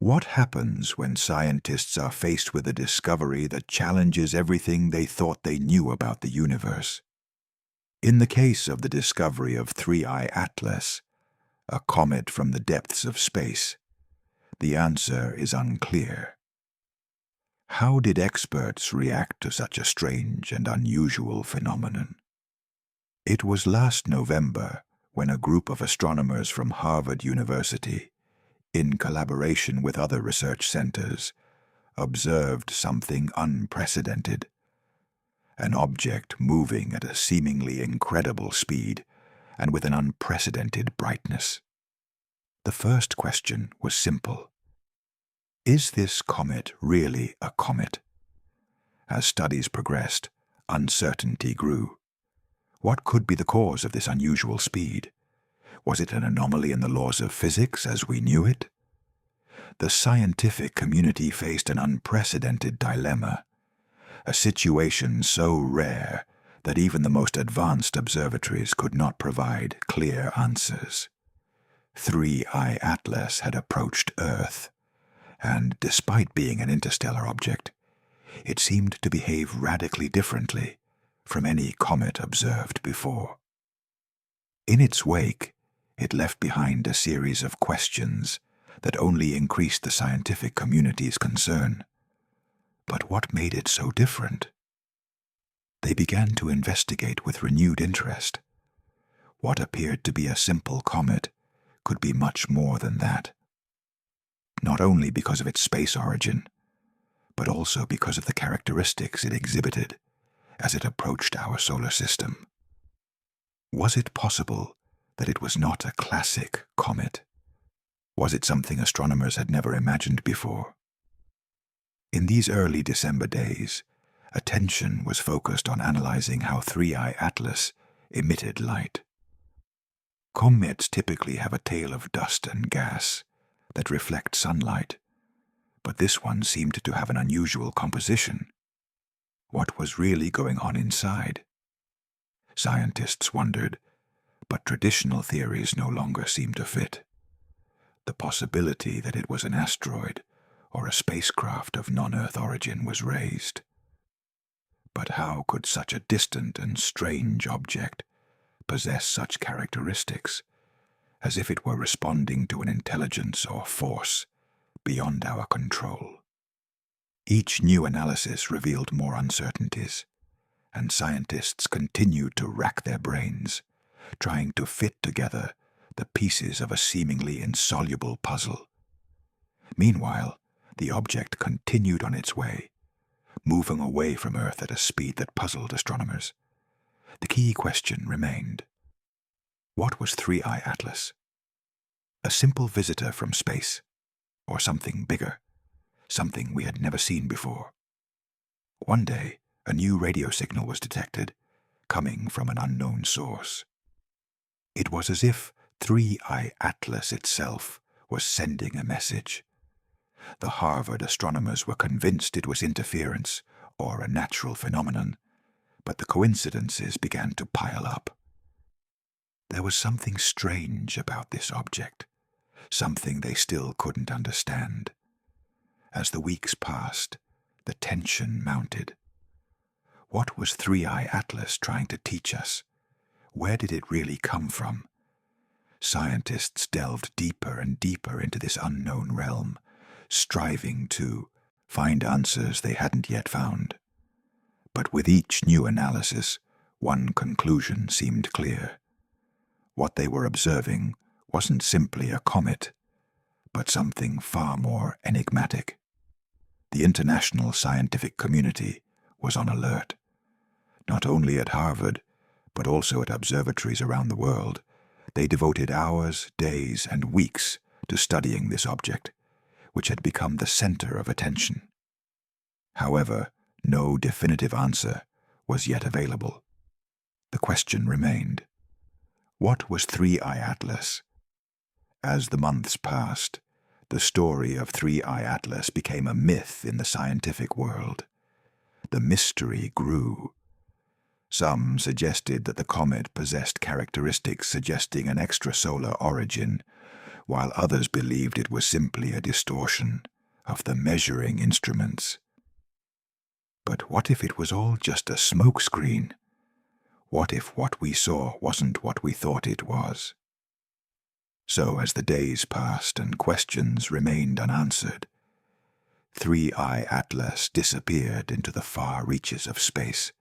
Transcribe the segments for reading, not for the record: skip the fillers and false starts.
What happens when scientists are faced with a discovery that challenges everything they thought they knew about the universe? In the case of the discovery of 3I Atlas, a comet from the depths of space, the answer is unclear. How did experts react to such a strange and unusual phenomenon? It was last November when a group of astronomers from Harvard University, in collaboration with other research centers, observed something unprecedented. An object moving at a seemingly incredible speed and with an unprecedented brightness. The first question was simple. Is this comet really a comet? As studies progressed, uncertainty grew. What could be the cause of this unusual speed? Was it an anomaly in the laws of physics as we knew it? The scientific community faced an unprecedented dilemma, a situation so rare that even the most advanced observatories could not provide clear answers. 3I Atlas had approached Earth, and despite being an interstellar object, it seemed to behave radically differently from any comet observed before. In its wake, it left behind a series of questions that only increased the scientific community's concern. But what made it so different? They began to investigate with renewed interest. What appeared to be a simple comet could be much more than that. Not only because of its space origin, but also because of the characteristics it exhibited as it approached our solar system. Was it possible that it was not a classic comet? Was it something astronomers had never imagined before? In these early December days, attention was focused on analyzing how 3I Atlas emitted light. Comets typically have a tail of dust and gas that reflect sunlight, but this one seemed to have an unusual composition. What was really going on inside? Scientists wondered, but traditional theories no longer seemed to fit. The possibility that it was an asteroid or a spacecraft of non-Earth origin was raised. But how could such a distant and strange object possess such characteristics, as if it were responding to an intelligence or force beyond our control? Each new analysis revealed more uncertainties, and scientists continued to rack their brains, trying to fit together the pieces of a seemingly insoluble puzzle. Meanwhile, the object continued on its way, moving away from Earth at a speed that puzzled astronomers. The key question remained. What was 3I Atlas? A simple visitor from space, or something bigger, something we had never seen before? One day, a new radio signal was detected, coming from an unknown source. It was as if 3I Atlas itself was sending a message. The Harvard astronomers were convinced it was interference or a natural phenomenon, but the coincidences began to pile up. There was something strange about this object, something they still couldn't understand. As the weeks passed, the tension mounted. What was 3I Atlas trying to teach us? Where did it really come from? Scientists delved deeper and deeper into this unknown realm, striving to find answers they hadn't yet found. But with each new analysis, one conclusion seemed clear. What they were observing wasn't simply a comet, but something far more enigmatic. The international scientific community was on alert. Not only at Harvard, but also at observatories around the world, they devoted hours, days, and weeks to studying this object, which had become the center of attention. However, no definitive answer was yet available. The question remained. What was 3I Atlas? As the months passed, the story of 3I Atlas became a myth in the scientific world. The mystery grew. Some suggested that the comet possessed characteristics suggesting an extrasolar origin, while others believed it was simply a distortion of the measuring instruments. But what if it was all just a smokescreen? What if what we saw wasn't what we thought it was? So as the days passed and questions remained unanswered, 3I Atlas disappeared into the far reaches of space,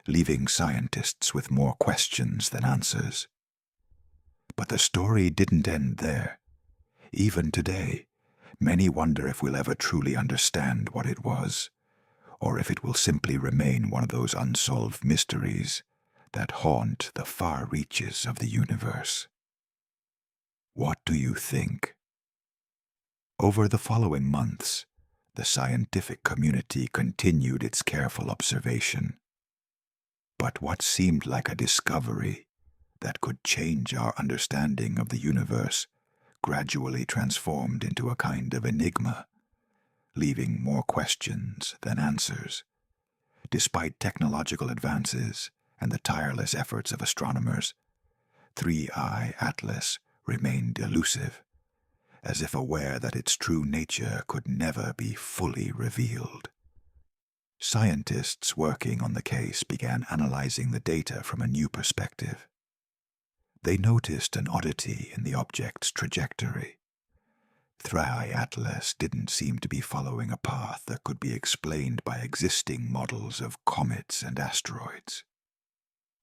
leaving scientists with more questions than answers. But the story didn't end there. Even today, many wonder if we'll ever truly understand what it was, or if it will simply remain one of those unsolved mysteries that haunt the far reaches of the universe. What do you think? Over the following months, the scientific community continued its careful observation. But what seemed like a discovery that could change our understanding of the universe gradually transformed into a kind of enigma, leaving more questions than answers. Despite technological advances and the tireless efforts of astronomers, 3I Atlas remained elusive, as if aware that its true nature could never be fully revealed. Scientists working on the case began analyzing the data from a new perspective. They noticed an oddity in the object's trajectory. 3I Atlas didn't seem to be following a path that could be explained by existing models of comets and asteroids.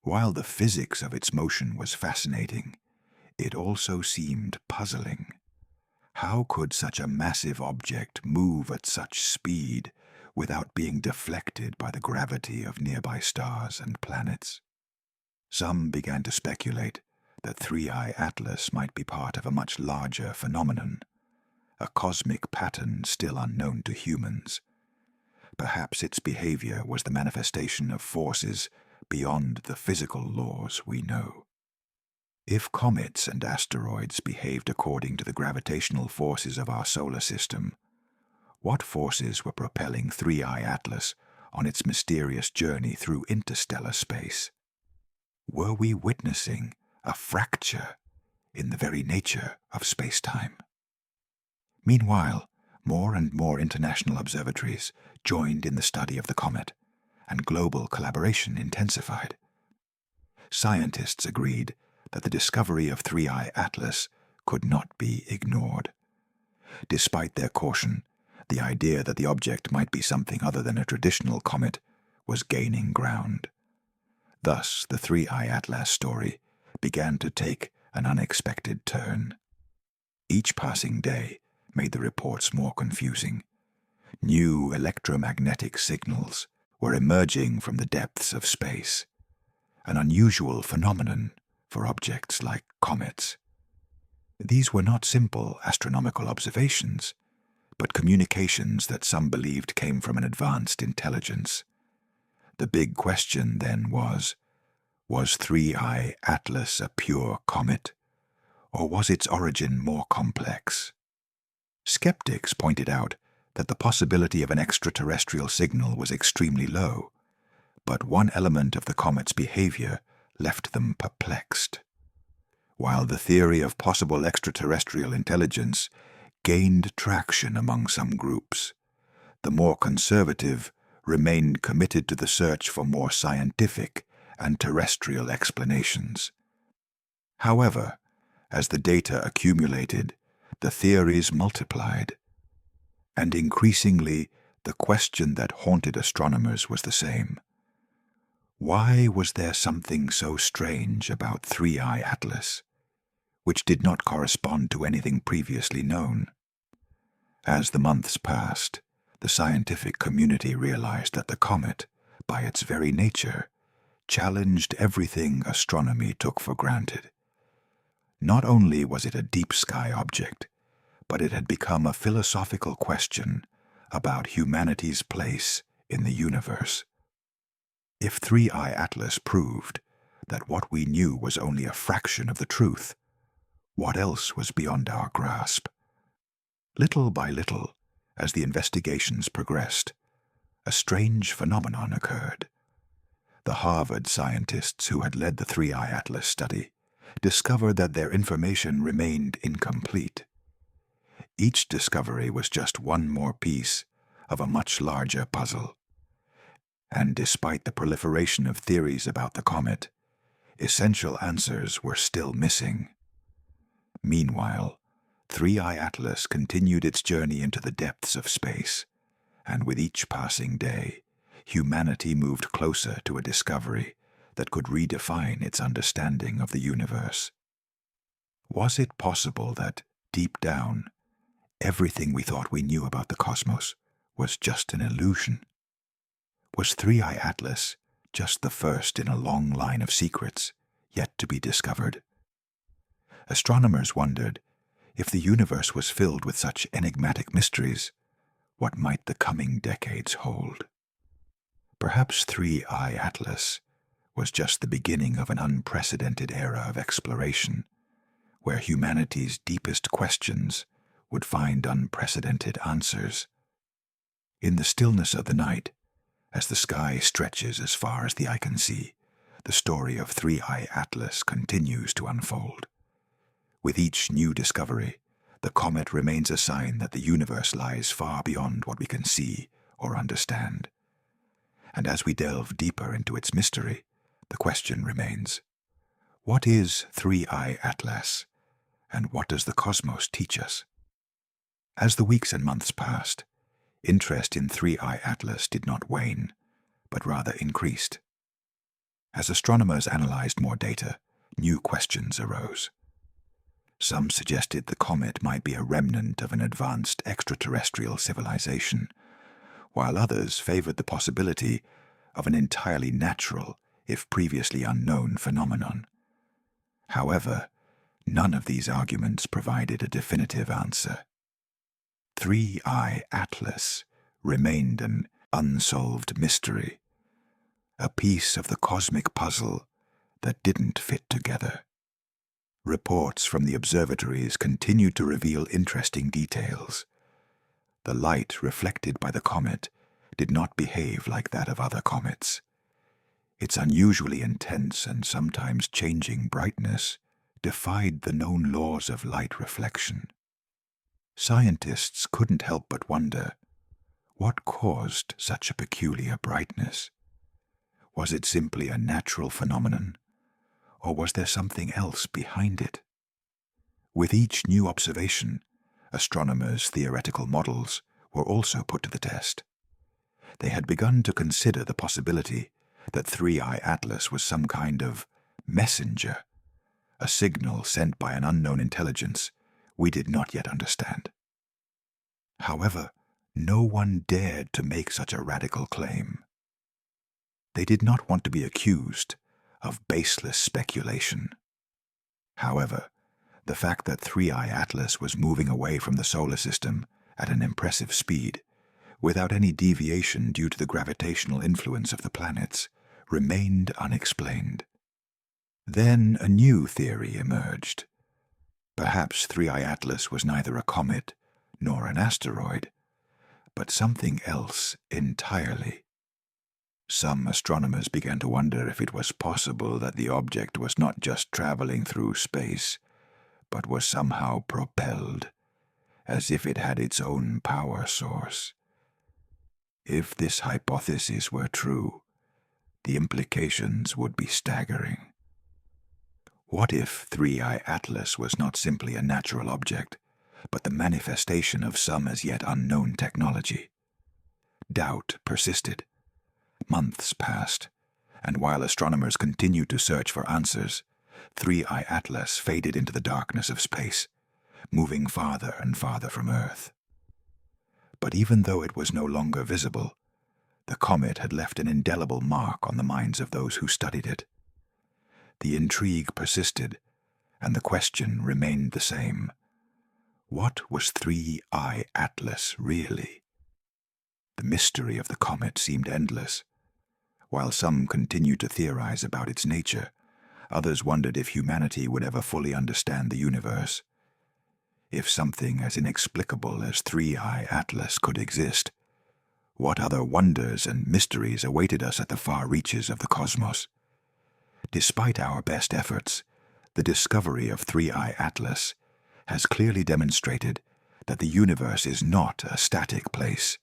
While the physics of its motion was fascinating, it also seemed puzzling. How could such a massive object move at such speed without being deflected by the gravity of nearby stars and planets? Some began to speculate that 3I Atlas might be part of a much larger phenomenon, a cosmic pattern still unknown to humans. Perhaps its behavior was the manifestation of forces beyond the physical laws we know. If comets and asteroids behaved according to the gravitational forces of our solar system, what forces were propelling 3I Atlas on its mysterious journey through interstellar space? Were we witnessing a fracture in the very nature of space-time? Meanwhile, more and more international observatories joined in the study of the comet, and global collaboration intensified. Scientists agreed that the discovery of 3I Atlas could not be ignored. Despite their caution, the idea that the object might be something other than a traditional comet was gaining ground. Thus, the 3I Atlas story began to take an unexpected turn. Each passing day made the reports more confusing. New electromagnetic signals were emerging from the depths of space, an unusual phenomenon for objects like comets. These were not simple astronomical observations, but communications that some believed came from an advanced intelligence. The big question then was 3I Atlas a pure comet, or was its origin more complex? Skeptics pointed out that the possibility of an extraterrestrial signal was extremely low, but one element of the comet's behavior left them perplexed. While the theory of possible extraterrestrial intelligence gained traction among some groups, the more conservative remained committed to the search for more scientific and terrestrial explanations. However, as the data accumulated, the theories multiplied, and increasingly the question that haunted astronomers was the same. Why was there something so strange about 3I Atlas, which did not correspond to anything previously known? As the months passed, the scientific community realized that the comet, by its very nature, challenged everything astronomy took for granted. Not only was it a deep sky object, but it had become a philosophical question about humanity's place in the universe. If 3I Atlas proved that what we knew was only a fraction of the truth, what else was beyond our grasp? Little by little, as the investigations progressed, a strange phenomenon occurred. The Harvard scientists who had led the 3I Atlas study discovered that their information remained incomplete. Each discovery was just one more piece of a much larger puzzle. And despite the proliferation of theories about the comet, essential answers were still missing. Meanwhile, 3I Atlas continued its journey into the depths of space, and with each passing day, humanity moved closer to a discovery that could redefine its understanding of the universe. Was it possible that, deep down, everything we thought we knew about the cosmos was just an illusion? Was 3I Atlas just the first in a long line of secrets yet to be discovered? Astronomers wondered, if the universe was filled with such enigmatic mysteries, what might the coming decades hold? Perhaps 3I Atlas was just the beginning of an unprecedented era of exploration, where humanity's deepest questions would find unprecedented answers. In the stillness of the night, as the sky stretches as far as the eye can see, the story of 3I Atlas continues to unfold. With each new discovery, the comet remains a sign that the universe lies far beyond what we can see or understand. And as we delve deeper into its mystery, the question remains, what is 3I Atlas, and what does the cosmos teach us? As the weeks and months passed, interest in 3I Atlas did not wane, but rather increased. As astronomers analyzed more data, new questions arose. Some suggested the comet might be a remnant of an advanced extraterrestrial civilization, while others favored the possibility of an entirely natural, if previously unknown, phenomenon. However, none of these arguments provided a definitive answer. 3I Atlas remained an unsolved mystery, a piece of the cosmic puzzle that didn't fit together. Reports from the observatories continued to reveal interesting details. The light reflected by the comet did not behave like that of other comets. Its unusually intense and sometimes changing brightness defied the known laws of light reflection. Scientists couldn't help but wonder, what caused such a peculiar brightness? Was it simply a natural phenomenon, or was there something else behind it? With each new observation, astronomers' theoretical models were also put to the test. They had begun to consider the possibility that 3I Atlas was some kind of messenger, a signal sent by an unknown intelligence we did not yet understand. However, no one dared to make such a radical claim. They did not want to be accused of baseless speculation. However, the fact that 3I Atlas was moving away from the solar system at an impressive speed, without any deviation due to the gravitational influence of the planets, remained unexplained. Then a new theory emerged. Perhaps 3I Atlas was neither a comet nor an asteroid, but something else entirely. Some astronomers began to wonder if it was possible that the object was not just traveling through space, but was somehow propelled, as if it had its own power source. If this hypothesis were true, the implications would be staggering. What if 3I Atlas was not simply a natural object, but the manifestation of some as yet unknown technology? Doubt persisted. Months passed, and while astronomers continued to search for answers, 3I Atlas faded into the darkness of space, moving farther and farther from Earth. But even though it was no longer visible, the comet had left an indelible mark on the minds of those who studied it. The intrigue persisted, and the question remained the same. What was 3I Atlas really? The mystery of the comet seemed endless. While some continued to theorize about its nature, others wondered if humanity would ever fully understand the universe. If something as inexplicable as 3I Atlas could exist, what other wonders and mysteries awaited us at the far reaches of the cosmos? Despite our best efforts, The discovery of 3I Atlas has clearly demonstrated that the universe is not a static place,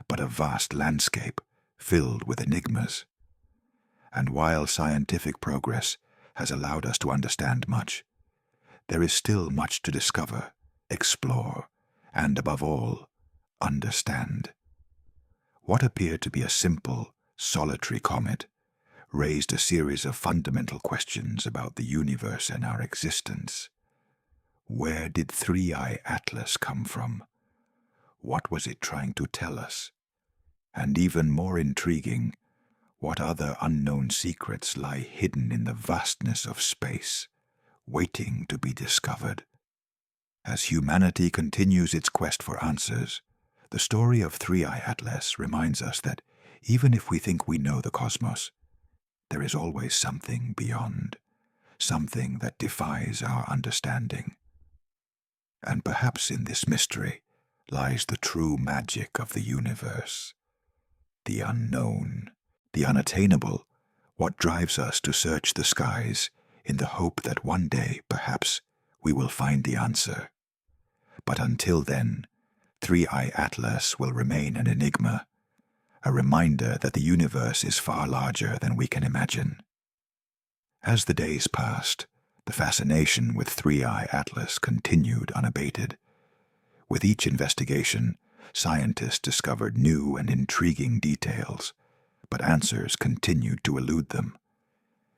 but a vast landscape filled with enigmas. And while scientific progress has allowed us to understand much, there is still much to discover, explore, and above all, understand. What appeared to be a simple, solitary comet raised a series of fundamental questions about the universe and our existence. Where did 3I Atlas come from? What was it trying to tell us? And even more intriguing, what other unknown secrets lie hidden in the vastness of space, waiting to be discovered? As humanity continues its quest for answers, the story of 3I Atlas reminds us that even if we think we know the cosmos, there is always something beyond, something that defies our understanding. And perhaps in this mystery lies the true magic of the universe. The unknown, the unattainable, what drives us to search the skies in the hope that one day, perhaps, we will find the answer. But until then, 3I Atlas will remain an enigma, a reminder that the universe is far larger than we can imagine. As the days passed, the fascination with 3I Atlas continued unabated. With each investigation, scientists discovered new and intriguing details, but answers continued to elude them.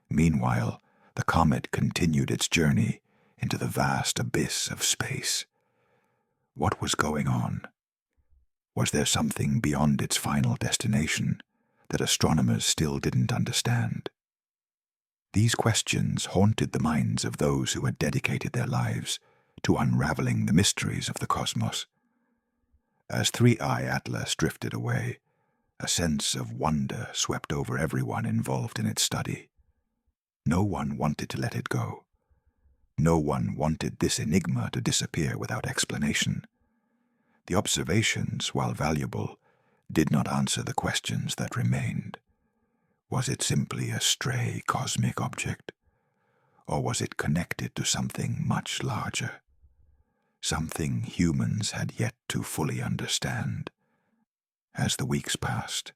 Meanwhile, the comet continued its journey into the vast abyss of space. What was going on? Was there something beyond its final destination that astronomers still didn't understand? These questions haunted the minds of those who had dedicated their lives to unraveling the mysteries of the cosmos. As 3I Atlas drifted away, a sense of wonder swept over everyone involved in its study. No one wanted to let it go. No one wanted this enigma to disappear without explanation. The observations, while valuable, did not answer the questions that remained. Was it simply a stray cosmic object? Or was it connected to something much larger? Something humans had yet to fully understand. As the weeks passed,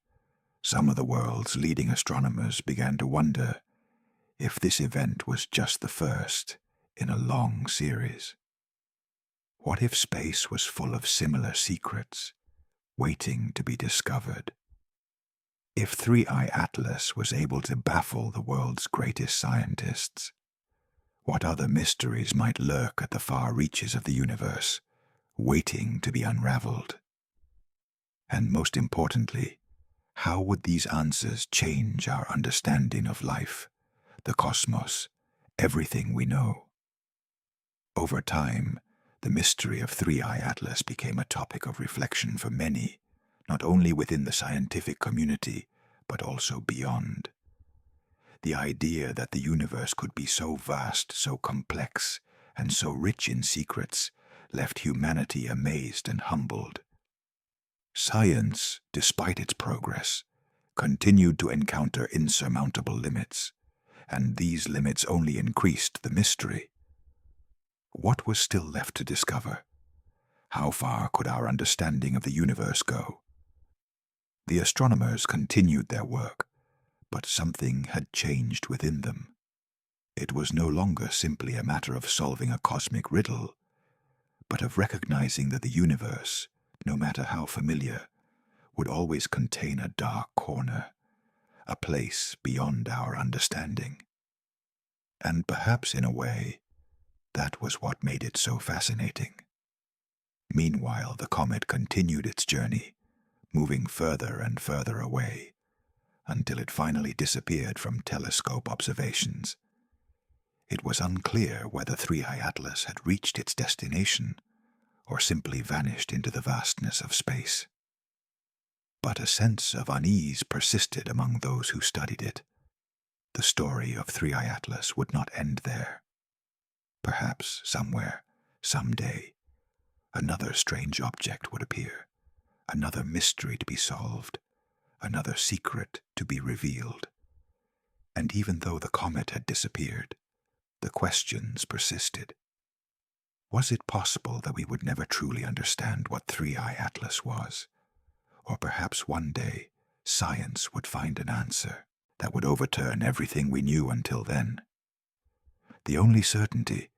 some of the world's leading astronomers began to wonder if this event was just the first in a long series. What if space was full of similar secrets, waiting to be discovered? If 3I Atlas was able to baffle the world's greatest scientists, what other mysteries might lurk at the far reaches of the universe, waiting to be unraveled? And most importantly, how would these answers change our understanding of life, the cosmos, everything we know? Over time, the mystery of 3I Atlas became a topic of reflection for many, not only within the scientific community, but also beyond. The idea that the universe could be so vast, so complex, and so rich in secrets left humanity amazed and humbled. Science, despite its progress, continued to encounter insurmountable limits, and these limits only increased the mystery. What was still left to discover? How far could our understanding of the universe go? The astronomers continued their work, but something had changed within them. It was no longer simply a matter of solving a cosmic riddle, but of recognizing that the universe, no matter how familiar, would always contain a dark corner, a place beyond our understanding. And perhaps in a way, that was what made it so fascinating. Meanwhile, the comet continued its journey, moving further and further away, until it finally disappeared from telescope observations. It was unclear whether 3I Atlas had reached its destination or simply vanished into the vastness of space. But a sense of unease persisted among those who studied it. The story of 3I Atlas would not end there. Perhaps somewhere, someday, another strange object would appear, another mystery to be solved, another secret to be revealed. And even though the comet had disappeared, the questions persisted. Was it possible that we would never truly understand what 3i Atlas was? Or perhaps one day, science would find an answer that would overturn everything we knew until then. The only certainty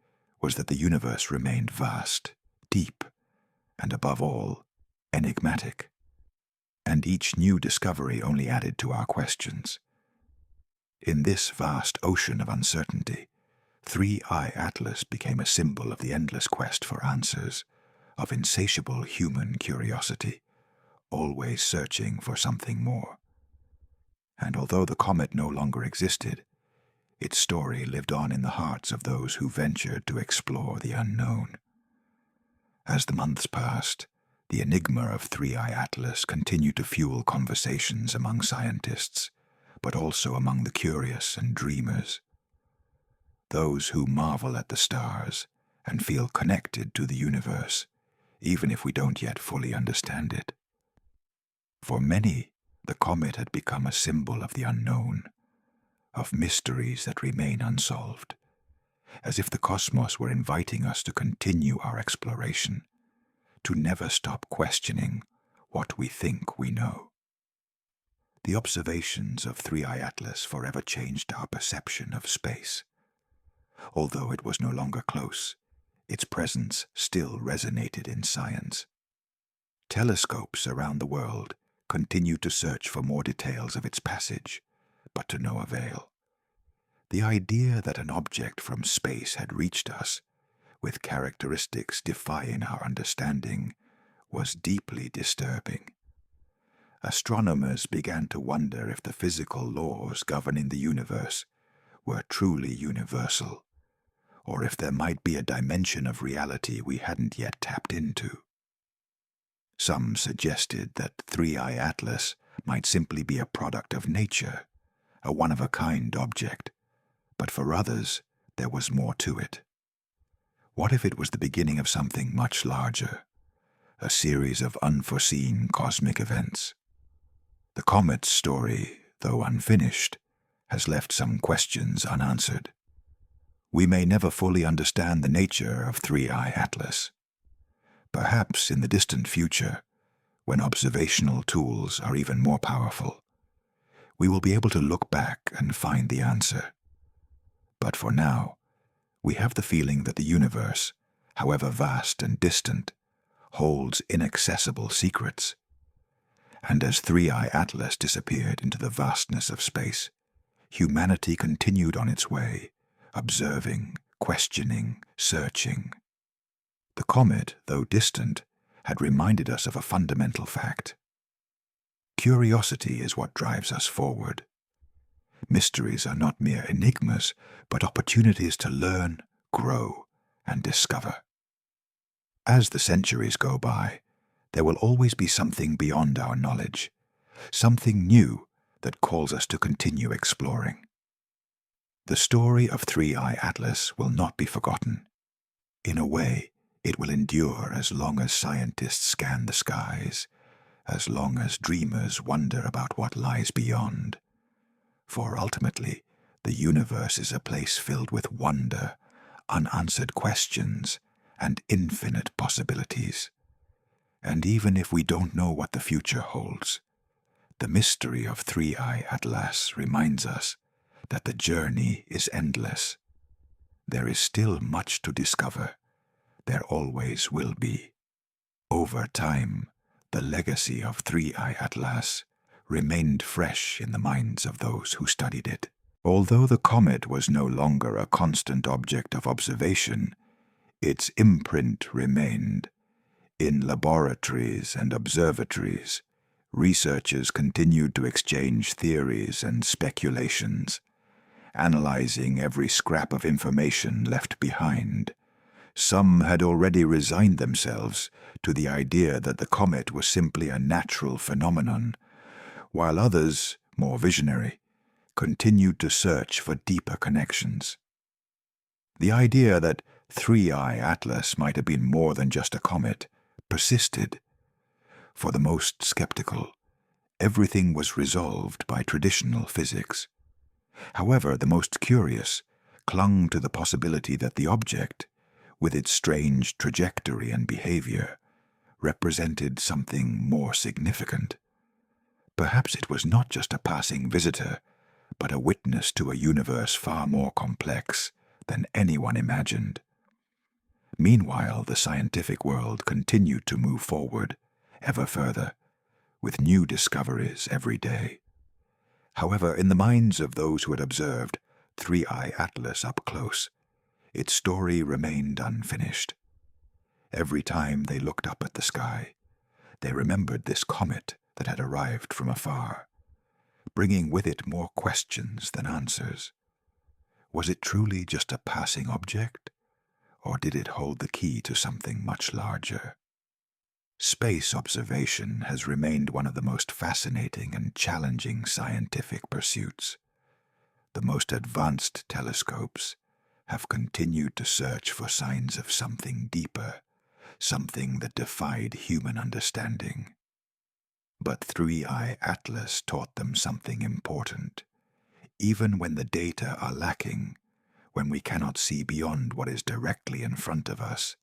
was that the universe remained vast, deep, and above all, enigmatic. And each new discovery only added to our questions. In this vast ocean of uncertainty, 3i Atlas became a symbol of the endless quest for answers, of insatiable human curiosity, always searching for something more. And although the comet no longer existed, its story lived on in the hearts of those who ventured to explore the unknown. As the months passed, the enigma of 3i Atlas continued to fuel conversations among scientists, but also among the curious and dreamers. Those who marvel at the stars and feel connected to the universe, even if we don't yet fully understand it. For many, the comet had become a symbol of the unknown, of mysteries that remain unsolved, as if the cosmos were inviting us to continue our exploration, to never stop questioning what we think we know. The observations of 3i Atlas forever changed our perception of space. Although it was no longer close, its presence still resonated in science. Telescopes around the world continued to search for more details of its passage, but to no avail. The idea that an object from space had reached us, with characteristics defying our understanding, was deeply disturbing. Astronomers began to wonder if the physical laws governing the universe were truly universal, or if there might be a dimension of reality we hadn't yet tapped into. Some suggested that 3i Atlas might simply be a product of nature, a one-of-a-kind object, but for others there was more to it. What if it was the beginning of something much larger, a series of unforeseen cosmic events? The comet's story, though unfinished, has left some questions unanswered. We may never fully understand the nature of 3i Atlas. Perhaps in the distant future, when observational tools are even more powerful, we will be able to look back and find the answer. But for now, we have the feeling that the universe, however vast and distant, holds inaccessible secrets. And as 3i Atlas disappeared into the vastness of space, humanity continued on its way, observing, questioning, searching. The comet, though distant, had reminded us of a fundamental fact. Curiosity is what drives us forward. Mysteries are not mere enigmas, but opportunities to learn, grow, and discover. As the centuries go by, there will always be something beyond our knowledge, something new that calls us to continue exploring. The story of 3i Atlas will not be forgotten. In a way, it will endure as long as scientists scan the skies, as long as dreamers wonder about what lies beyond. For ultimately, the universe is a place filled with wonder, unanswered questions, and infinite possibilities. And even if we don't know what the future holds, the mystery of 3i Atlas reminds us that the journey is endless. There is still much to discover. There always will be. Over time, the legacy of 3i Atlas remained fresh in the minds of those who studied it. Although the comet was no longer a constant object of observation, its imprint remained. In laboratories and observatories, researchers continued to exchange theories and speculations, analyzing every scrap of information left behind. Some had already resigned themselves to the idea that the comet was simply a natural phenomenon, while others, more visionary, continued to search for deeper connections. The idea that 3i Atlas might have been more than just a comet persisted. For the most skeptical, everything was resolved by traditional physics. However, the most curious clung to the possibility that the object, with its strange trajectory and behavior, represented something more significant. Perhaps it was not just a passing visitor, but a witness to a universe far more complex than anyone imagined. Meanwhile, the scientific world continued to move forward, ever further, with new discoveries every day. However, in the minds of those who had observed 3I Atlas up close, its story remained unfinished. Every time they looked up at the sky, they remembered this comet that had arrived from afar, bringing with it more questions than answers. Was it truly just a passing object, or did it hold the key to something much larger? Space observation has remained one of the most fascinating and challenging scientific pursuits. The most advanced telescopes have continued to search for signs of something deeper, something that defied human understanding. But 3I Atlas taught them something important. Even when the data are lacking, when we cannot see beyond what is directly in front of us,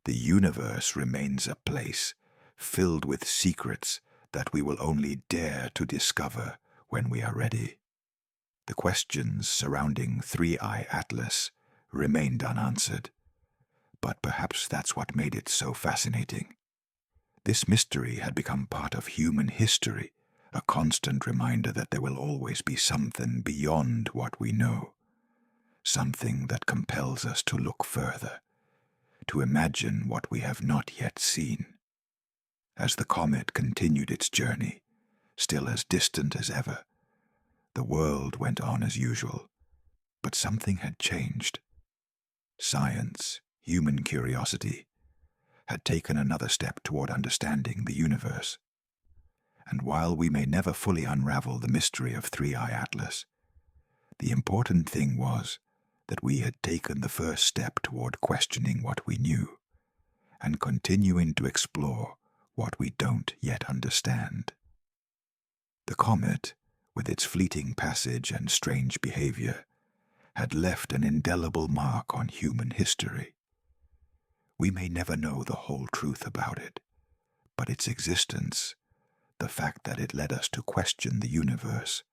the universe remains a place filled with secrets that we will only dare to discover when we are ready. The questions surrounding 3I Atlas remained unanswered, but perhaps that's what made it so fascinating. This mystery had become part of human history, a constant reminder that there will always be something beyond what we know, something that compels us to look further, to imagine what we have not yet seen. As the comet continued its journey, still as distant as ever, the world went on as usual, but something had changed. Science, human curiosity, had taken another step toward understanding the universe. And while we may never fully unravel the mystery of 3I Atlas, the important thing was that we had taken the first step toward questioning what we knew and continuing to explore what we don't yet understand. The comet, with its fleeting passage and strange behavior, had left an indelible mark on human history. We may never know the whole truth about it, but its existence, the fact that it led us to question the universe,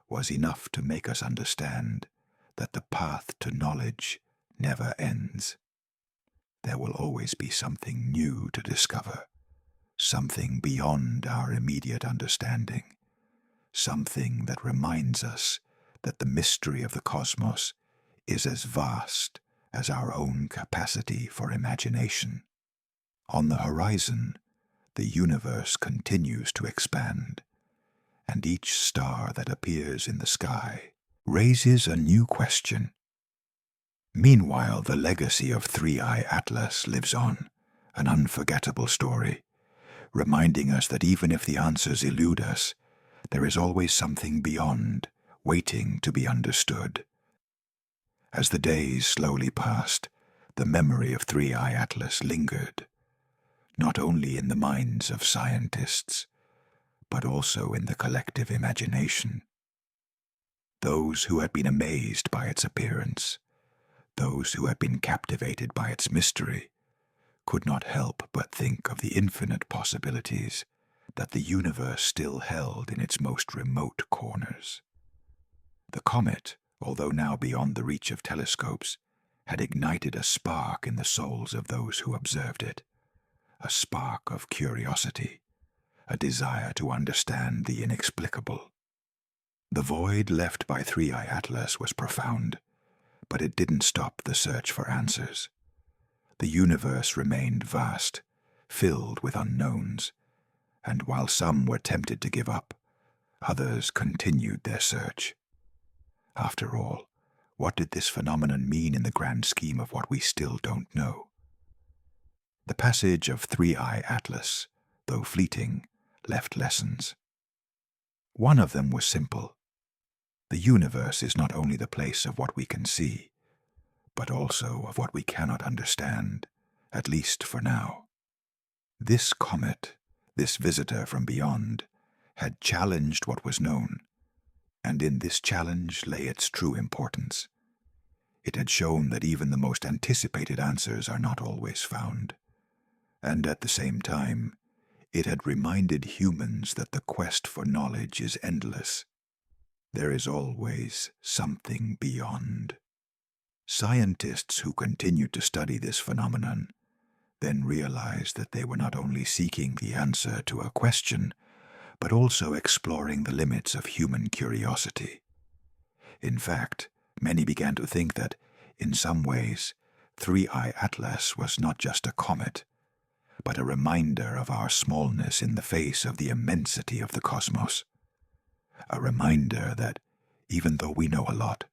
was enough to make us understand that the path to knowledge never ends. There will always be something new to discover, something beyond our immediate understanding, something that reminds us that the mystery of the cosmos is as vast as our own capacity for imagination. On the horizon, the universe continues to expand, and each star that appears in the sky raises a new question. Meanwhile, the legacy of 3I Atlas lives on, an unforgettable story, reminding us that even if the answers elude us, there is always something beyond, waiting to be understood. As the days slowly passed, the memory of 3I Atlas lingered, not only in the minds of scientists, but also in the collective imagination. Those who had been amazed by its appearance, those who had been captivated by its mystery, could not help but think of the infinite possibilities that the universe still held in its most remote corners. The comet, although now beyond the reach of telescopes, had ignited a spark in the souls of those who observed it, a spark of curiosity, a desire to understand the inexplicable. The void left by 3I Atlas was profound, but it didn't stop the search for answers. The universe remained vast, filled with unknowns, and while some were tempted to give up, others continued their search. After all, what did this phenomenon mean in the grand scheme of what we still don't know? The passage of 3I Atlas, though fleeting, left lessons. One of them was simple. The universe is not only the place of what we can see, but also of what we cannot understand, at least for now. This comet, this visitor from beyond, had challenged what was known, and in this challenge lay its true importance. It had shown that even the most anticipated answers are not always found. And at the same time, it had reminded humans that the quest for knowledge is endless. There is always something beyond. Scientists who continued to study this phenomenon then realized that they were not only seeking the answer to a question, but also exploring the limits of human curiosity. In fact, many began to think that, in some ways, 3I Atlas was not just a comet, but a reminder of our smallness in the face of the immensity of the cosmos. A reminder that, even though we know a lot,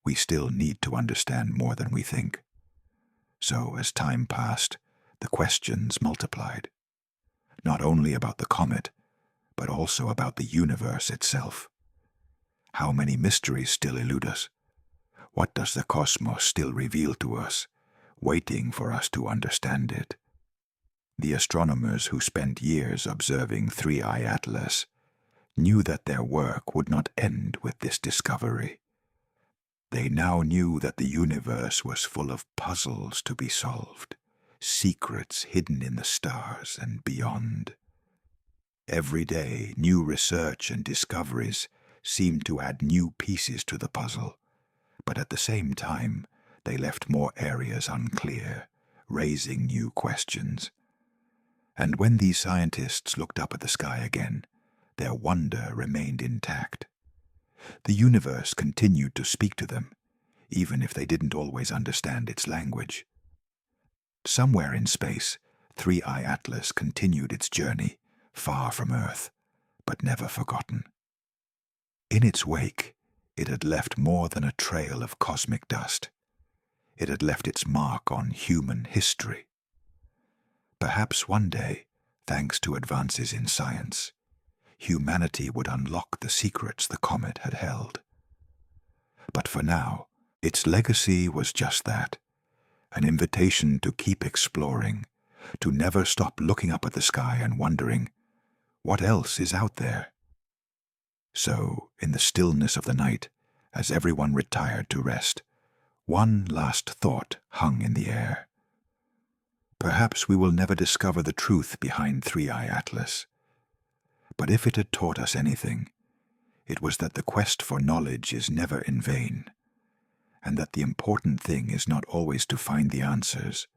we still need to understand more than we think. So, as time passed, the questions multiplied, not only about the comet, but also about the universe itself. How many mysteries still elude us? What does the cosmos still reveal to us, waiting for us to understand it? The astronomers who spent years observing 3I Atlas knew that their work would not end with this discovery. They now knew that the universe was full of puzzles to be solved, secrets hidden in the stars and beyond. Every day, new research and discoveries seemed to add new pieces to the puzzle, but at the same time, they left more areas unclear, raising new questions. And when these scientists looked up at the sky again, their wonder remained intact. The universe continued to speak to them, even if they didn't always understand its language. Somewhere in space, 3I Atlas continued its journey, far from Earth, but never forgotten. In its wake, it had left more than a trail of cosmic dust. It had left its mark on human history. Perhaps one day, thanks to advances in science, humanity would unlock the secrets the comet had held. But for now, its legacy was just that, an invitation to keep exploring, to never stop looking up at the sky and wondering, what else is out there? So, in the stillness of the night, as everyone retired to rest, one last thought hung in the air. Perhaps we will never discover the truth behind 3I Atlas. But if it had taught us anything, it was that the quest for knowledge is never in vain, and that the important thing is not always to find the answers,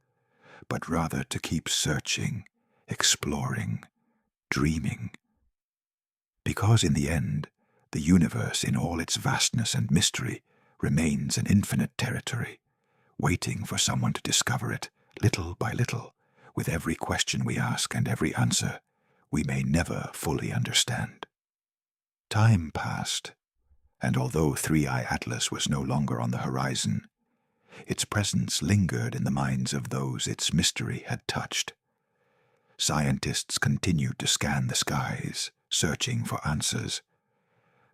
but rather to keep searching, exploring, dreaming. Because in the end, the universe in all its vastness and mystery remains an infinite territory, waiting for someone to discover it, little by little, with every question we ask and every answer we may never fully understand. Time passed, and although 3I Atlas was no longer on the horizon, its presence lingered in the minds of those its mystery had touched. Scientists continued to scan the skies, searching for answers,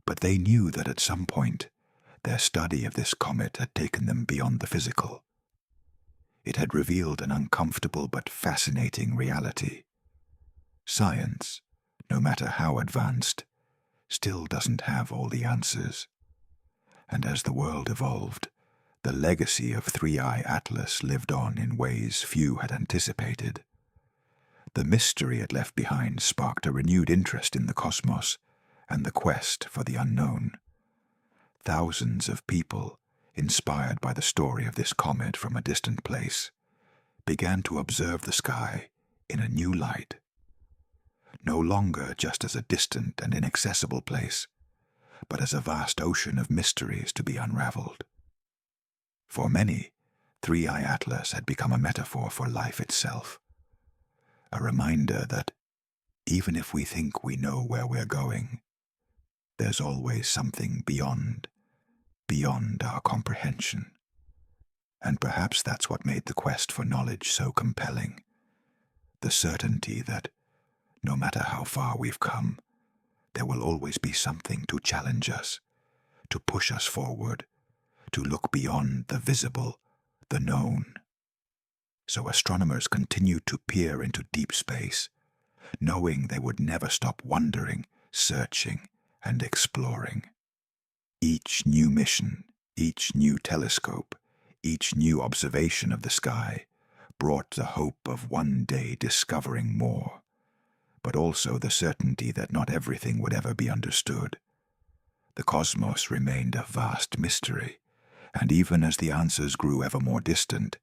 but they knew that at some point, their study of this comet had taken them beyond the physical. It had revealed an uncomfortable but fascinating reality. Science, no matter how advanced, still doesn't have all the answers. And as the world evolved, the legacy of 3I Atlas lived on in ways few had anticipated. The mystery it left behind sparked a renewed interest in the cosmos and the quest for the unknown. Thousands of people, inspired by the story of this comet from a distant place, began to observe the sky in a new light. No longer just as a distant and inaccessible place, but as a vast ocean of mysteries to be unraveled. For many, 3I Atlas had become a metaphor for life itself, a reminder that even if we think we know where we're going, there's always something beyond our comprehension. And perhaps that's what made the quest for knowledge so compelling, the certainty that no matter how far we've come, there will always be something to challenge us, to push us forward, to look beyond the visible, the known. So astronomers continued to peer into deep space, knowing they would never stop wondering, searching, and exploring. Each new mission, Each new telescope, each new observation of the sky, brought the hope of one day discovering more, but also the certainty that not everything would ever be understood. The cosmos remained a vast mystery, and even as the answers grew ever more distant,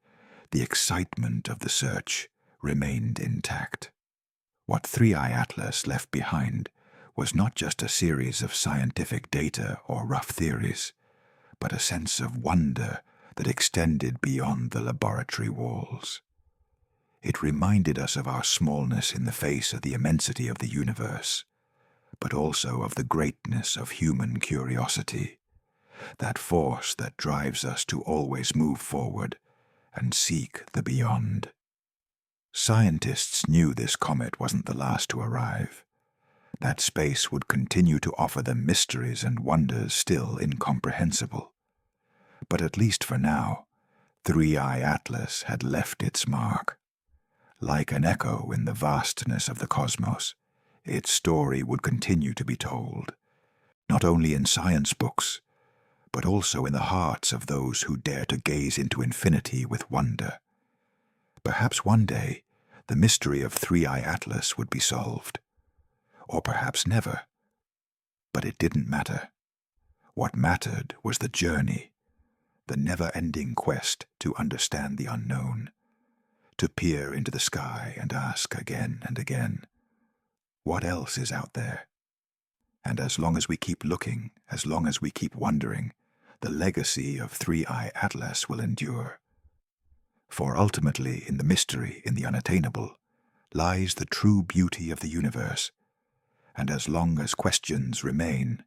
the excitement of the search remained intact. What 3i Atlas left behind was not just a series of scientific data or rough theories, but a sense of wonder that extended beyond the laboratory walls. It reminded us of our smallness in the face of the immensity of the universe, but also of the greatness of human curiosity, that force that drives us to always move forward and seek the beyond. Scientists knew this comet wasn't the last to arrive. That space would continue to offer them mysteries and wonders still incomprehensible. But at least for now, 3i Atlas had left its mark. Like an echo in the vastness of the cosmos, its story would continue to be told, not only in science books, but also in the hearts of those who dare to gaze into infinity with wonder. Perhaps one day, the mystery of 3i Atlas would be solved. Or perhaps never. But it didn't matter. What mattered was the journey, the never-ending quest to understand the unknown, to peer into the sky and ask again and again, what else is out there? And as long as we keep looking, as long as we keep wondering, the legacy of 3i Atlas will endure. For ultimately, in the mystery, in the unattainable, lies the true beauty of the universe, and as long as questions remain,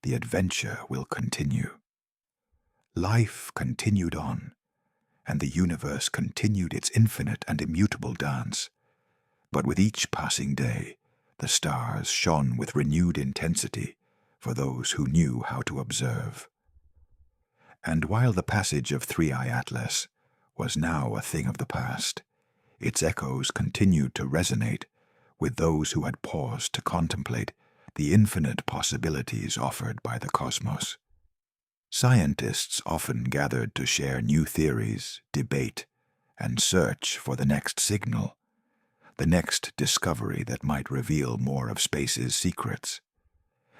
the adventure will continue. Life continued on, and the universe continued its infinite and immutable dance, but with each passing day, the stars shone with renewed intensity for those who knew how to observe. And while the passage of 3i Atlas was now a thing of the past, its echoes continued to resonate with those who had paused to contemplate the infinite possibilities offered by the cosmos. Scientists often gathered to share new theories, debate, and search for the next signal, the next discovery that might reveal more of space's secrets.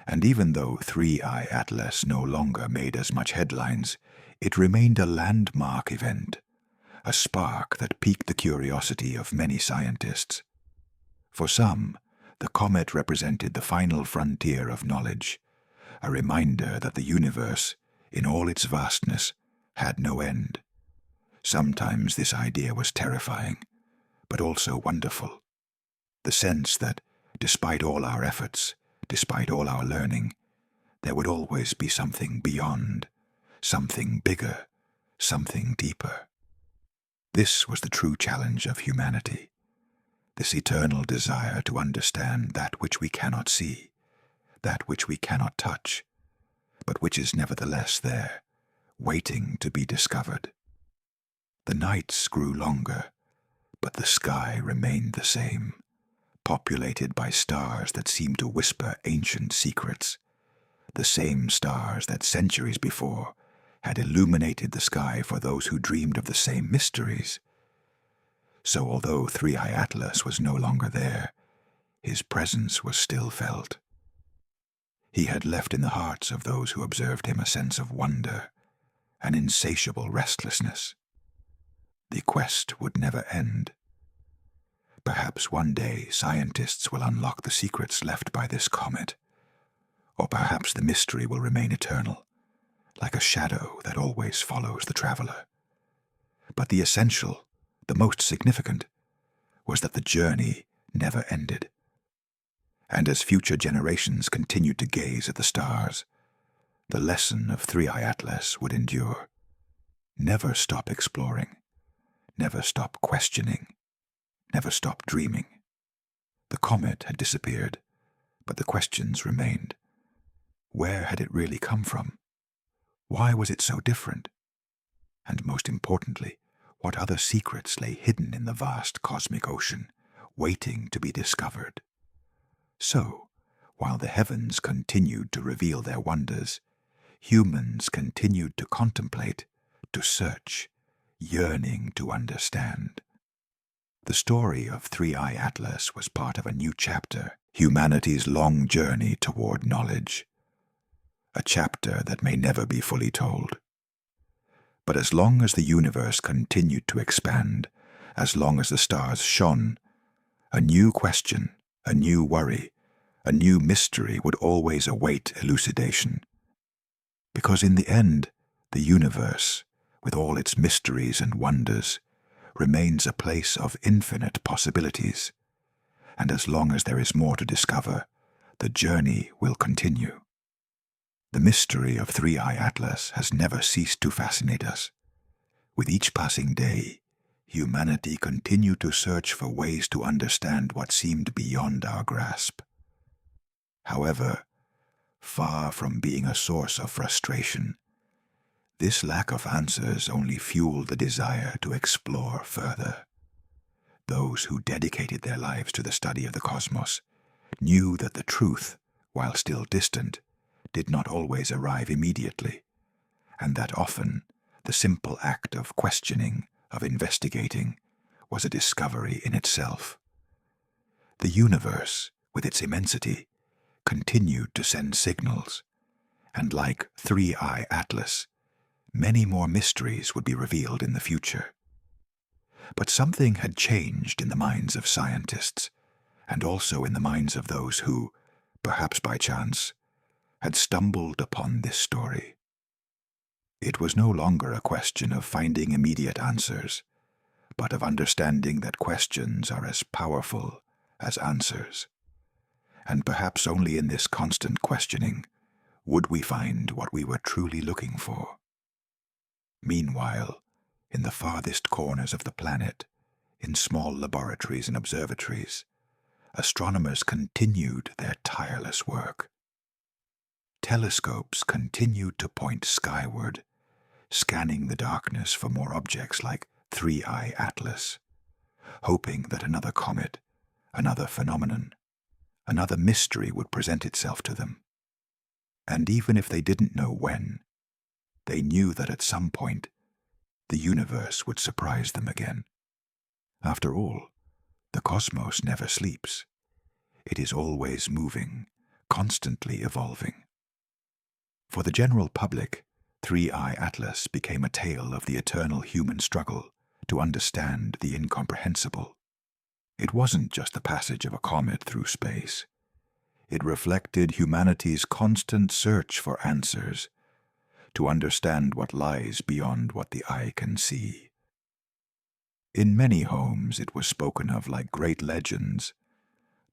And even though 3i Atlas no longer made as much headlines, it remained a landmark event, a spark that piqued the curiosity of many scientists. For some, the comet represented the final frontier of knowledge, a reminder that the universe, in all its vastness, had no end. Sometimes this idea was terrifying, but also wonderful. The sense that, despite all our efforts, despite all our learning, there would always be something beyond, something bigger, something deeper. This was the true challenge of humanity, this eternal desire to understand that which we cannot see, that which we cannot touch, but which is nevertheless there, waiting to be discovered. The nights grew longer, but the sky remained the same, populated by stars that seemed to whisper ancient secrets, the same stars that centuries before had illuminated the sky for those who dreamed of the same mysteries. So although 3i Atlas was no longer there, his presence was still felt. He had left in the hearts of those who observed him a sense of wonder, an insatiable restlessness. The quest would never end. Perhaps one day scientists will unlock the secrets left by this comet, or perhaps the mystery will remain eternal, like a shadow that always follows the traveler. But the essential, the most significant, was that the journey never ended. And as future generations continued to gaze at the stars, the lesson of 3i Atlas would endure. Never stop exploring, never stop questioning, never stop dreaming. The comet had disappeared, but the questions remained. Where had it really come from? Why was it so different? And most importantly, what other secrets lay hidden in the vast cosmic ocean, waiting to be discovered? So, while the heavens continued to reveal their wonders, humans continued to contemplate, to search, yearning to understand. The story of Three-Eye Atlas was part of a new chapter, humanity's long journey toward knowledge. A chapter that may never be fully told. But as long as the universe continued to expand, as long as the stars shone, a new question, a new worry, a new mystery would always await elucidation. Because in the end, the universe, with all its mysteries and wonders, remains a place of infinite possibilities, and as long as there is more to discover, the journey will continue. The mystery of Three-Eye Atlas has never ceased to fascinate us. With each passing day, humanity continued to search for ways to understand what seemed beyond our grasp. However, far from being a source of frustration, this lack of answers only fueled the desire to explore further. Those who dedicated their lives to the study of the cosmos knew that the truth, while still distant, did not always arrive immediately, and that often the simple act of questioning, of investigating, was a discovery in itself. The universe, with its immensity, continued to send signals, and like Three-Eye Atlas, many more mysteries would be revealed in the future. But something had changed in the minds of scientists, and also in the minds of those who, perhaps by chance, had stumbled upon this story. It was no longer a question of finding immediate answers, but of understanding that questions are as powerful as answers. And perhaps only in this constant questioning would we find what we were truly looking for. Meanwhile, in the farthest corners of the planet, in small laboratories and observatories, astronomers continued their tireless work. Telescopes continued to point skyward, scanning the darkness for more objects like Three-Eye Atlas, hoping that another comet, another phenomenon, another mystery would present itself to them. And even if they didn't know when, they knew that at some point the universe would surprise them again. After all, the cosmos never sleeps. It is always moving, constantly evolving. For the general public, Three-Eye Atlas became a tale of the eternal human struggle to understand the incomprehensible. It wasn't just the passage of a comet through space. It reflected humanity's constant search for answers, to understand what lies beyond what the eye can see. In many homes it was spoken of like great legends,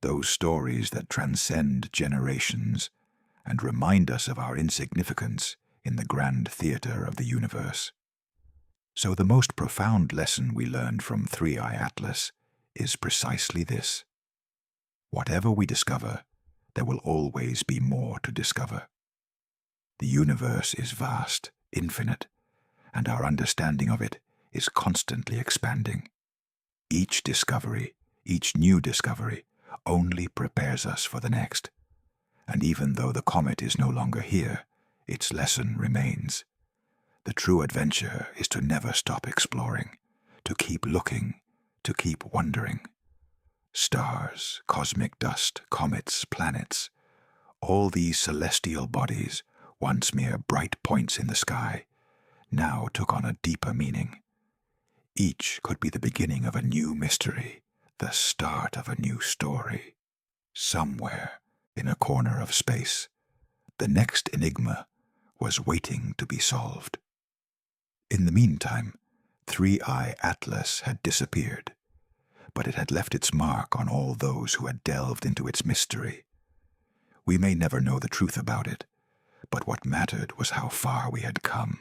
those stories that transcend generations and remind us of our insignificance in the grand theater of the universe. So the most profound lesson we learned from Three-Eye Atlas is precisely this. Whatever we discover, there will always be more to discover. The universe is vast, infinite, and our understanding of it is constantly expanding. Each discovery, each new discovery, only prepares us for the next. And even though the comet is no longer here, its lesson remains. The true adventure is to never stop exploring, to keep looking, to keep wondering. Stars, cosmic dust, comets, planets, all these celestial bodies, once mere bright points in the sky, now took on a deeper meaning. Each could be the beginning of a new mystery, the start of a new story. Somewhere, in a corner of space, the next enigma was waiting to be solved. In the meantime, Three-Eye Atlas had disappeared, but it had left its mark on all those who had delved into its mystery. We may never know the truth about it, but what mattered was how far we had come.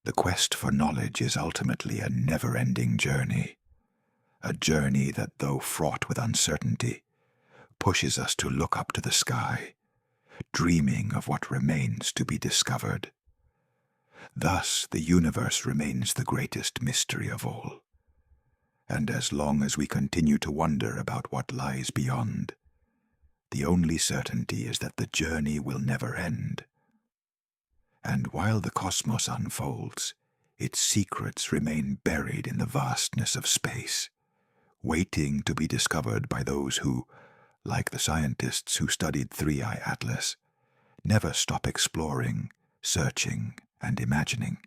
The quest for knowledge is ultimately a never-ending journey, a journey that, though fraught with uncertainty, pushes us to look up to the sky, dreaming of what remains to be discovered. Thus, the universe remains the greatest mystery of all. And as long as we continue to wonder about what lies beyond, the only certainty is that the journey will never end. And while the cosmos unfolds, its secrets remain buried in the vastness of space, waiting to be discovered by those who, like the scientists who studied 3I Atlas, never stop exploring, searching, and imagining.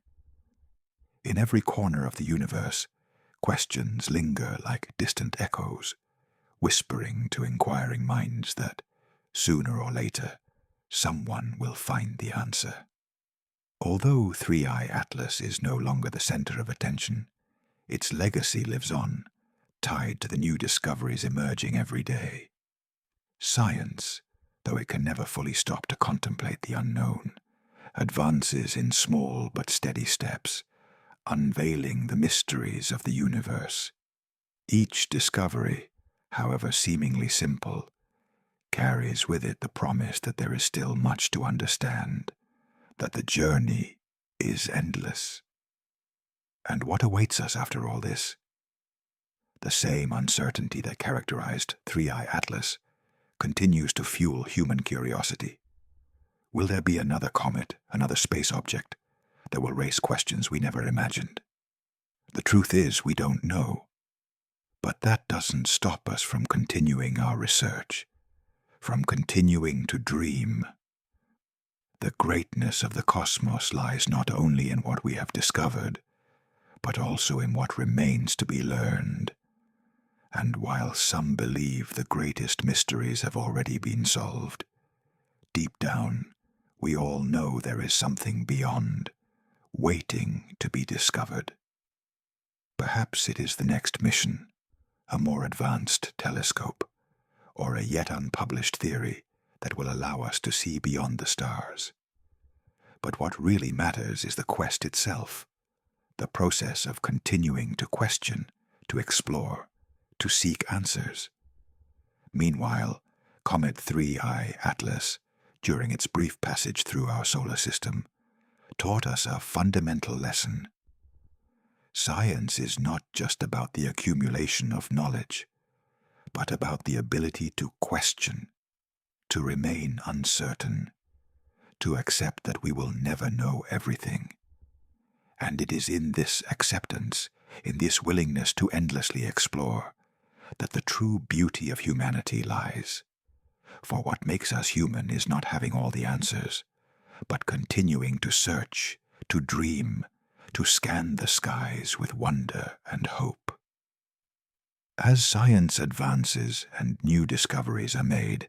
In every corner of the universe, questions linger like distant echoes, whispering to inquiring minds that, sooner or later, someone will find the answer. Although 3I Atlas is no longer the center of attention, its legacy lives on, tied to the new discoveries emerging every day. Science, though it can never fully stop to contemplate the unknown, advances in small but steady steps, unveiling the mysteries of the universe. Each discovery, however seemingly simple, carries with it the promise that there is still much to understand, that the journey is endless. And what awaits us after all this? The same uncertainty that characterized 3I Atlas continues to fuel human curiosity. Will there be another comet, another space object, that will raise questions we never imagined? The truth is, we don't know. But that doesn't stop us from continuing our research, from continuing to dream. The greatness of the cosmos lies not only in what we have discovered, but also in what remains to be learned. And while some believe the greatest mysteries have already been solved, deep down, we all know there is something beyond, waiting to be discovered. Perhaps it is the next mission, a more advanced telescope, or a yet unpublished theory that will allow us to see beyond the stars. But what really matters is the quest itself, the process of continuing to question, to explore, to seek answers. Meanwhile, Comet 3I Atlas, during its brief passage through our solar system, taught us a fundamental lesson. Science is not just about the accumulation of knowledge, but about the ability to question, to remain uncertain, to accept that we will never know everything. And it is in this acceptance, in this willingness to endlessly explore, that the true beauty of humanity lies. For what makes us human is not having all the answers, but continuing to search, to dream, to scan the skies with wonder and hope. As science advances and new discoveries are made,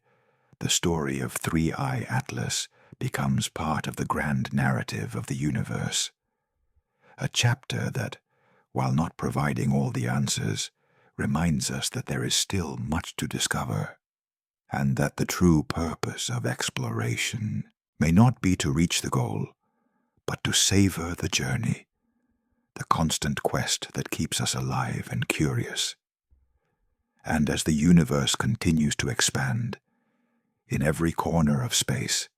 the story of 3I Atlas becomes part of the grand narrative of the universe. A chapter that, while not providing all the answers, reminds us that there is still much to discover, and that the true purpose of exploration may not be to reach the goal, but to savor the journey, the constant quest that keeps us alive and curious. And as the universe continues to expand, in every corner of space,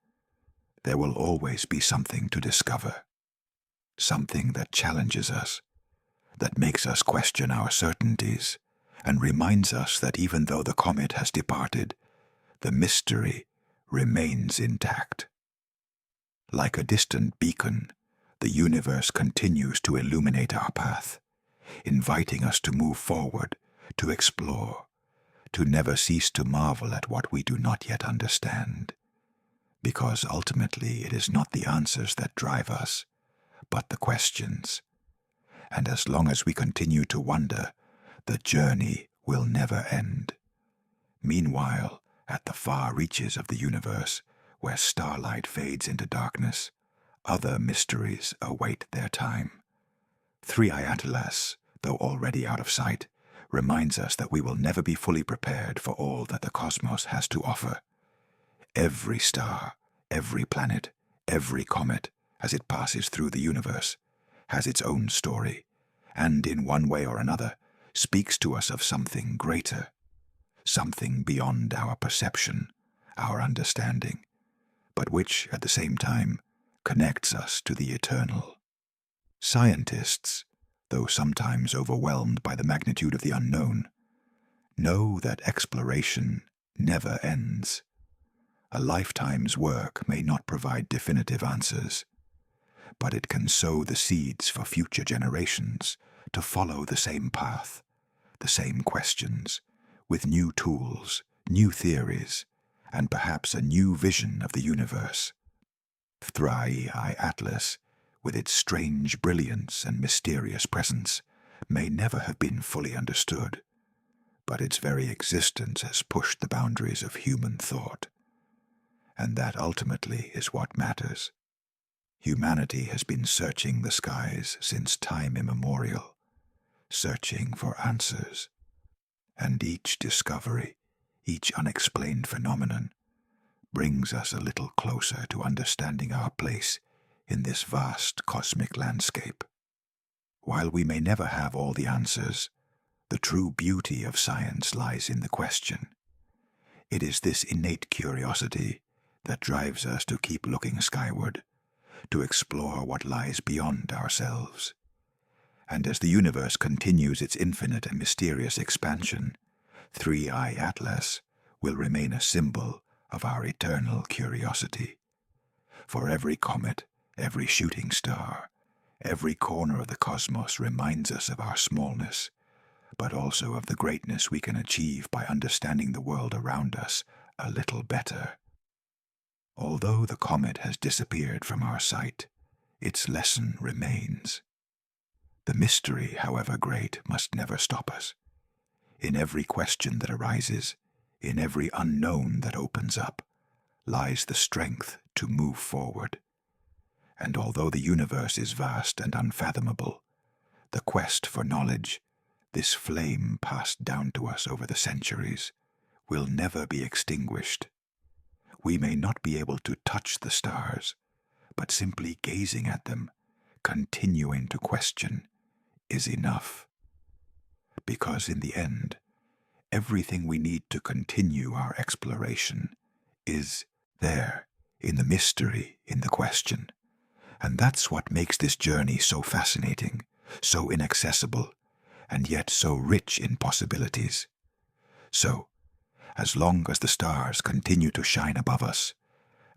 there will always be something to discover, something that challenges us, that makes us question our certainties, and reminds us that even though the comet has departed, the mystery remains intact. Like a distant beacon, the universe continues to illuminate our path, inviting us to move forward, to explore, to never cease to marvel at what we do not yet understand. Because ultimately it is not the answers that drive us, but the questions. And as long as we continue to wonder, the journey will never end. Meanwhile, at the far reaches of the universe, where starlight fades into darkness, other mysteries await their time. 3I Atlas, though already out of sight, reminds us that we will never be fully prepared for all that the cosmos has to offer. Every star, every planet, every comet, as it passes through the universe, has its own story, and in one way or another speaks to us of something greater, something beyond our perception, our understanding, but which, at the same time, connects us to the eternal. Scientists, though sometimes overwhelmed by the magnitude of the unknown, know that exploration never ends. A lifetime's work may not provide definitive answers, but it can sow the seeds for future generations to follow the same path, the same questions, with new tools, new theories, and perhaps a new vision of the universe. 3i Atlas, with its strange brilliance and mysterious presence, may never have been fully understood, but its very existence has pushed the boundaries of human thought. And that ultimately is what matters. Humanity has been searching the skies since time immemorial, searching for answers. And each discovery, each unexplained phenomenon, brings us a little closer to understanding our place in this vast cosmic landscape. While we may never have all the answers, the true beauty of science lies in the question. It is this innate curiosity that drives us to keep looking skyward, to explore what lies beyond ourselves. And as the universe continues its infinite and mysterious expansion, 3i Atlas will remain a symbol of our eternal curiosity. For every comet, every shooting star, every corner of the cosmos reminds us of our smallness, but also of the greatness we can achieve by understanding the world around us a little better. Although the comet has disappeared from our sight, its lesson remains. The mystery, however great, must never stop us. In every question that arises, in every unknown that opens up, lies the strength to move forward. And although the universe is vast and unfathomable, the quest for knowledge, this flame passed down to us over the centuries, will never be extinguished. We may not be able to touch the stars, but simply gazing at them, continuing to question, is enough. Because in the end, everything we need to continue our exploration is there, in the mystery, in the question. And that's what makes this journey so fascinating, so inaccessible, and yet so rich in possibilities. So, as long as the stars continue to shine above us,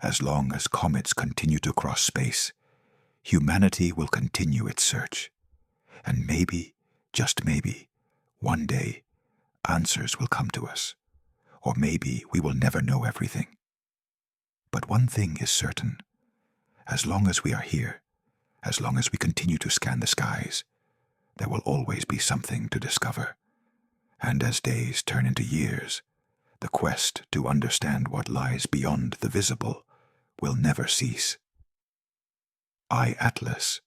as long as comets continue to cross space, humanity will continue its search. And maybe, just maybe, one day, answers will come to us. Or maybe we will never know everything. But one thing is certain. As long as we are here, as long as we continue to scan the skies, there will always be something to discover. And as days turn into years, the quest to understand what lies beyond the visible will never cease. Atlas,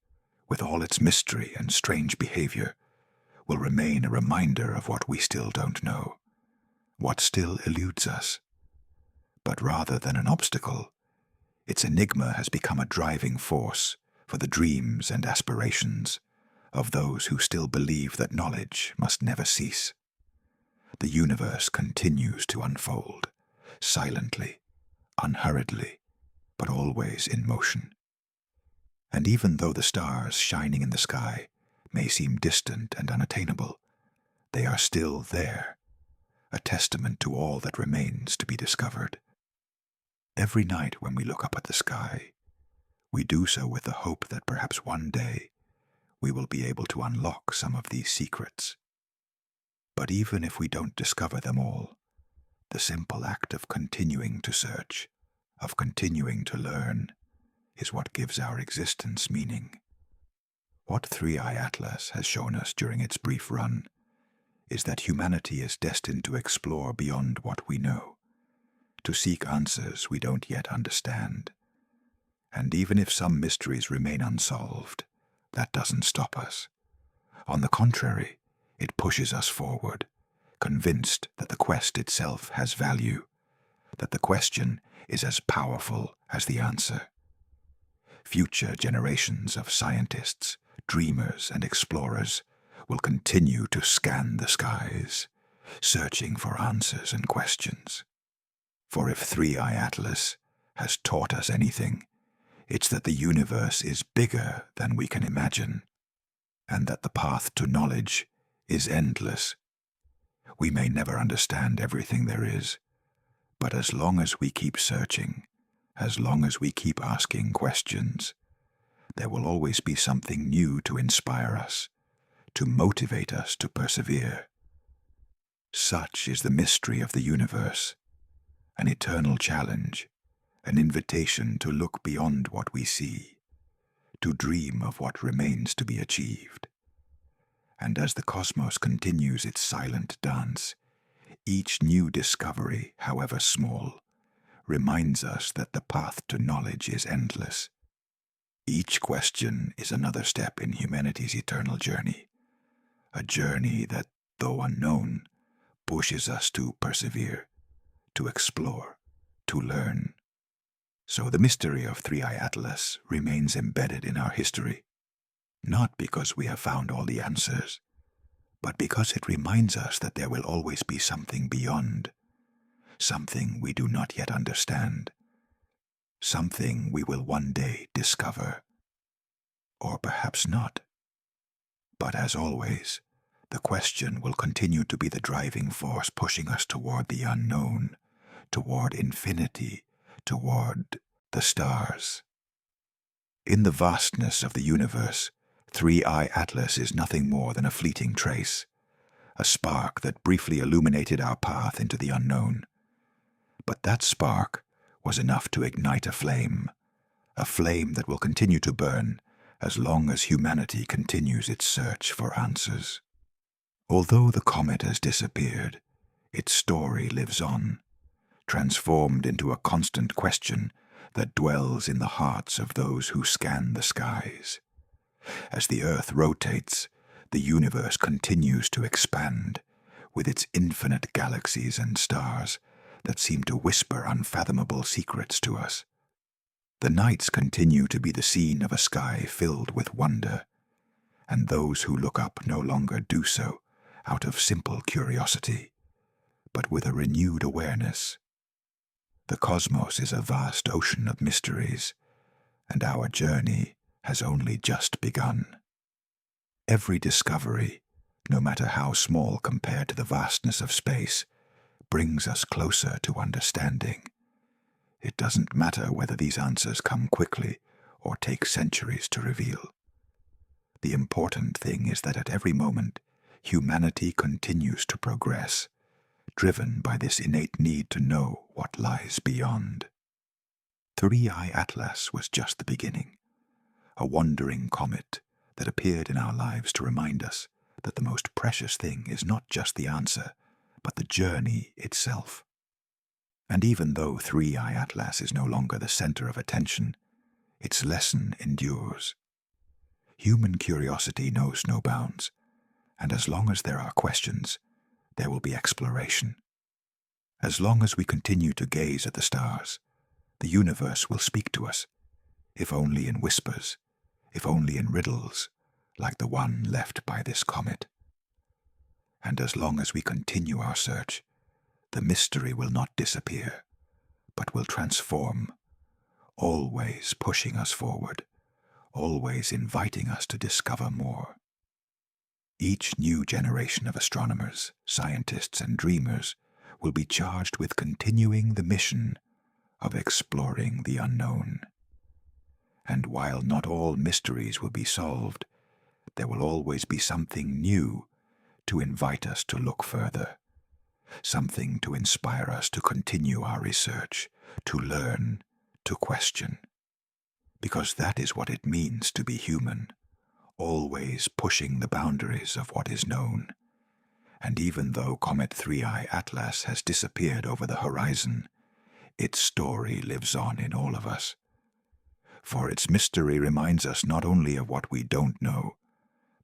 with all its mystery and strange behavior, will remain a reminder of what we still don't know, what still eludes us. But rather than an obstacle, its enigma has become a driving force for the dreams and aspirations of those who still believe that knowledge must never cease. The universe continues to unfold, silently, unhurriedly, but always in motion. And even though the stars shining in the sky may seem distant and unattainable, they are still there, a testament to all that remains to be discovered. Every night when we look up at the sky, we do so with the hope that perhaps one day we will be able to unlock some of these secrets. But even if we don't discover them all, the simple act of continuing to search, of continuing to learn, is what gives our existence meaning. What 3i Atlas has shown us during its brief run is that humanity is destined to explore beyond what we know, to seek answers we don't yet understand. And even if some mysteries remain unsolved, that doesn't stop us. On the contrary, it pushes us forward, convinced that the quest itself has value, that the question is as powerful as the answer. Future generations of scientists, dreamers, and explorers will continue to scan the skies, searching for answers and questions. For if 3i Atlas has taught us anything, it's that the universe is bigger than we can imagine, and that the path to knowledge is endless. We may never understand everything there is, but as long as we keep searching, as long as we keep asking questions, there will always be something new to inspire us, to motivate us to persevere. Such is the mystery of the universe, an eternal challenge, an invitation to look beyond what we see, to dream of what remains to be achieved. And as the cosmos continues its silent dance, each new discovery, however small, reminds us that the path to knowledge is endless. Each question is another step in humanity's eternal journey, a journey that, though unknown, pushes us to persevere, to explore, to learn. So the mystery of 3i Atlas remains embedded in our history, not because we have found all the answers, but because it reminds us that there will always be something beyond, something we do not yet understand, something we will one day discover. Or perhaps not. But as always, the question will continue to be the driving force pushing us toward the unknown, toward infinity, toward the stars. In the vastness of the universe, 3i Atlas is nothing more than a fleeting trace, a spark that briefly illuminated our path into the unknown. But that spark was enough to ignite a flame that will continue to burn as long as humanity continues its search for answers. Although the comet has disappeared, its story lives on, transformed into a constant question that dwells in the hearts of those who scan the skies. As the Earth rotates, the universe continues to expand, with its infinite galaxies and stars that seem to whisper unfathomable secrets to us. The nights continue to be the scene of a sky filled with wonder, and those who look up no longer do so out of simple curiosity, but with a renewed awareness. The cosmos is a vast ocean of mysteries, and our journey has only just begun. Every discovery, no matter how small compared to the vastness of space, brings us closer to understanding. It doesn't matter whether these answers come quickly or take centuries to reveal. The important thing is that at every moment, humanity continues to progress, driven by this innate need to know what lies beyond. 3i Atlas was just the beginning, a wandering comet that appeared in our lives to remind us that the most precious thing is not just the answer, but the journey itself. And even though 3i Atlas is no longer the center of attention, its lesson endures. Human curiosity knows no bounds, and as long as there are questions, there will be exploration. As long as we continue to gaze at the stars, the universe will speak to us, if only in whispers, if only in riddles, like the one left by this comet. And as long as we continue our search, the mystery will not disappear, but will transform, always pushing us forward, always inviting us to discover more. Each new generation of astronomers, scientists, and dreamers will be charged with continuing the mission of exploring the unknown. And while not all mysteries will be solved, there will always be something new to invite us to look further, something to inspire us to continue our research, to learn, to question. Because that is what it means to be human, always pushing the boundaries of what is known. And even though Comet 3i Atlas has disappeared over the horizon, its story lives on in all of us. For its mystery reminds us not only of what we don't know,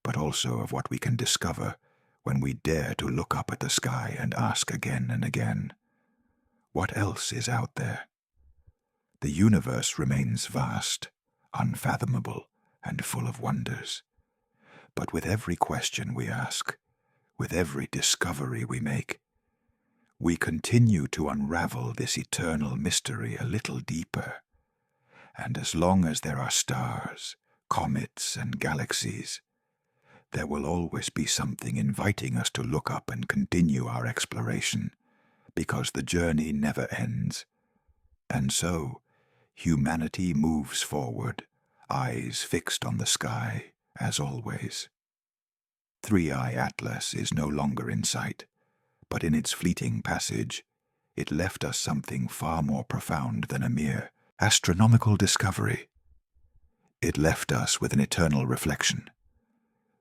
but also of what we can discover when we dare to look up at the sky and ask again and again, what else is out there? The universe remains vast, unfathomable, and full of wonders. But with every question we ask, with every discovery we make, we continue to unravel this eternal mystery a little deeper. And as long as there are stars, comets, and galaxies, there will always be something inviting us to look up and continue our exploration, because the journey never ends. And so, humanity moves forward, eyes fixed on the sky, as always. Three-Eye Atlas is no longer in sight, but in its fleeting passage, it left us something far more profound than a mere astronomical discovery. It left us with an eternal reflection.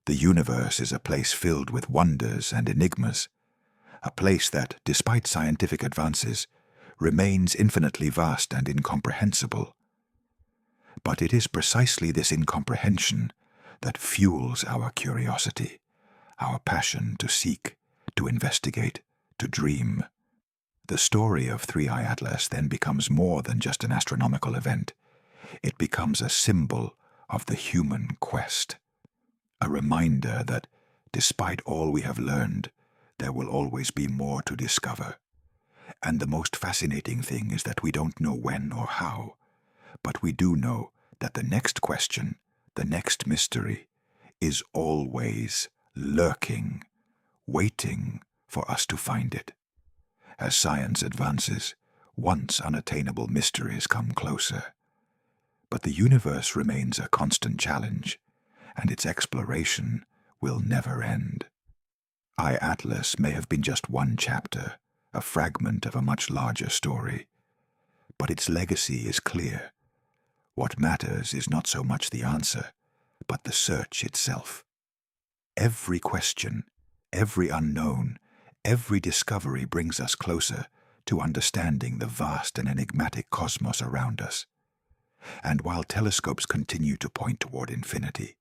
The universe is a place filled with wonders and enigmas, a place that, despite scientific advances, remains infinitely vast and incomprehensible. But it is precisely this incomprehension that fuels our curiosity, our passion to seek, to investigate, to dream. The story of Three-Eye Atlas then becomes more than just an astronomical event. It becomes a symbol of the human quest, a reminder that, despite all we have learned, there will always be more to discover. And the most fascinating thing is that we don't know when or how, but we do know that the next question, the next mystery, is always lurking, waiting for us to find it. As science advances, once unattainable mysteries come closer. But the universe remains a constant challenge, and its exploration will never end. Eye Atlas may have been just one chapter, a fragment of a much larger story, but its legacy is clear. What matters is not so much the answer, but the search itself. Every question, every unknown, every discovery brings us closer to understanding the vast and enigmatic cosmos around us. And while telescopes continue to point toward infinity,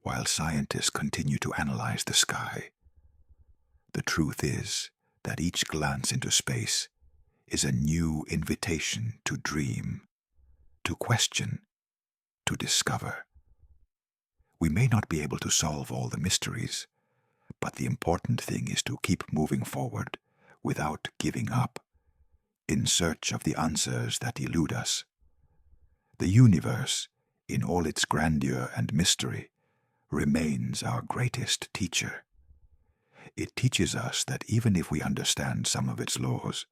while scientists continue to analyze the sky, the truth is that each glance into space is a new invitation to dream, to question, to discover. We may not be able to solve all the mysteries, but the important thing is to keep moving forward without giving up, in search of the answers that elude us. The universe, in all its grandeur and mystery, remains our greatest teacher. It teaches us that even if we understand some of its laws,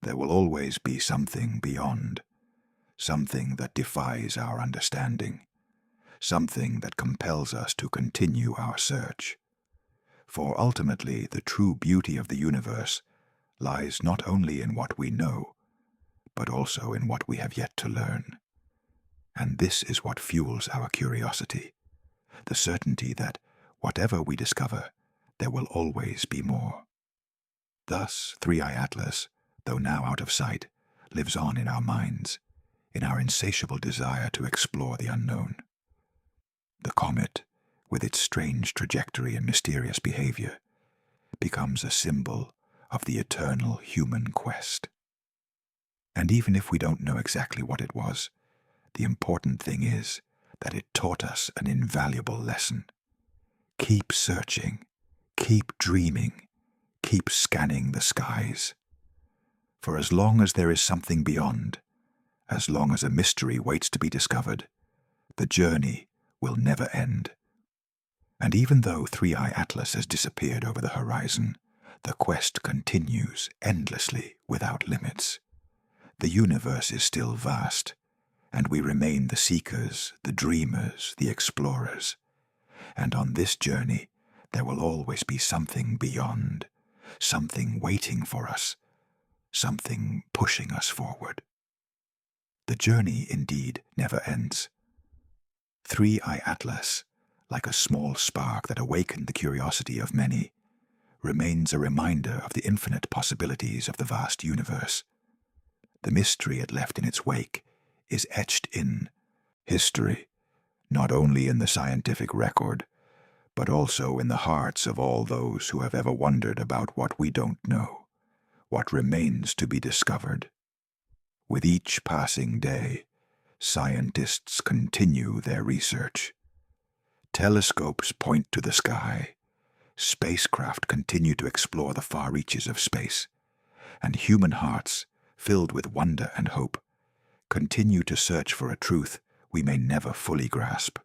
there will always be something beyond, something that defies our understanding, something that compels us to continue our search. For ultimately, the true beauty of the universe lies not only in what we know, but also in what we have yet to learn. And this is what fuels our curiosity, the certainty that whatever we discover, there will always be more. Thus, Three-Eye Atlas, though now out of sight, lives on in our minds, in our insatiable desire to explore the unknown. The comet, with its strange trajectory and mysterious behavior, becomes a symbol of the eternal human quest. And even if we don't know exactly what it was, the important thing is that it taught us an invaluable lesson. Keep searching, keep dreaming, keep scanning the skies. For as long as there is something beyond, as long as a mystery waits to be discovered, the journey will never end. And even though Three-Eye Atlas has disappeared over the horizon, the quest continues endlessly without limits. The universe is still vast, and we remain the seekers, the dreamers, the explorers. And on this journey, there will always be something beyond, something waiting for us, something pushing us forward. The journey, indeed, never ends. Three-Eye Atlas, like a small spark that awakened the curiosity of many, remains a reminder of the infinite possibilities of the vast universe. The mystery it left in its wake is etched in history, not only in the scientific record, but also in the hearts of all those who have ever wondered about what we don't know, what remains to be discovered. With each passing day, scientists continue their research. Telescopes point to the sky, spacecraft continue to explore the far reaches of space, and human hearts, filled with wonder and hope, continue to search for a truth we may never fully grasp.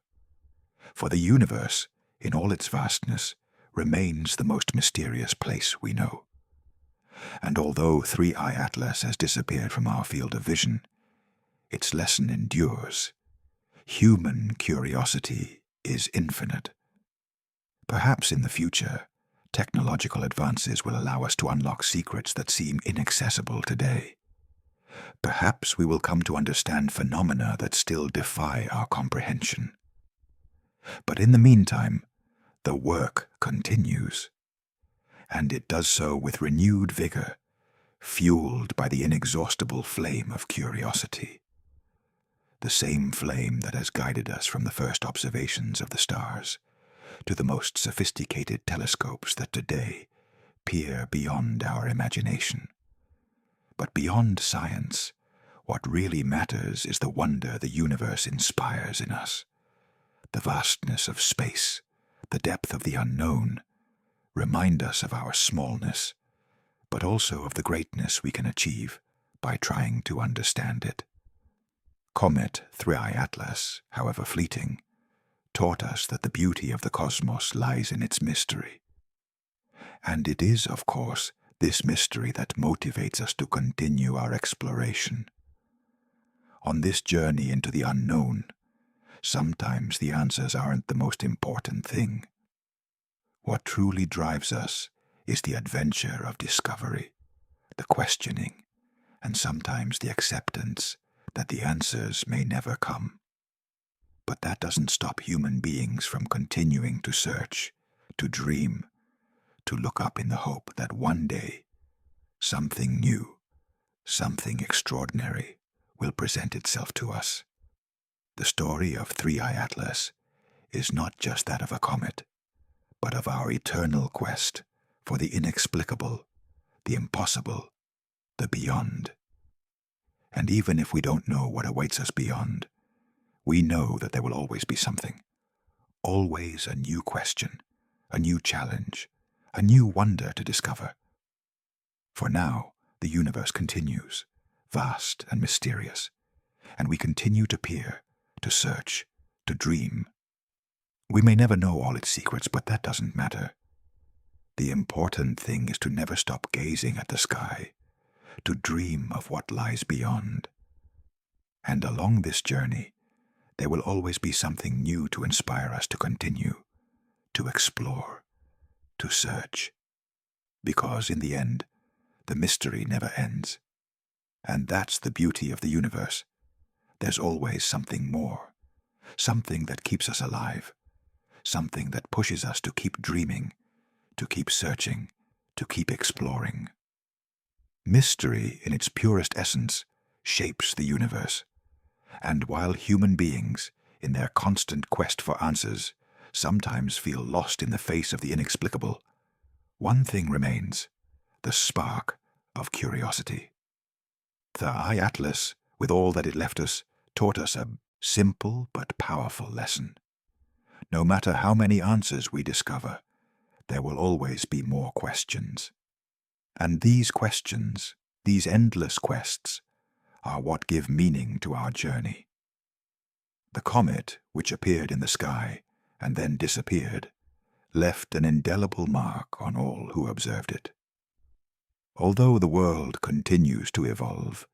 For the universe, in all its vastness, remains the most mysterious place we know. And although Three-Eye Atlas has disappeared from our field of vision, its lesson endures. Human curiosity is infinite. Perhaps in the future, technological advances will allow us to unlock secrets that seem inaccessible today. Perhaps we will come to understand phenomena that still defy our comprehension. But in the meantime, the work continues, and it does so with renewed vigor, fueled by the inexhaustible flame of curiosity. The same flame that has guided us from the first observations of the stars to the most sophisticated telescopes that today peer beyond our imagination. But beyond science, what really matters is the wonder the universe inspires in us. The vastness of space, the depth of the unknown, remind us of our smallness, but also of the greatness we can achieve by trying to understand it. Comet 3I Atlas, however fleeting, taught us that the beauty of the cosmos lies in its mystery. And it is, of course, this mystery that motivates us to continue our exploration. On this journey into the unknown, sometimes the answers aren't the most important thing. What truly drives us is the adventure of discovery, the questioning, and sometimes the acceptance that the answers may never come. But that doesn't stop human beings from continuing to search, to dream, to look up in the hope that one day something new, something extraordinary will present itself to us. The story of 3I Atlas is not just that of a comet, but of our eternal quest for the inexplicable, the impossible, the beyond. And even if we don't know what awaits us beyond, we know that there will always be something. Always a new question, a new challenge, a new wonder to discover. For now, the universe continues, vast and mysterious, and we continue to peer, to search, to dream. We may never know all its secrets, but that doesn't matter. The important thing is to never stop gazing at the sky, to dream of what lies beyond. And along this journey, there will always be something new to inspire us to continue, to explore, to search. Because in the end, the mystery never ends. And that's the beauty of the universe. There's always something more, something that keeps us alive, something that pushes us to keep dreaming, to keep searching, to keep exploring. Mystery, in its purest essence, shapes the universe. And while human beings, in their constant quest for answers, sometimes feel lost in the face of the inexplicable, one thing remains: the spark of curiosity. The I Atlas, with all that it left us, taught us a simple but powerful lesson. No matter how many answers we discover, there will always be more questions. And these questions, these endless quests, are what give meaning to our journey. The comet, which appeared in the sky and then disappeared, left an indelible mark on all who observed it. Although the world continues to evolve,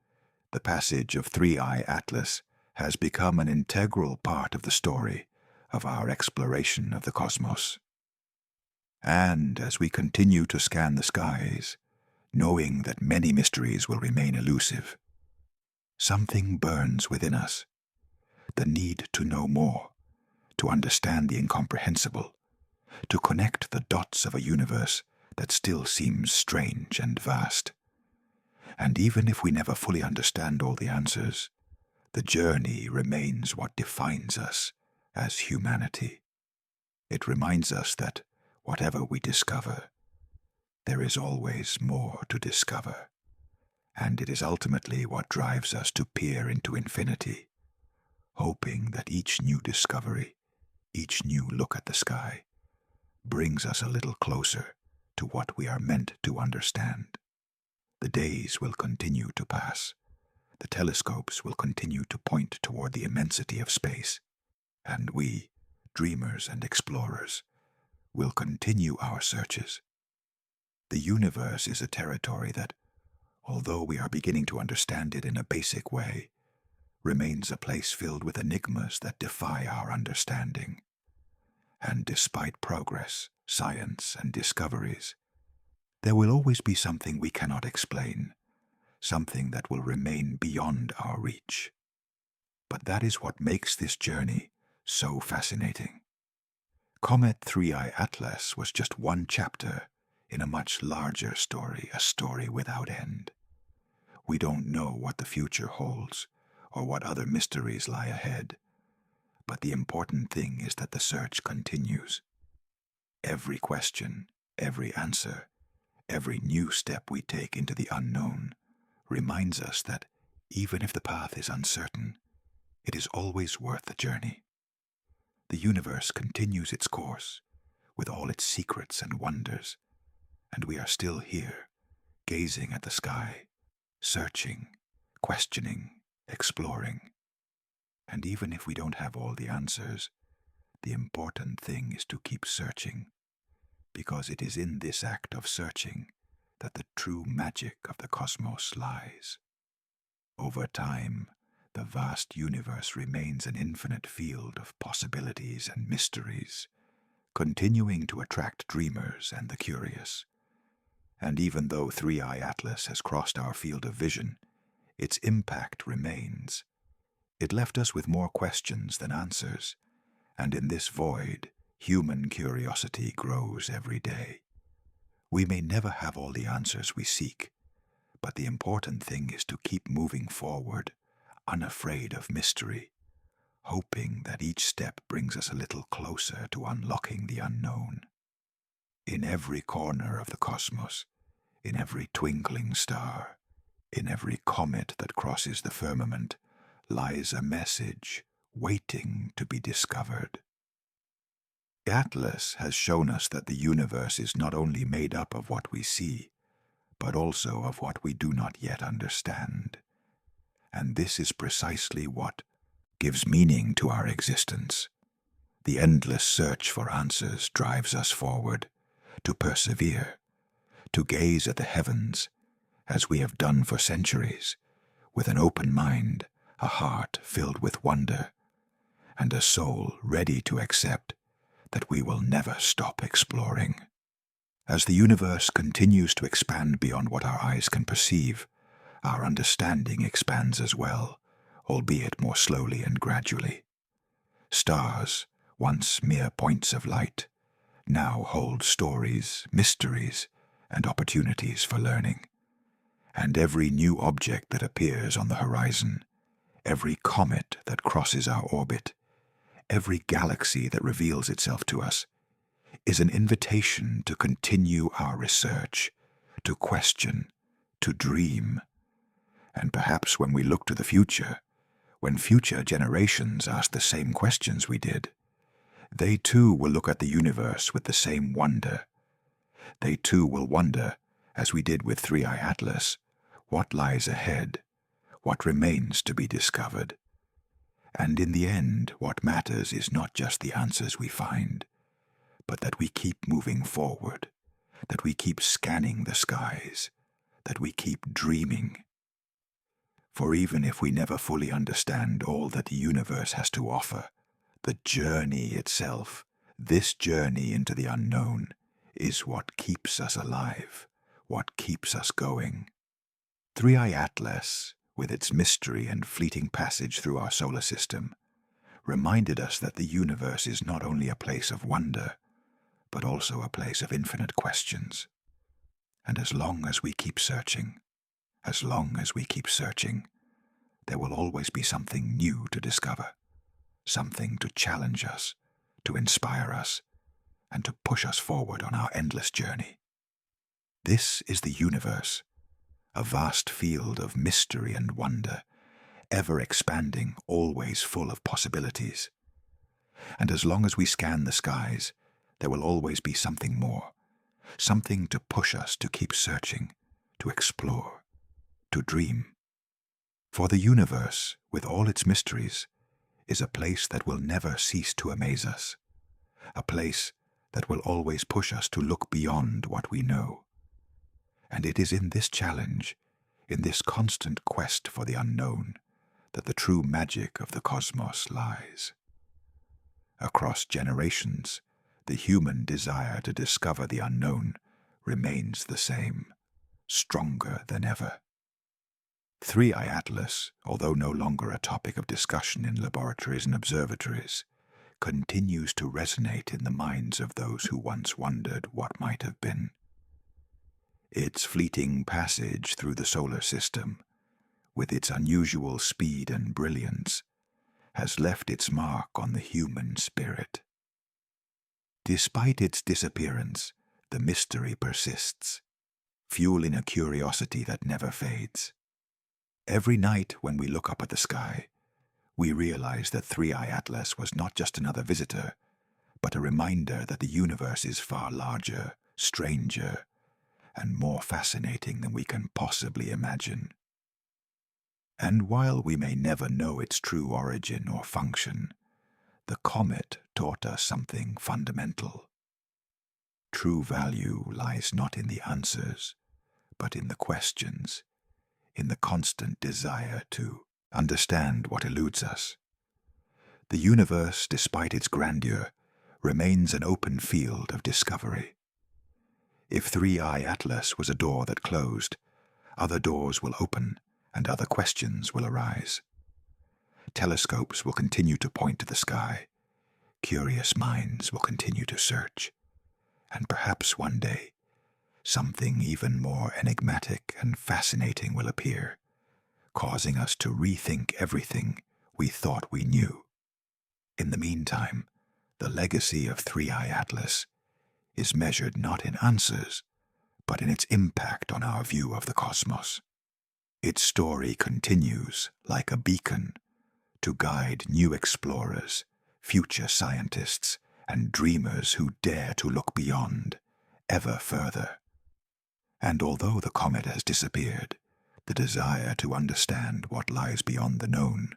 the passage of 3I Atlas has become an integral part of the story of our exploration of the cosmos. And as we continue to scan the skies, knowing that many mysteries will remain elusive, something burns within us, the need to know more, to understand the incomprehensible, to connect the dots of a universe that still seems strange and vast. And even if we never fully understand all the answers, the journey remains what defines us as humanity. It reminds us that whatever we discover, there is always more to discover. And it is ultimately what drives us to peer into infinity, hoping that each new discovery, each new look at the sky, brings us a little closer to what we are meant to understand. The days will continue to pass. The telescopes will continue to point toward the immensity of space. And we, dreamers and explorers, will continue our searches. The universe is a territory that, although we are beginning to understand it in a basic way, remains a place filled with enigmas that defy our understanding. And despite progress, science, and discoveries, there will always be something we cannot explain, something that will remain beyond our reach. But that is what makes this journey so fascinating. Comet 3I Atlas was just one chapter in a much larger story, a story without end. We don't know what the future holds or what other mysteries lie ahead, but the important thing is that the search continues. Every question, every answer, every new step we take into the unknown reminds us that even if the path is uncertain, it is always worth the journey. The universe continues its course with all its secrets and wonders, and we are still here, gazing at the sky, searching, questioning, exploring. And even if we don't have all the answers, the important thing is to keep searching, because it is in this act of searching that the true magic of the cosmos lies. Over time, the vast universe remains an infinite field of possibilities and mysteries, continuing to attract dreamers and the curious. And even though 3I Atlas has crossed our field of vision, its impact remains. It left us with more questions than answers, and in this void, human curiosity grows every day. We may never have all the answers we seek, but the important thing is to keep moving forward, unafraid of mystery, hoping that each step brings us a little closer to unlocking the unknown. In every corner of the cosmos, in every twinkling star, in every comet that crosses the firmament, lies a message waiting to be discovered. Atlas has shown us that the universe is not only made up of what we see, but also of what we do not yet understand. And this is precisely what gives meaning to our existence. The endless search for answers drives us forward, to persevere, to gaze at the heavens, as we have done for centuries, with an open mind, a heart filled with wonder, and a soul ready to accept that we will never stop exploring. As the universe continues to expand beyond what our eyes can perceive, our understanding expands as well, albeit more slowly and gradually. Stars, once mere points of light, now hold stories, mysteries, and opportunities for learning. And every new object that appears on the horizon, every comet that crosses our orbit, every galaxy that reveals itself to us, is an invitation to continue our research, to question, to dream. And perhaps when we look to the future, when future generations ask the same questions we did, they too will look at the universe with the same wonder. They too will wonder, as we did with 3I Atlas, what lies ahead, what remains to be discovered. And in the end, what matters is not just the answers we find, but that we keep moving forward, that we keep scanning the skies, that we keep dreaming. For even if we never fully understand all that the universe has to offer, the journey itself, this journey into the unknown, is what keeps us alive, what keeps us going. 3I Atlas, with its mystery and fleeting passage through our solar system, reminded us that the universe is not only a place of wonder, but also a place of infinite questions. And as long as we keep searching, as long as we keep searching, there will always be something new to discover, something to challenge us, to inspire us, and to push us forward on our endless journey. This is the universe, a vast field of mystery and wonder, ever expanding, always full of possibilities. And as long as we scan the skies, there will always be something more, something to push us to keep searching, to explore, to dream. For the universe, with all its mysteries, is a place that will never cease to amaze us, a place that will always push us to look beyond what we know. And it is in this challenge, in this constant quest for the unknown, that the true magic of the cosmos lies. Across generations, the human desire to discover the unknown remains the same, stronger than ever. 3i Atlas, although no longer a topic of discussion in laboratories and observatories, continues to resonate in the minds of those who once wondered what might have been. Its fleeting passage through the solar system, with its unusual speed and brilliance, has left its mark on the human spirit. Despite its disappearance, the mystery persists, fueling a curiosity that never fades. Every night when we look up at the sky, we realize that 3i Atlas was not just another visitor, but a reminder that the universe is far larger, stranger, and more fascinating than we can possibly imagine. And while we may never know its true origin or function, the comet taught us something fundamental. True value lies not in the answers, but in the questions, in the constant desire to understand what eludes us. The universe, despite its grandeur, remains an open field of discovery. If 3i Atlas was a door that closed, other doors will open and other questions will arise. Telescopes will continue to point to the sky, curious minds will continue to search, and perhaps one day, something even more enigmatic and fascinating will appear, causing us to rethink everything we thought we knew. In the meantime, the legacy of 3i Atlas is measured not in answers, but in its impact on our view of the cosmos. Its story continues, like a beacon, to guide new explorers, future scientists, and dreamers who dare to look beyond, ever further. And although the comet has disappeared, the desire to understand what lies beyond the known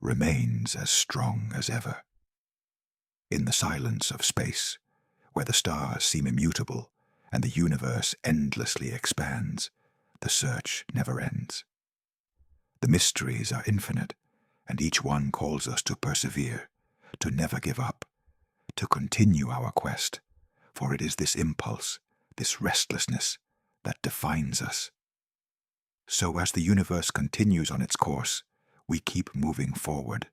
remains as strong as ever. In the silence of space, where the stars seem immutable and the universe endlessly expands, the search never ends. The mysteries are infinite, and each one calls us to persevere, to never give up, to continue our quest, for it is this impulse, this restlessness, that defines us. So as the universe continues on its course, we keep moving forward,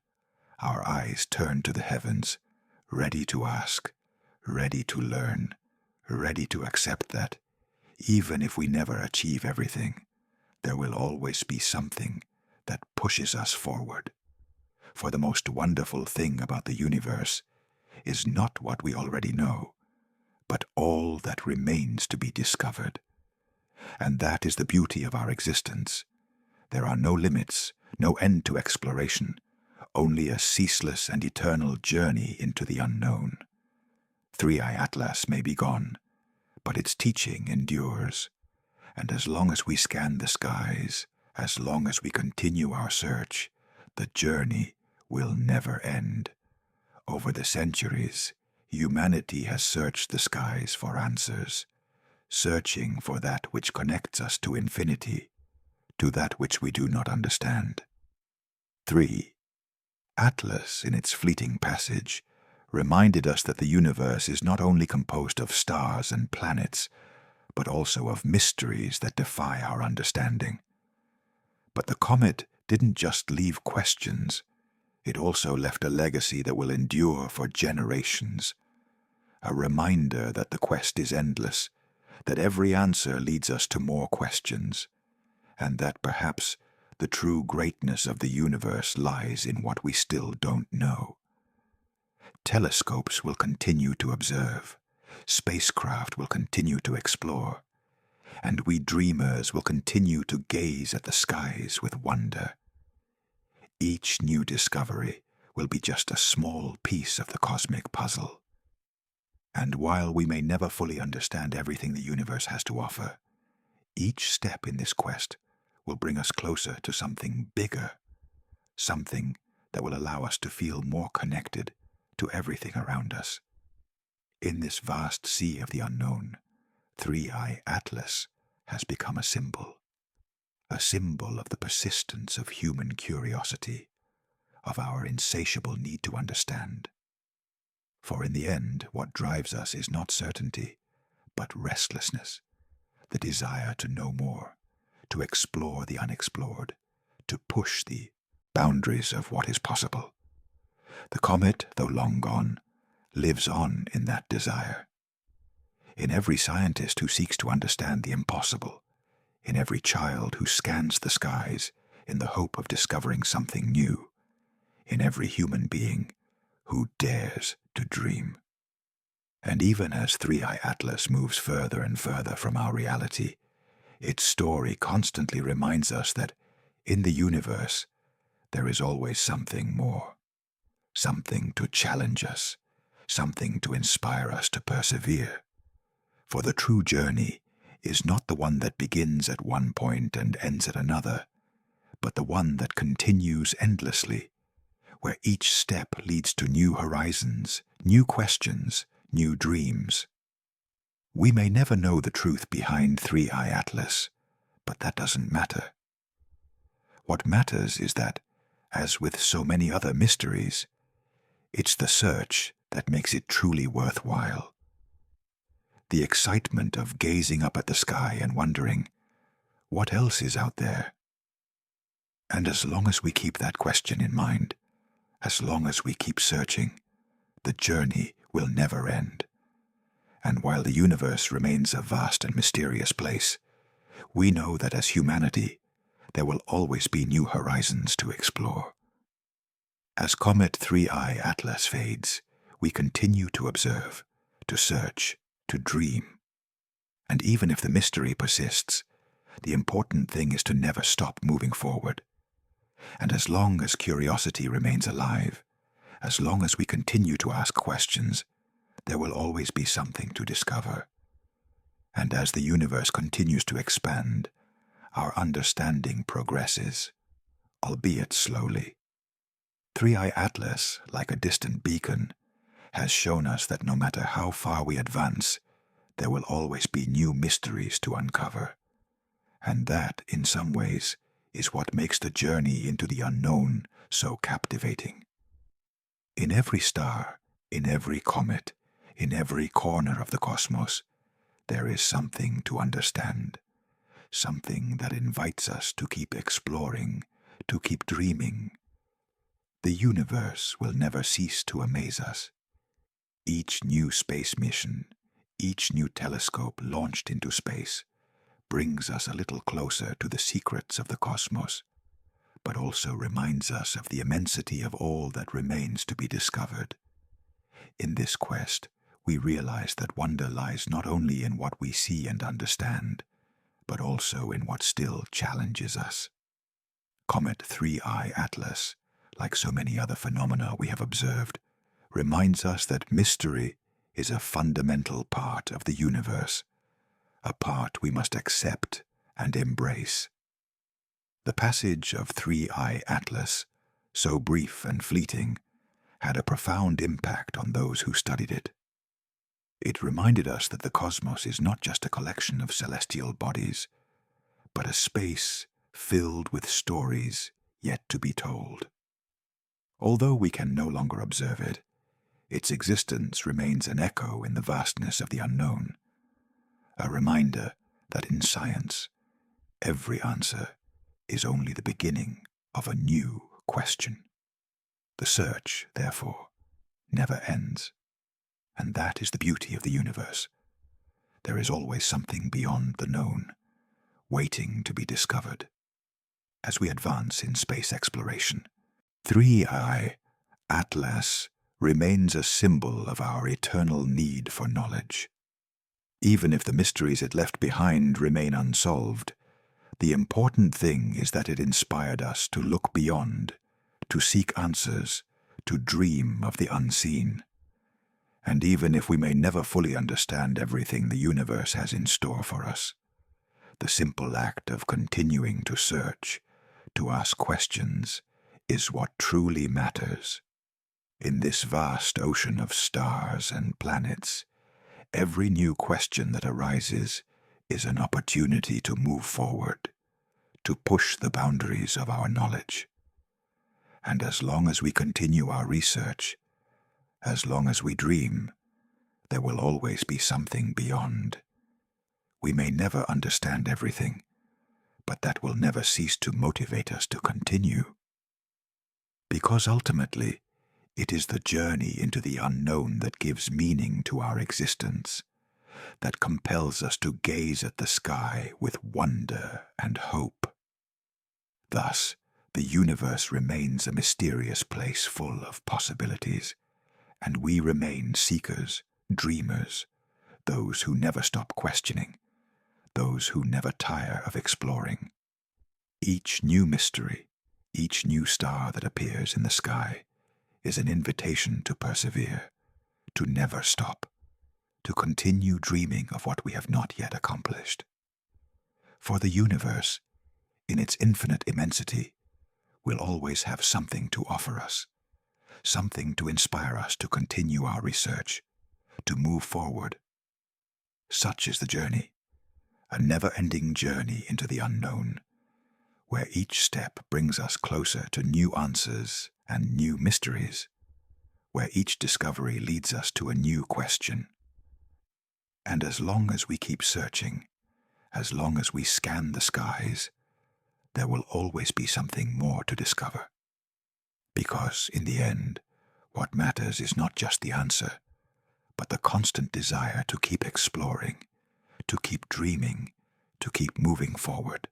our eyes turned to the heavens, ready to ask, ready to learn, ready to accept that, even if we never achieve everything, there will always be something that pushes us forward. For the most wonderful thing about the universe is not what we already know, but all that remains to be discovered. And that is the beauty of our existence. There are no limits, no end to exploration, only a ceaseless and eternal journey into the unknown. 3i Atlas may be gone, but its teaching endures. And as long as we scan the skies, as long as we continue our search, the journey will never end. Over the centuries, humanity has searched the skies for answers, searching for that which connects us to infinity, to that which we do not understand. 3. Atlas, in its fleeting passage, reminded us that the universe is not only composed of stars and planets, but also of mysteries that defy our understanding. But the comet didn't just leave questions, it also left a legacy that will endure for generations. A reminder that the quest is endless, that every answer leads us to more questions, and that perhaps the true greatness of the universe lies in what we still don't know. Telescopes will continue to observe, spacecraft will continue to explore, and we dreamers will continue to gaze at the skies with wonder. Each new discovery will be just a small piece of the cosmic puzzle. And while we may never fully understand everything the universe has to offer, each step in this quest will bring us closer to something bigger, something that will allow us to feel more connected to everything around us. In this vast sea of the unknown, 3i Atlas has become a symbol. a symbol of the persistence of human curiosity, of our insatiable need to understand. For in the end, what drives us is not certainty, but restlessness, the desire to know more, to explore the unexplored, to push the boundaries of what is possible. The comet, though long gone, lives on in that desire. In every scientist who seeks to understand the impossible, in every child who scans the skies in the hope of discovering something new, in every human being who dares to dream. And even as 3i Atlas moves further and further from our reality, its story constantly reminds us that in the universe there is always something more, something to challenge us, something to inspire us to persevere. For the true journey is not the one that begins at one point and ends at another, but the one that continues endlessly, where each step leads to new horizons, new questions, new dreams. We may never know the truth behind 3i Atlas, but that doesn't matter. What matters is that, as with so many other mysteries, it's the search that makes it truly worthwhile. The excitement of gazing up at the sky and wondering, what else is out there? And as long as we keep that question in mind, as long as we keep searching, the journey will never end. And while the universe remains a vast and mysterious place, we know that as humanity, there will always be new horizons to explore. As Comet 3i Atlas fades, we continue to observe, to search, to dream. And even if the mystery persists, the important thing is to never stop moving forward. And as long as curiosity remains alive, as long as we continue to ask questions, there will always be something to discover. And as the universe continues to expand, our understanding progresses, albeit slowly. 3i Atlas, like a distant beacon, has shown us that no matter how far we advance, there will always be new mysteries to uncover. And that, in some ways, is what makes the journey into the unknown so captivating. In every star, in every comet, in every corner of the cosmos, there is something to understand, something that invites us to keep exploring, to keep dreaming. The universe will never cease to amaze us. Each new space mission, each new telescope launched into space, brings us a little closer to the secrets of the cosmos, but also reminds us of the immensity of all that remains to be discovered. In this quest, we realize that wonder lies not only in what we see and understand, but also in what still challenges us. Comet 3i Atlas, like so many other phenomena we have observed, reminds us that mystery is a fundamental part of the universe, a part we must accept and embrace. The passage of 3i Atlas, so brief and fleeting, had a profound impact on those who studied it. It reminded us that the cosmos is not just a collection of celestial bodies, but a space filled with stories yet to be told. Although we can no longer observe it, its existence remains an echo in the vastness of the unknown, a reminder that in science, every answer is only the beginning of a new question. The search, therefore, never ends, and that is the beauty of the universe. There is always something beyond the known, waiting to be discovered. As we advance in space exploration, 3i Atlas remains a symbol of our eternal need for knowledge. Even if the mysteries it left behind remain unsolved, the important thing is that it inspired us to look beyond, to seek answers, to dream of the unseen. And even if we may never fully understand everything the universe has in store for us, the simple act of continuing to search, to ask questions, is what truly matters. In this vast ocean of stars and planets, every new question that arises is an opportunity to move forward, to push the boundaries of our knowledge. And as long as we continue our research, as long as we dream, there will always be something beyond. We may never understand everything, but that will never cease to motivate us to continue. Because ultimately, it is the journey into the unknown that gives meaning to our existence, that compels us to gaze at the sky with wonder and hope. Thus, the universe remains a mysterious place full of possibilities, and we remain seekers, dreamers, those who never stop questioning, those who never tire of exploring. Each new mystery, each new star that appears in the sky, is an invitation to persevere, to never stop, to continue dreaming of what we have not yet accomplished. For the universe, in its infinite immensity, will always have something to offer us, something to inspire us to continue our research, to move forward. Such is the journey, a never-ending journey into the unknown, where each step brings us closer to new answers and new mysteries, where each discovery leads us to a new question. And as long as we keep searching, as long as we scan the skies, there will always be something more to discover. Because, in the end, what matters is not just the answer, but the constant desire to keep exploring, to keep dreaming, to keep moving forward.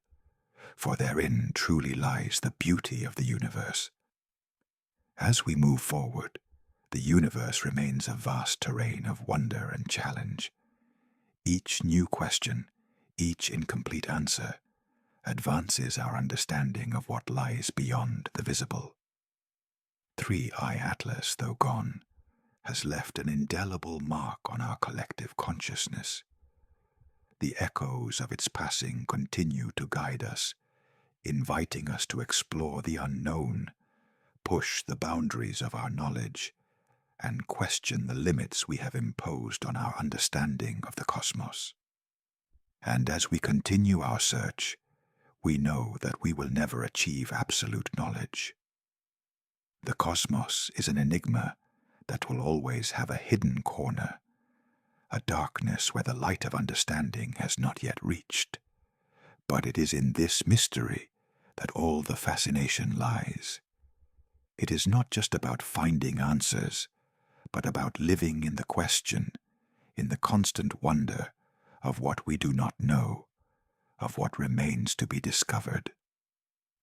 For therein truly lies the beauty of the universe. As we move forward, the universe remains a vast terrain of wonder and challenge. Each new question, each incomplete answer, advances our understanding of what lies beyond the visible. 3i Atlas, though gone, has left an indelible mark on our collective consciousness. The echoes of its passing continue to guide us, inviting us to explore the unknown, push the boundaries of our knowledge, and question the limits we have imposed on our understanding of the cosmos. And as we continue our search, we know that we will never achieve absolute knowledge. The cosmos is an enigma that will always have a hidden corner, a darkness where the light of understanding has not yet reached. But it is in this mystery that all the fascination lies. It is not just about finding answers, but about living in the question, in the constant wonder of what we do not know, of what remains to be discovered.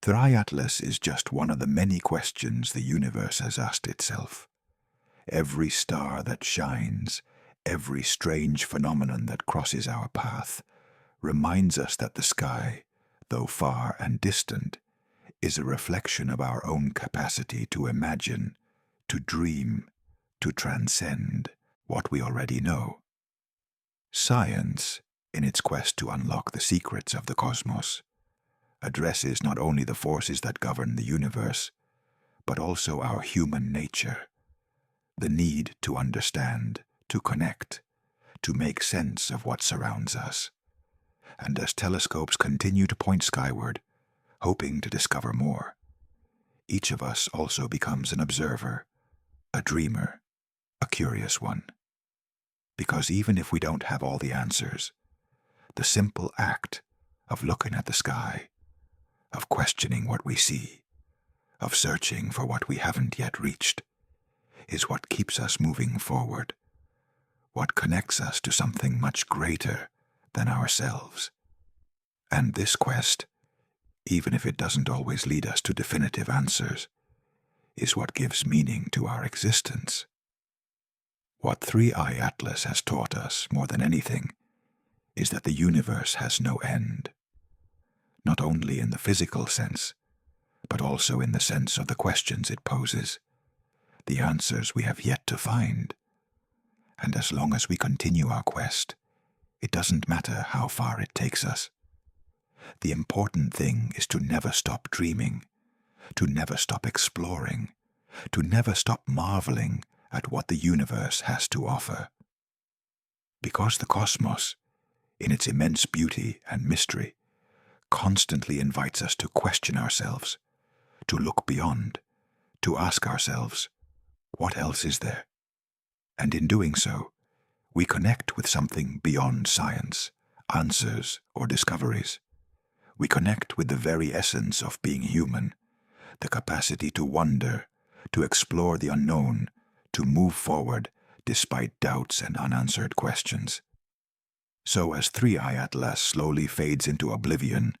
3i Atlas is just one of the many questions the universe has asked itself. Every star that shines, every strange phenomenon that crosses our path, reminds us that the sky, though far and distant, is a reflection of our own capacity to imagine, to dream, to transcend what we already know. Science, in its quest to unlock the secrets of the cosmos, addresses not only the forces that govern the universe, but also our human nature, the need to understand, to connect, to make sense of what surrounds us. And as telescopes continue to point skyward, hoping to discover more, each of us also becomes an observer, a dreamer, a curious one. Because even if we don't have all the answers, the simple act of looking at the sky, of questioning what we see, of searching for what we haven't yet reached, is what keeps us moving forward, what connects us to something much greater than ourselves. And this quest, even if it doesn't always lead us to definitive answers, is what gives meaning to our existence. What 3i Atlas has taught us more than anything is that the universe has no end, not only in the physical sense, but also in the sense of the questions it poses, the answers we have yet to find. And as long as we continue our quest, it doesn't matter how far it takes us. The important thing is to never stop dreaming, to never stop exploring, to never stop marveling at what the universe has to offer. Because the cosmos, in its immense beauty and mystery, constantly invites us to question ourselves, to look beyond, to ask ourselves, what else is there? And in doing so, we connect with something beyond science, answers, or discoveries. We connect with the very essence of being human, the capacity to wonder, to explore the unknown, to move forward despite doubts and unanswered questions. So as 3i Atlas slowly fades into oblivion,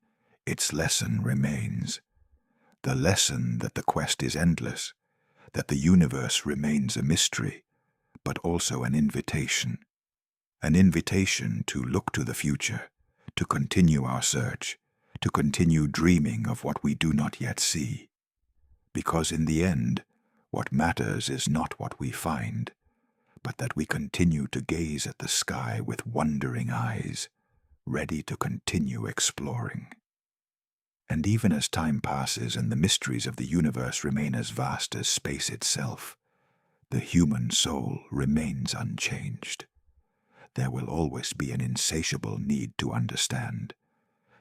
its lesson remains. The lesson that the quest is endless, that the universe remains a mystery, but also an invitation. An invitation to look to the future, to continue our search, to continue dreaming of what we do not yet see. Because in the end, what matters is not what we find, but that we continue to gaze at the sky with wondering eyes, ready to continue exploring. And even as time passes and the mysteries of the universe remain as vast as space itself, the human soul remains unchanged. There will always be an insatiable need to understand,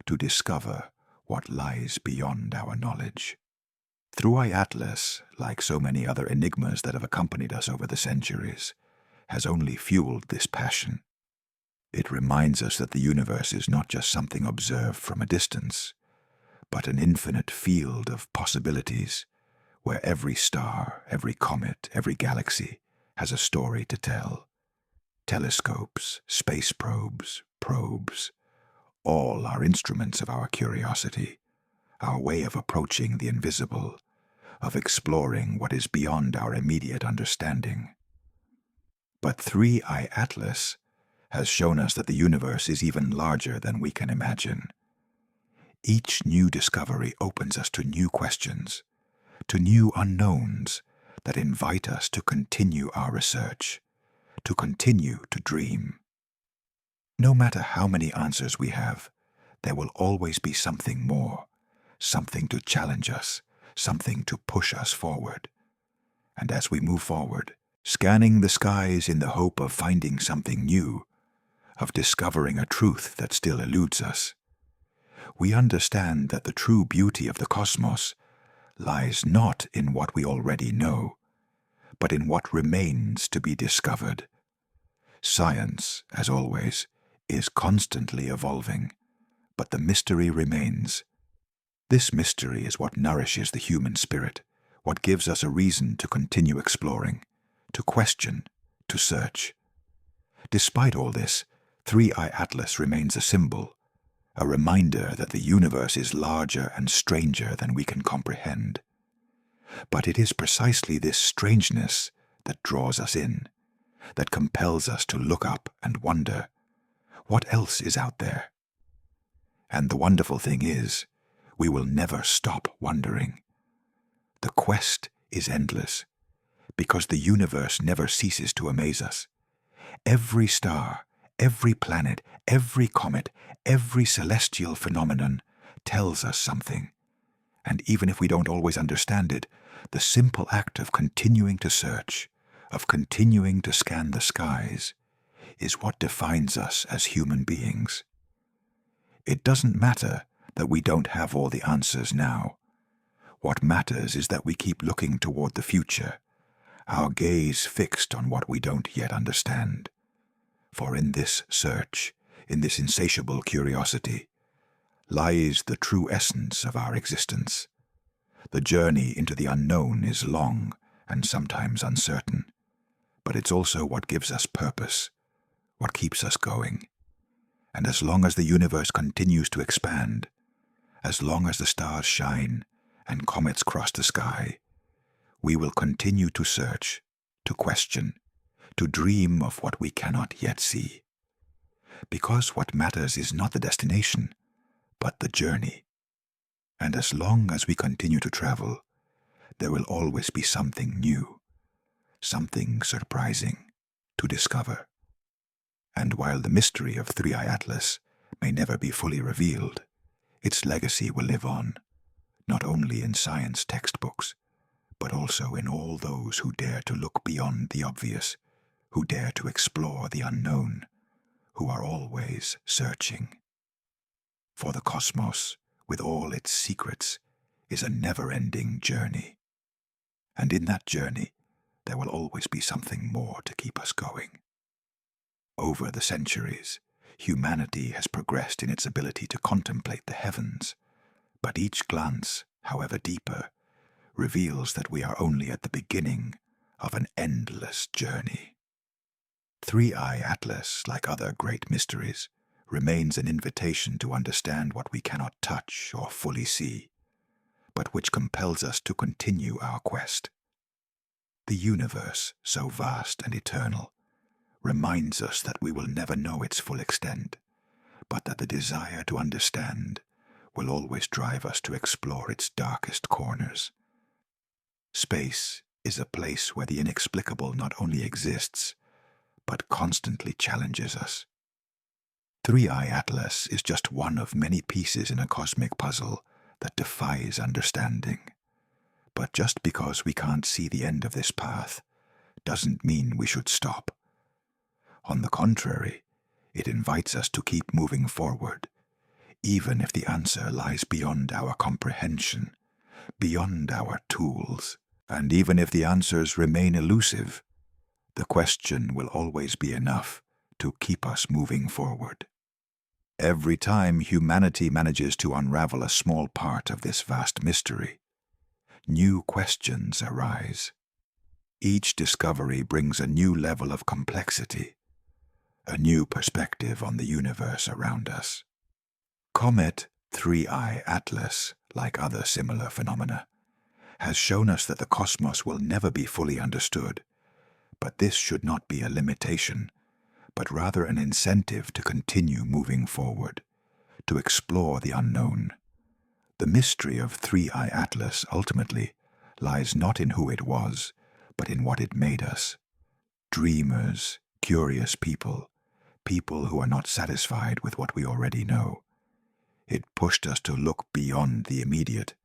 to discover what lies beyond our knowledge. 3i Atlas, like so many other enigmas that have accompanied us over the centuries, has only fueled this passion. It reminds us that the universe is not just something observed from a distance, but an infinite field of possibilities, where every star, every comet, every galaxy has a story to tell. Telescopes, space probes, all are instruments of our curiosity, our way of approaching the invisible, of exploring what is beyond our immediate understanding. But 3i Atlas has shown us that the universe is even larger than we can imagine. Each new discovery opens us to new questions, to new unknowns that invite us to continue our research, to continue to dream. No matter how many answers we have, there will always be something more, something to challenge us, something to push us forward. And as we move forward, scanning the skies in the hope of finding something new, of discovering a truth that still eludes us, we understand that the true beauty of the cosmos lies not in what we already know, but in what remains to be discovered. Science, as always, is constantly evolving, but the mystery remains. This mystery is what nourishes the human spirit, what gives us a reason to continue exploring, to question, to search. Despite all this, 3i Atlas remains a symbol, a reminder that the universe is larger and stranger than we can comprehend. But it is precisely this strangeness that draws us in, that compels us to look up and wonder, what else is out there? And the wonderful thing is, we will never stop wondering. The quest is endless, because the universe never ceases to amaze us. Every star, every planet, every comet, every celestial phenomenon tells us something. And even if we don't always understand it, the simple act of continuing to search, of continuing to scan the skies, is what defines us as human beings. It doesn't matter that we don't have all the answers now. What matters is that we keep looking toward the future, our gaze fixed on what we don't yet understand. For in this search, in this insatiable curiosity, lies the true essence of our existence. The journey into the unknown is long and sometimes uncertain, but it's also what gives us purpose, what keeps us going. And as long as the universe continues to expand, as long as the stars shine and comets cross the sky, we will continue to search, to question, to dream of what we cannot yet see. Because what matters is not the destination, but the journey. And as long as we continue to travel, there will always be something new, something surprising to discover. And while the mystery of 3i Atlas may never be fully revealed, its legacy will live on, not only in science textbooks, but also in all those who dare to look beyond the obvious, who dare to explore the unknown, who are always searching. For the cosmos with all its secrets, is a never-ending journey. And in that journey, there will always be something more to keep us going. Over the centuries, humanity has progressed in its ability to contemplate the heavens, but each glance, however deeper, reveals that we are only at the beginning of an endless journey. Three-Eye Atlas, like other great mysteries, remains an invitation to understand what we cannot touch or fully see, but which compels us to continue our quest. The universe, so vast and eternal, reminds us that we will never know its full extent, but that the desire to understand will always drive us to explore its darkest corners. Space is a place where the inexplicable not only exists, but constantly challenges us. Three-Eye Atlas is just one of many pieces in a cosmic puzzle that defies understanding. But just because we can't see the end of this path doesn't mean we should stop. On the contrary, it invites us to keep moving forward, even if the answer lies beyond our comprehension, beyond our tools, and even if the answers remain elusive, the question will always be enough to keep us moving forward. Every time humanity manages to unravel a small part of this vast mystery, new questions arise. Each discovery brings a new level of complexity, a new perspective on the universe around us. Comet Three-Eye Atlas, like other similar phenomena, has shown us that the cosmos will never be fully understood, but this should not be a limitation, but rather an incentive to continue moving forward, to explore the unknown. The mystery of Three-Eye Atlas ultimately lies not in who it was, but in what it made us. Dreamers, curious people who are not satisfied with what we already know. It pushed us to look beyond the immediate,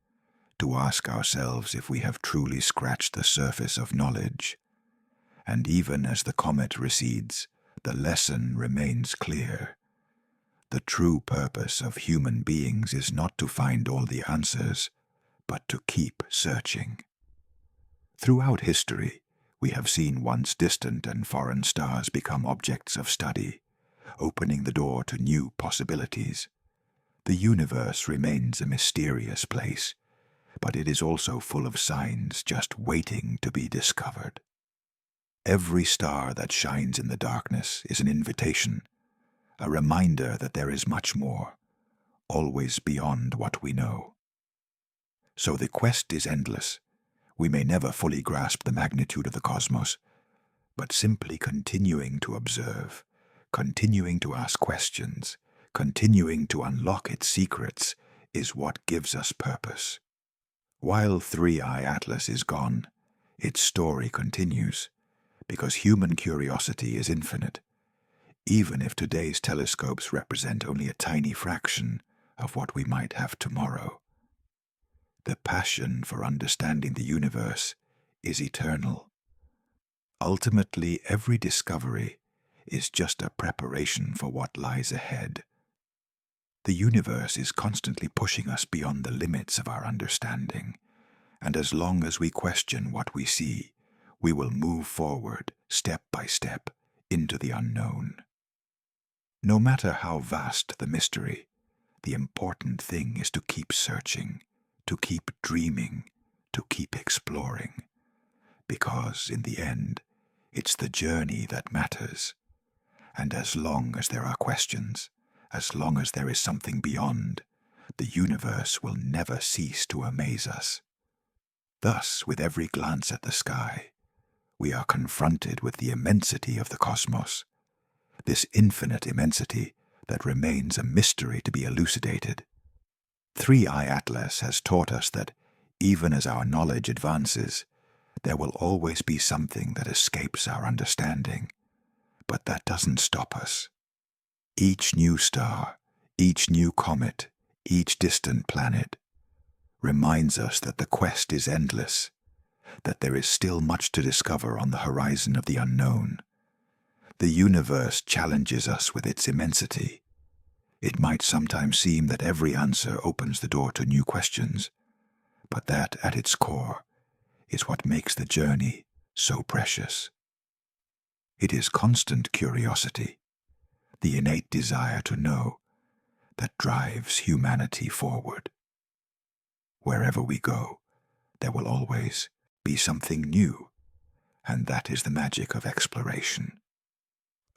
to ask ourselves if we have truly scratched the surface of knowledge. And even as the comet recedes, the lesson remains clear. The true purpose of human beings is not to find all the answers, but to keep searching. Throughout history, we have seen once distant and foreign stars become objects of study, opening the door to new possibilities. The universe remains a mysterious place, but it is also full of signs just waiting to be discovered. Every star that shines in the darkness is an invitation, a reminder that there is much more, always beyond what we know. So the quest is endless. We may never fully grasp the magnitude of the cosmos, but simply continuing to observe, continuing to ask questions, continuing to unlock its secrets is what gives us purpose. While Three-Eye Atlas is gone, its story continues, because human curiosity is infinite, even if today's telescopes represent only a tiny fraction of what we might have tomorrow. The passion for understanding the universe is eternal. Ultimately, every discovery is just a preparation for what lies ahead. The universe is constantly pushing us beyond the limits of our understanding, and as long as we question what we see, we will move forward, step by step, into the unknown. No matter how vast the mystery, the important thing is to keep searching, to keep dreaming, to keep exploring, because in the end, it's the journey that matters. And as long as there are questions, as long as there is something beyond, the universe will never cease to amaze us. Thus, with every glance at the sky, we are confronted with the immensity of the cosmos, this infinite immensity that remains a mystery to be elucidated. Three-Eye Atlas has taught us that, even as our knowledge advances, there will always be something that escapes our understanding. But that doesn't stop us. Each new star, each new comet, each distant planet reminds us that the quest is endless, that there is still much to discover on the horizon of the unknown. The universe challenges us with its immensity, It might sometimes seem that every answer opens the door to new questions, but that, at its core, is what makes the journey so precious. It is constant curiosity, the innate desire to know, that drives humanity forward. Wherever we go, there will always be something new, and that is the magic of exploration.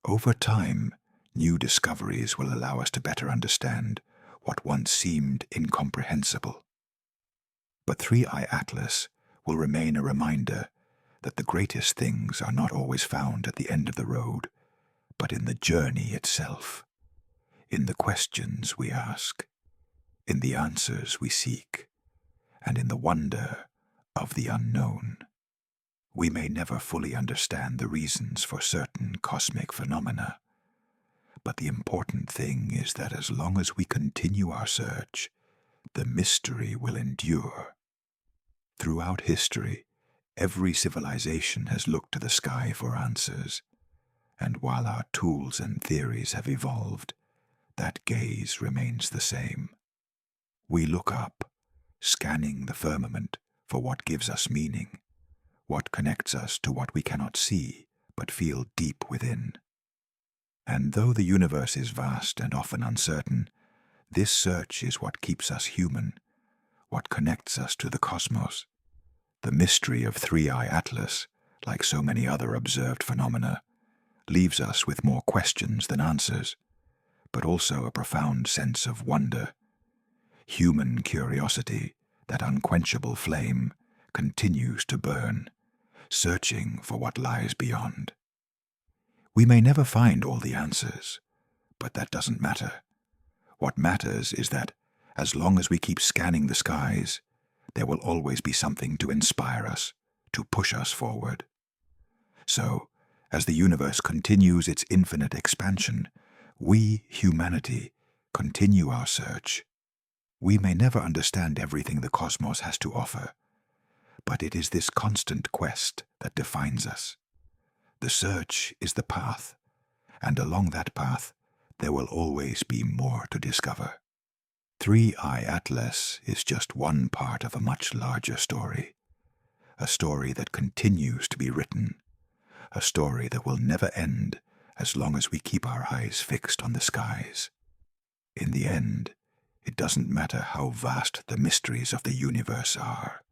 Over time, new discoveries will allow us to better understand what once seemed incomprehensible. But 3i Atlas will remain a reminder that the greatest things are not always found at the end of the road, but in the journey itself, in the questions we ask, in the answers we seek, and in the wonder of the unknown. We may never fully understand the reasons for certain cosmic phenomena, but the important thing is that as long as we continue our search, the mystery will endure. Throughout history, every civilization has looked to the sky for answers, and while our tools and theories have evolved, that gaze remains the same. We look up, scanning the firmament for what gives us meaning, what connects us to what we cannot see but feel deep within. And though the universe is vast and often uncertain, this search is what keeps us human, what connects us to the cosmos. The mystery of 3i Atlas, like so many other observed phenomena, leaves us with more questions than answers, but also a profound sense of wonder. Human curiosity, that unquenchable flame, continues to burn, searching for what lies beyond. We may never find all the answers, but that doesn't matter. What matters is that, as long as we keep scanning the skies, there will always be something to inspire us, to push us forward. So, as the universe continues its infinite expansion, we, humanity, continue our search. We may never understand everything the cosmos has to offer, but it is this constant quest that defines us. The search is the path, and along that path, there will always be more to discover. 3i Atlas is just one part of a much larger story, a story that continues to be written, a story that will never end as long as we keep our eyes fixed on the skies. In the end, it doesn't matter how vast the mysteries of the universe are.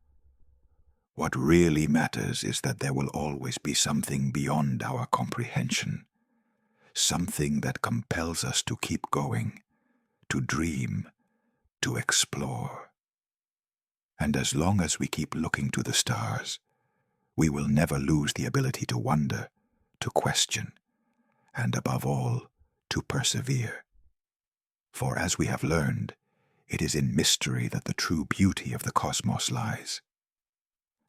What really matters is that there will always be something beyond our comprehension, something that compels us to keep going, to dream, to explore. And as long as we keep looking to the stars, we will never lose the ability to wonder, to question, and above all, to persevere. For as we have learned, it is in mystery that the true beauty of the cosmos lies.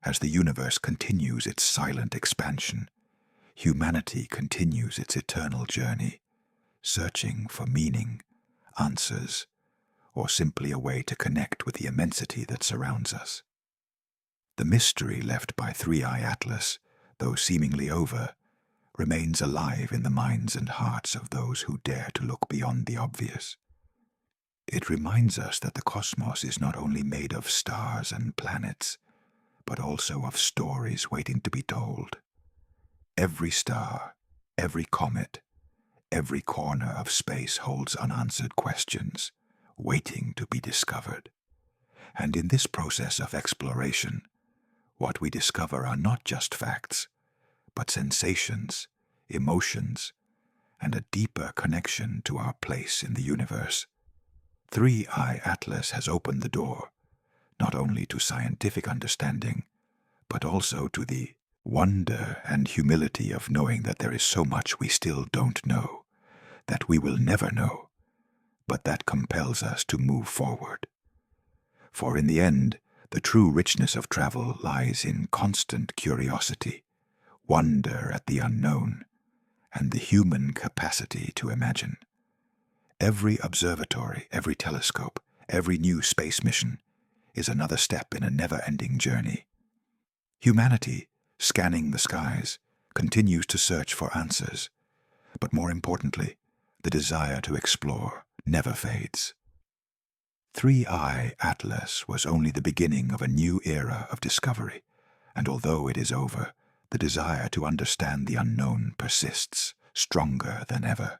As the universe continues its silent expansion, humanity continues its eternal journey, searching for meaning, answers, or simply a way to connect with the immensity that surrounds us. The mystery left by 3i Atlas, though seemingly over, remains alive in the minds and hearts of those who dare to look beyond the obvious. It reminds us that the cosmos is not only made of stars and planets, but also of stories waiting to be told. Every star, every comet, every corner of space holds unanswered questions, waiting to be discovered. And in this process of exploration, what we discover are not just facts, but sensations, emotions, and a deeper connection to our place in the universe. 3i Atlas has opened the door, not only to scientific understanding, but also to the wonder and humility of knowing that there is so much we still don't know, that we will never know, but that compels us to move forward. For in the end, the true richness of travel lies in constant curiosity, wonder at the unknown, and the human capacity to imagine. Every observatory, every telescope, every new space mission is another step in a never-ending journey. Humanity, scanning the skies, continues to search for answers, but more importantly, the desire to explore, never fades. 3i Atlas was only the beginning of a new era of discovery, and although it is over, the desire to understand the unknown persists, stronger than ever.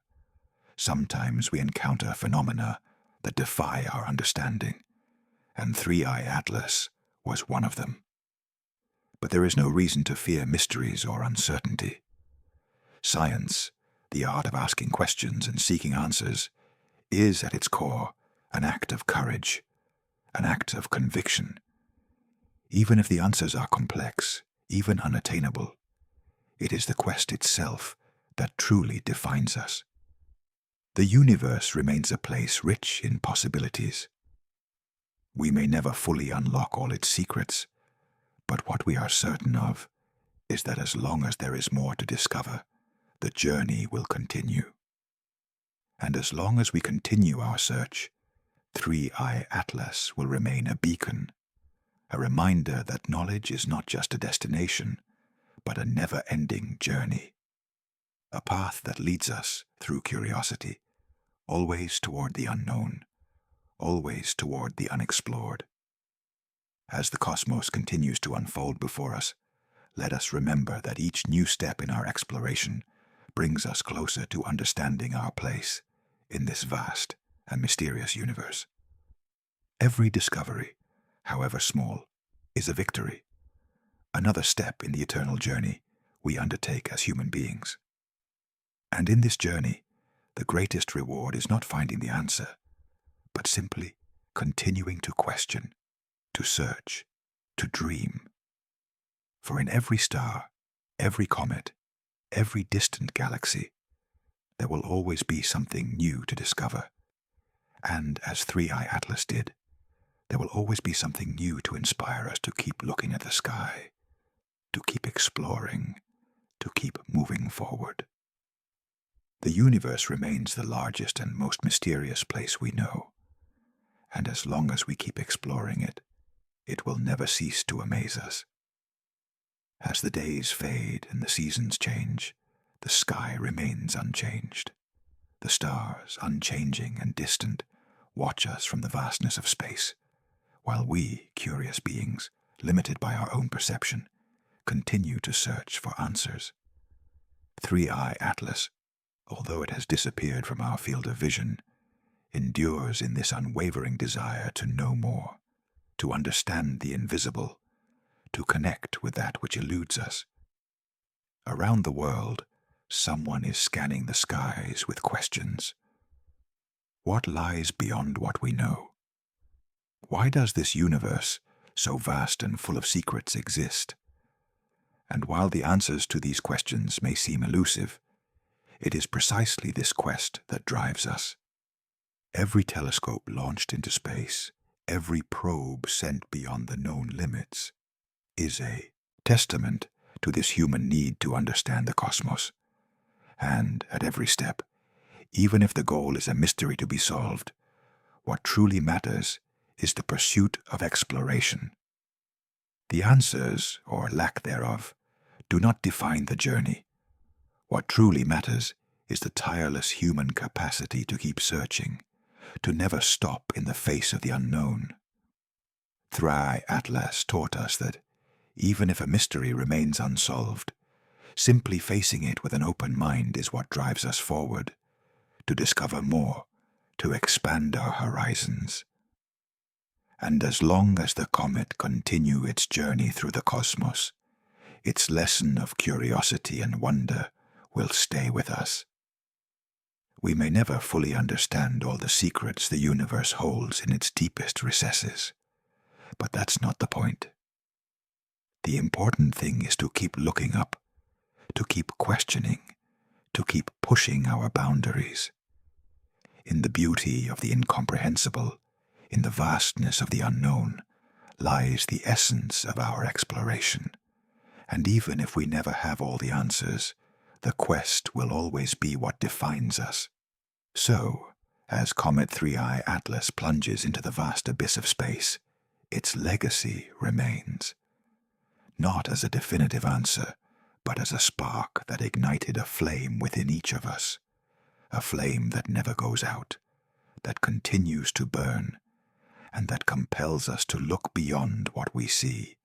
Sometimes we encounter phenomena that defy our understanding, and 3i Atlas was one of them. But there is no reason to fear mysteries or uncertainty. Science, the art of asking questions and seeking answers, is at its core an act of courage, an act of conviction. Even if the answers are complex, even unattainable, it is the quest itself that truly defines us. The universe remains a place rich in possibilities. We may never fully unlock all its secrets, but what we are certain of is that as long as there is more to discover, the journey will continue. And as long as we continue our search, 3i Atlas will remain a beacon, a reminder that knowledge is not just a destination, but a never-ending journey. A path that leads us through curiosity, always toward the unknown, always toward the unexplored. As the cosmos continues to unfold before us, let us remember that each new step in our exploration brings us closer to understanding our place in this vast and mysterious universe. Every discovery, however small, is a victory, another step in the eternal journey we undertake as human beings. And in this journey, the greatest reward is not finding the answer, but simply continuing to question, to search, to dream. For in every star, every comet, every distant galaxy, there will always be something new to discover. And as 3i Atlas did, there will always be something new to inspire us to keep looking at the sky, to keep exploring, to keep moving forward. The universe remains the largest and most mysterious place we know, and as long as we keep exploring it, it will never cease to amaze us. As the days fade and the seasons change, the sky remains unchanged. The stars, unchanging and distant, watch us from the vastness of space, while we, curious beings, limited by our own perception, continue to search for answers. 3i Atlas, although it has disappeared from our field of vision, endures in this unwavering desire to know more, to understand the invisible, to connect with that which eludes us. Around the world, someone is scanning the skies with questions. What lies beyond what we know? Why does this universe, so vast and full of secrets, exist? And while the answers to these questions may seem elusive, it is precisely this quest that drives us. Every telescope launched into space, every probe sent beyond the known limits, is a testament to this human need to understand the cosmos. And at every step, even if the goal is a mystery to be solved, what truly matters is the pursuit of exploration. The answers, or lack thereof, do not define the journey. What truly matters is the tireless human capacity to keep searching, to never stop in the face of the unknown. 3i Atlas taught us that, even if a mystery remains unsolved, simply facing it with an open mind is what drives us forward, to discover more, to expand our horizons. And as long as the comet continues its journey through the cosmos, its lesson of curiosity and wonder will stay with us. We may never fully understand all the secrets the universe holds in its deepest recesses, but that's not the point. The important thing is to keep looking up, to keep questioning, to keep pushing our boundaries. In the beauty of the incomprehensible, in the vastness of the unknown, lies the essence of our exploration. And even if we never have all the answers, the quest will always be what defines us. So, as Comet 3i Atlas plunges into the vast abyss of space, its legacy remains. Not as a definitive answer, but as a spark that ignited a flame within each of us, a flame that never goes out, that continues to burn, and that compels us to look beyond what we see.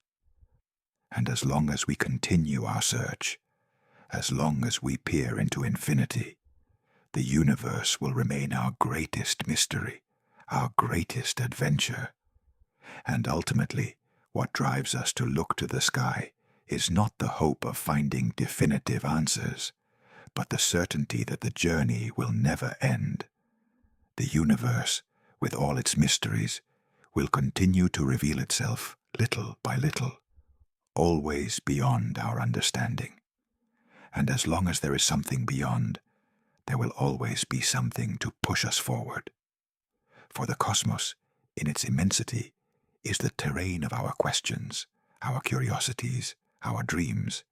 And as long as we continue our search, as long as we peer into infinity, the universe will remain our greatest mystery, our greatest adventure. And ultimately, what drives us to look to the sky is not the hope of finding definitive answers, but the certainty that the journey will never end. The universe, with all its mysteries, will continue to reveal itself little by little, always beyond our understanding. And as long as there is something beyond, there will always be something to push us forward. For the cosmos, in its immensity, is the terrain of our questions, our curiosities, our dreams.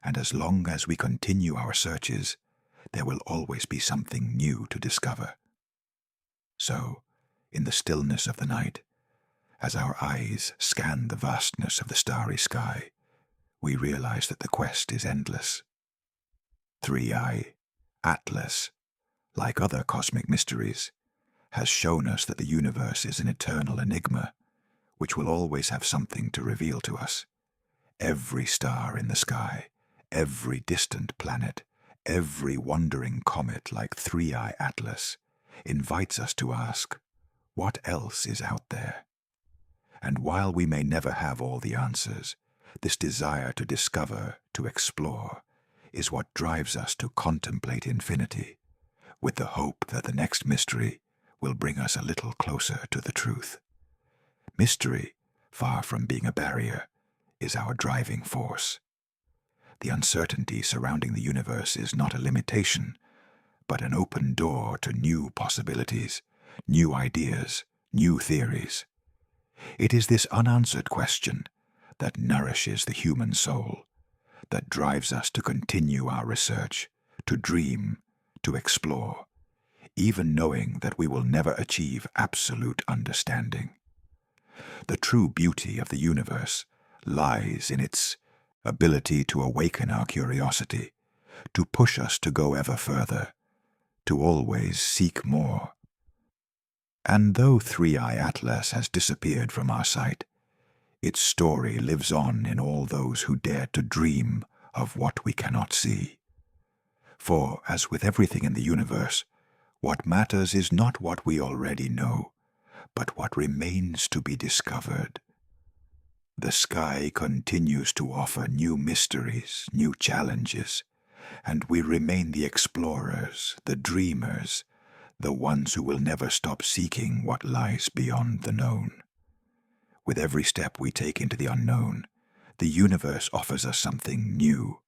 And as long as we continue our searches, there will always be something new to discover. So, in the stillness of the night, as our eyes scan the vastness of the starry sky, we realize that the quest is endless. 3i, Atlas, like other cosmic mysteries, has shown us that the universe is an eternal enigma, which will always have something to reveal to us. Every star in the sky, every distant planet, every wandering comet like 3i Atlas invites us to ask, what else is out there? And while we may never have all the answers, this desire to discover, to explore, is what drives us to contemplate infinity, with the hope that the next mystery will bring us a little closer to the truth. Mystery, far from being a barrier, is our driving force. The uncertainty surrounding the universe is not a limitation, but an open door to new possibilities, new ideas, new theories. It is this unanswered question that nourishes the human soul, that drives us to continue our research, to dream, to explore, even knowing that we will never achieve absolute understanding. The true beauty of the universe lies in its ability to awaken our curiosity, to push us to go ever further, to always seek more. And though 3i Atlas has disappeared from our sight, its story lives on in all those who dare to dream of what we cannot see. For, as with everything in the universe, what matters is not what we already know, but what remains to be discovered. The sky continues to offer new mysteries, new challenges, and we remain the explorers, the dreamers, the ones who will never stop seeking what lies beyond the known. With every step we take into the unknown, the universe offers us something new.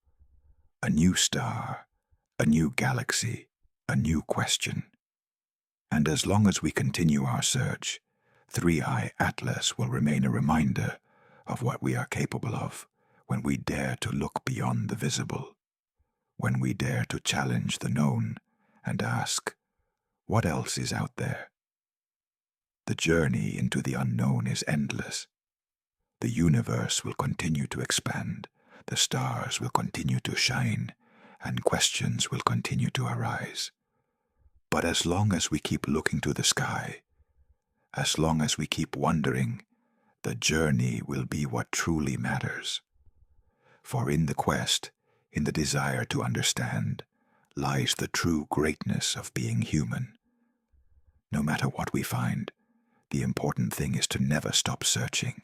A new star, a new galaxy, a new question. And as long as we continue our search, 3i Atlas will remain a reminder of what we are capable of when we dare to look beyond the visible, when we dare to challenge the known and ask, what else is out there? The journey into the unknown is endless. The universe will continue to expand, the stars will continue to shine, and questions will continue to arise. But as long as we keep looking to the sky, as long as we keep wondering, the journey will be what truly matters. For in the quest, in the desire to understand, lies the true greatness of being human. No matter what we find, the important thing is to never stop searching,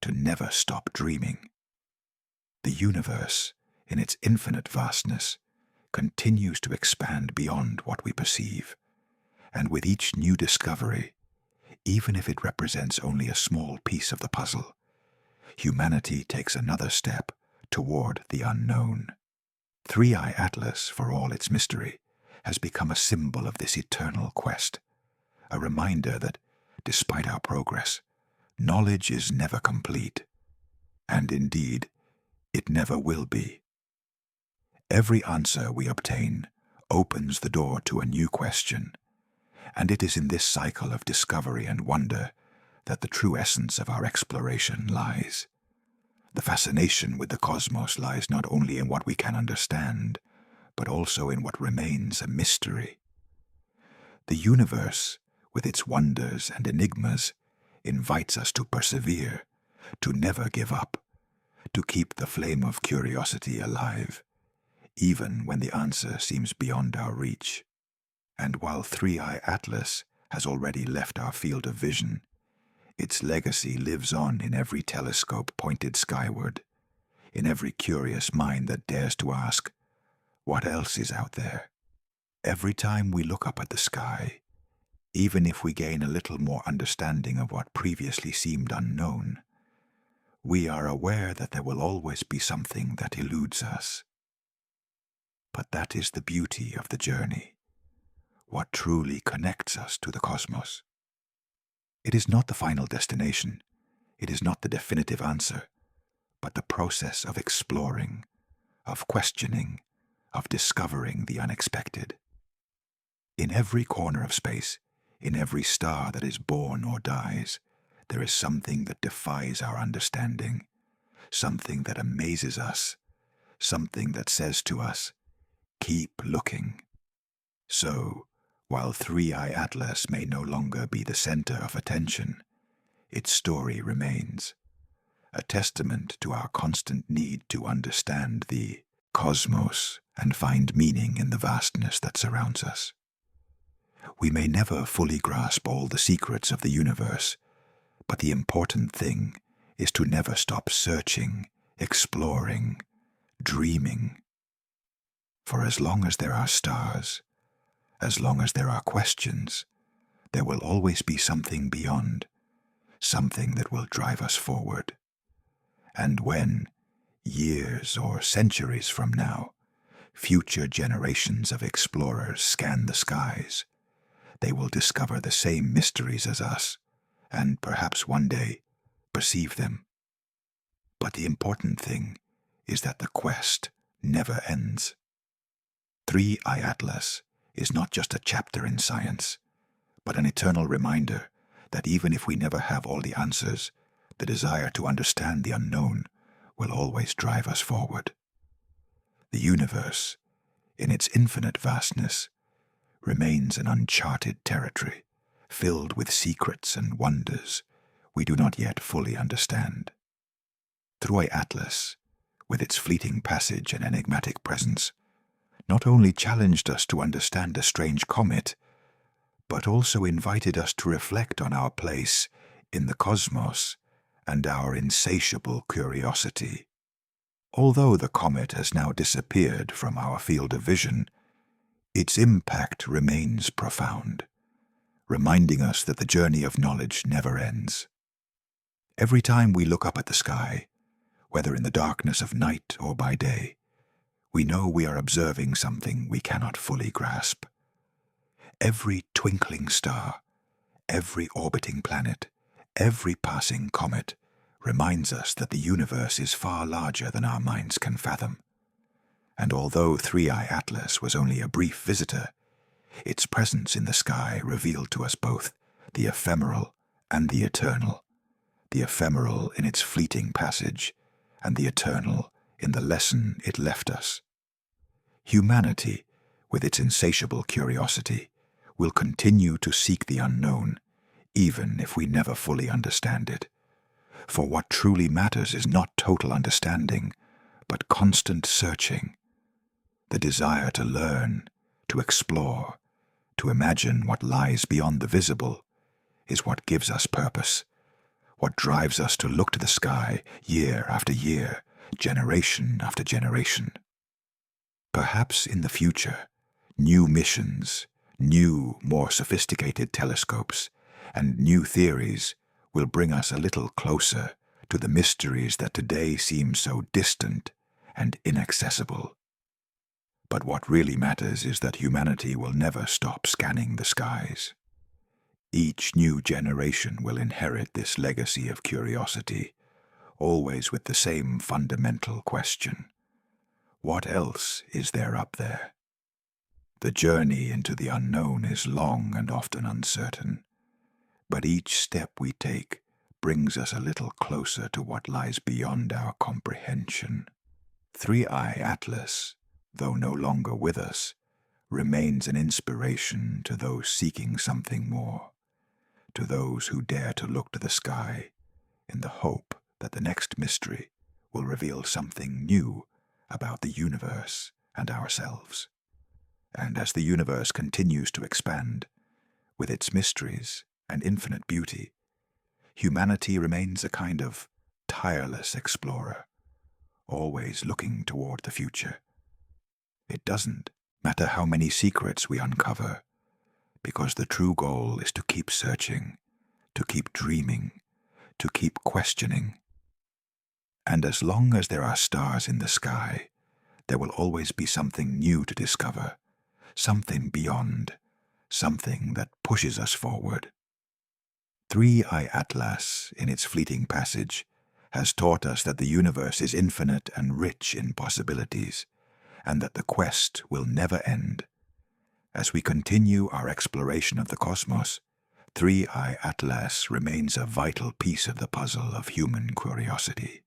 to never stop dreaming. The universe, in its infinite vastness, continues to expand beyond what we perceive, and with each new discovery, even if it represents only a small piece of the puzzle, humanity takes another step toward the unknown. 3i Atlas, for all its mystery, has become a symbol of this eternal quest, a reminder that, despite our progress, knowledge is never complete, and indeed, it never will be. Every answer we obtain opens the door to a new question, and it is in this cycle of discovery and wonder that the true essence of our exploration lies. The fascination with the cosmos lies not only in what we can understand, but also in what remains a mystery. The universe, with its wonders and enigmas, invites us to persevere, to never give up, to keep the flame of curiosity alive, even when the answer seems beyond our reach. And while 3i Atlas has already left our field of vision, its legacy lives on in every telescope pointed skyward, in every curious mind that dares to ask, what else is out there? Every time we look up at the sky, even if we gain a little more understanding of what previously seemed unknown, we are aware that there will always be something that eludes us. But that is the beauty of the journey, what truly connects us to the cosmos. It is not the final destination, it is not the definitive answer, but the process of exploring, of questioning, of discovering the unexpected. In every corner of space, in every star that is born or dies, there is something that defies our understanding, something that amazes us, something that says to us, keep looking. So, while 3i Atlas may no longer be the center of attention, its story remains, a testament to our constant need to understand the cosmos and find meaning in the vastness that surrounds us. We may never fully grasp all the secrets of the universe, but the important thing is to never stop searching, exploring, dreaming. For as long as there are stars, as long as there are questions, there will always be something beyond, something that will drive us forward. And when, years or centuries from now, future generations of explorers scan the skies, they will discover the same mysteries as us, and perhaps one day perceive them. But the important thing is that the quest never ends. 3i Atlas is not just a chapter in science, but an eternal reminder that even if we never have all the answers, the desire to understand the unknown will always drive us forward. The universe, in its infinite vastness, remains an uncharted territory, filled with secrets and wonders we do not yet fully understand. 3i Atlas, with its fleeting passage and enigmatic presence, not only challenged us to understand a strange comet, but also invited us to reflect on our place in the cosmos and our insatiable curiosity. Although the comet has now disappeared from our field of vision, its impact remains profound, reminding us that the journey of knowledge never ends. Every time we look up at the sky, whether in the darkness of night or by day, we know we are observing something we cannot fully grasp. Every twinkling star, every orbiting planet, every passing comet reminds us that the universe is far larger than our minds can fathom. And although 3i Atlas was only a brief visitor, its presence in the sky revealed to us both the ephemeral and the eternal in its fleeting passage, and the eternal in the lesson it left us. Humanity, with its insatiable curiosity, will continue to seek the unknown, even if we never fully understand it. For what truly matters is not total understanding, but constant searching. The desire to learn, to explore, to imagine what lies beyond the visible, is what gives us purpose, what drives us to look to the sky year after year, generation after generation. Perhaps in the future, new missions, new, more sophisticated telescopes, and new theories will bring us a little closer to the mysteries that today seem so distant and inaccessible. But what really matters is that humanity will never stop scanning the skies. Each new generation will inherit this legacy of curiosity, always with the same fundamental question: what else is there up there? The journey into the unknown is long and often uncertain, but each step we take brings us a little closer to what lies beyond our comprehension. 3i Atlas, though no longer with us, remains an inspiration to those seeking something more, to those who dare to look to the sky in the hope that the next mystery will reveal something new about the universe and ourselves. And as the universe continues to expand, with its mysteries and infinite beauty, humanity remains a kind of tireless explorer, always looking toward the future. It doesn't matter how many secrets we uncover, because the true goal is to keep searching, to keep dreaming, to keep questioning. And as long as there are stars in the sky, there will always be something new to discover, something beyond, something that pushes us forward. 3i Atlas, in its fleeting passage, has taught us that the universe is infinite and rich in possibilities, and that the quest will never end. As we continue our exploration of the cosmos, 3i Atlas remains a vital piece of the puzzle of human curiosity.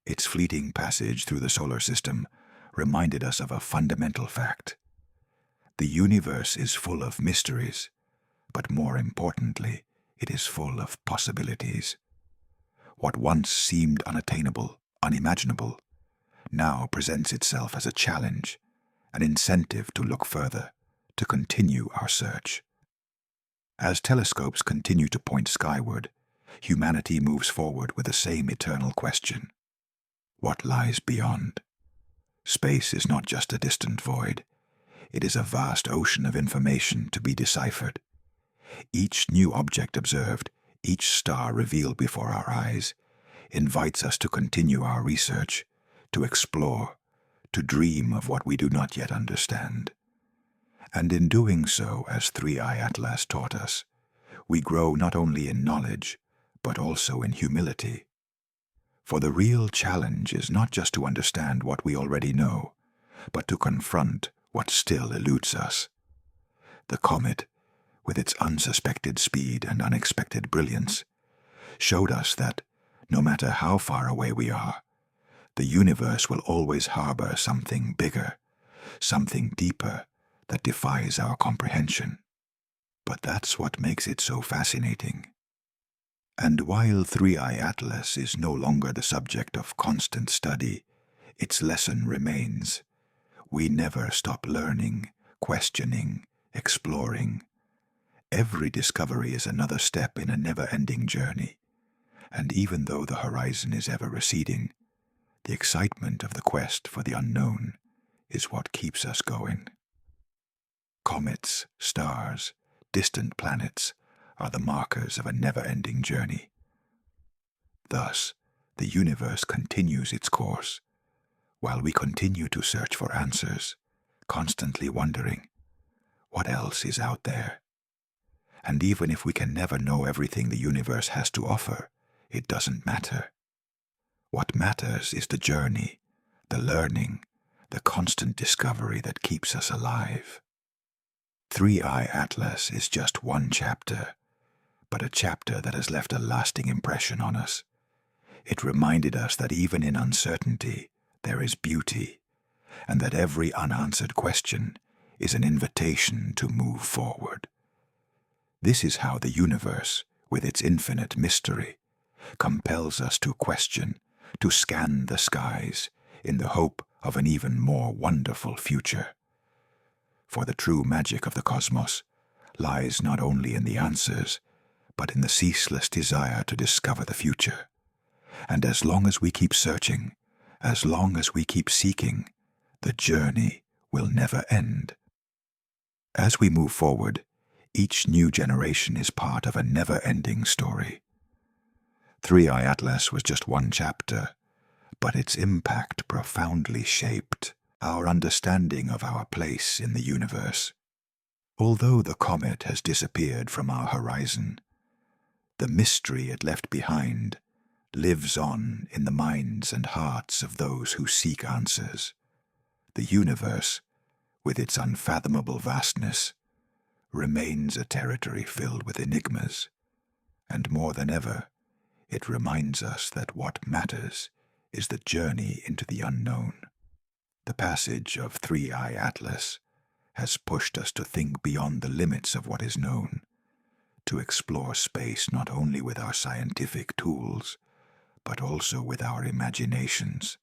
Its fleeting passage through the solar system reminded us of a fundamental fact. The universe is full of mysteries, but more importantly, it is full of possibilities. What once seemed unattainable, unimaginable, now presents itself as a challenge, an incentive to look further, to continue our search. As telescopes continue to point skyward, humanity moves forward with the same eternal question. What lies beyond? Space is not just a distant void. It is a vast ocean of information to be deciphered. Each new object observed, each star revealed before our eyes, invites us to continue our research, to explore, to dream of what we do not yet understand. And in doing so, as 3i Atlas taught us, we grow not only in knowledge, but also in humility. For the real challenge is not just to understand what we already know, but to confront what still eludes us. The comet, with its unsuspected speed and unexpected brilliance, showed us that, no matter how far away we are, the universe will always harbor something bigger, something deeper that defies our comprehension. But that's what makes it so fascinating. And while 3i Atlas is no longer the subject of constant study, its lesson remains. We never stop learning, questioning, exploring. Every discovery is another step in a never-ending journey, and even though the horizon is ever receding, the excitement of the quest for the unknown is what keeps us going. Comets, stars, distant planets are the markers of a never-ending journey. Thus, the universe continues its course, while we continue to search for answers, constantly wondering, what else is out there? And even if we can never know everything the universe has to offer, it doesn't matter. What matters is the journey, the learning, the constant discovery that keeps us alive. 3i Atlas is just one chapter, but a chapter that has left a lasting impression on us. It reminded us that even in uncertainty, there is beauty, and that every unanswered question is an invitation to move forward. This is how the universe, with its infinite mystery, compels us to question, to scan the skies in the hope of an even more wonderful future. For the true magic of the cosmos lies not only in the answers, but in the ceaseless desire to discover the future. And as long as we keep searching, as long as we keep seeking, the journey will never end. As we move forward, each new generation is part of a never-ending story. 3i Atlas was just one chapter, but its impact profoundly shaped our understanding of our place in the universe. Although the comet has disappeared from our horizon, the mystery it left behind lives on in the minds and hearts of those who seek answers. The universe, with its unfathomable vastness, remains a territory filled with enigmas, and more than ever, it reminds us that what matters is the journey into the unknown. The passage of 3i Atlas has pushed us to think beyond the limits of what is known, to explore space not only with our scientific tools, but also with our imaginations.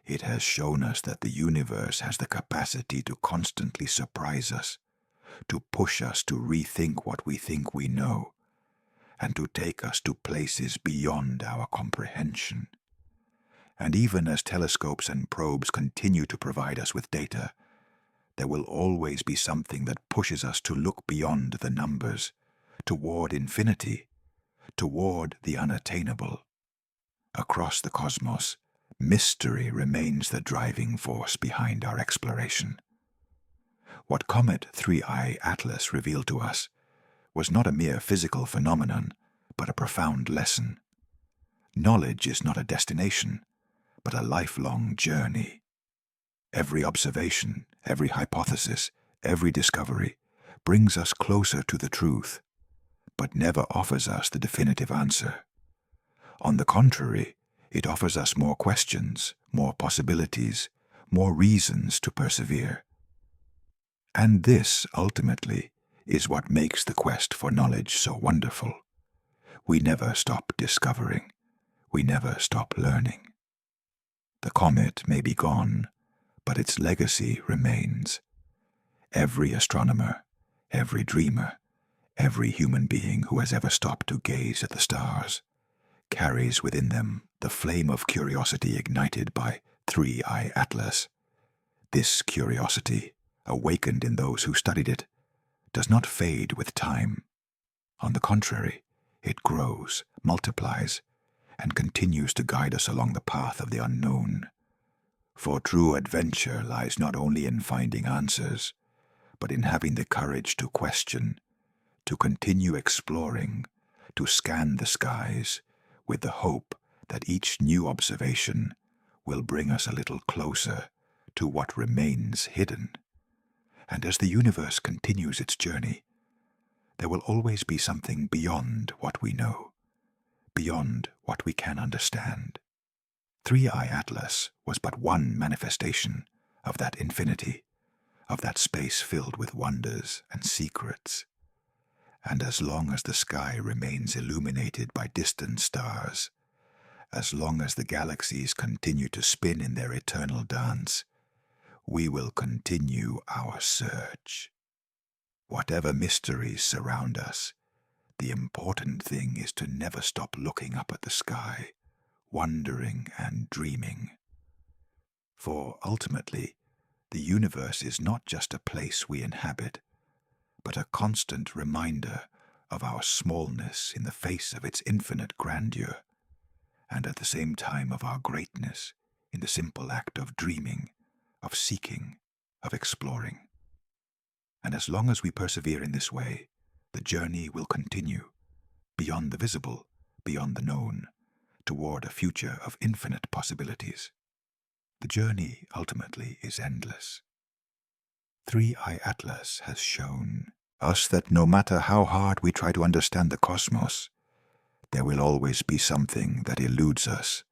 It has shown us that the universe has the capacity to constantly surprise us, to push us to rethink what we think we know, and to take us to places beyond our comprehension. And even as telescopes and probes continue to provide us with data, there will always be something that pushes us to look beyond the numbers, toward infinity, toward the unattainable. Across the cosmos, mystery remains the driving force behind our exploration. What Comet 3I Atlas revealed to us was not a mere physical phenomenon, but a profound lesson. Knowledge is not a destination, but a lifelong journey. Every observation, every hypothesis, every discovery brings us closer to the truth, but never offers us the definitive answer. On the contrary, it offers us more questions, more possibilities, more reasons to persevere. And this, ultimately, is what makes the quest for knowledge so wonderful. We never stop discovering. We never stop learning. The comet may be gone, but its legacy remains. Every astronomer, every dreamer, every human being who has ever stopped to gaze at the stars carries within them the flame of curiosity ignited by 3I Atlas. This curiosity, awakened in those who studied it, does not fade with time. On the contrary, it grows, multiplies, and continues to guide us along the path of the unknown. For true adventure lies not only in finding answers, but in having the courage to question, to continue exploring, to scan the skies, with the hope that each new observation will bring us a little closer to what remains hidden. And as the universe continues its journey, there will always be something beyond what we know, beyond what we can understand. 3I Atlas was but one manifestation of that infinity, of that space filled with wonders and secrets. And as long as the sky remains illuminated by distant stars, as long as the galaxies continue to spin in their eternal dance, we will continue our search. Whatever mysteries surround us, the important thing is to never stop looking up at the sky, wondering and dreaming. For ultimately, the universe is not just a place we inhabit, but a constant reminder of our smallness in the face of its infinite grandeur, and at the same time of our greatness in the simple act of dreaming, of seeking, of exploring. And as long as we persevere in this way, the journey will continue, beyond the visible, beyond the known, toward a future of infinite possibilities. The journey, ultimately, is endless. 3I Atlas has shown us that no matter how hard we try to understand the cosmos, there will always be something that eludes us,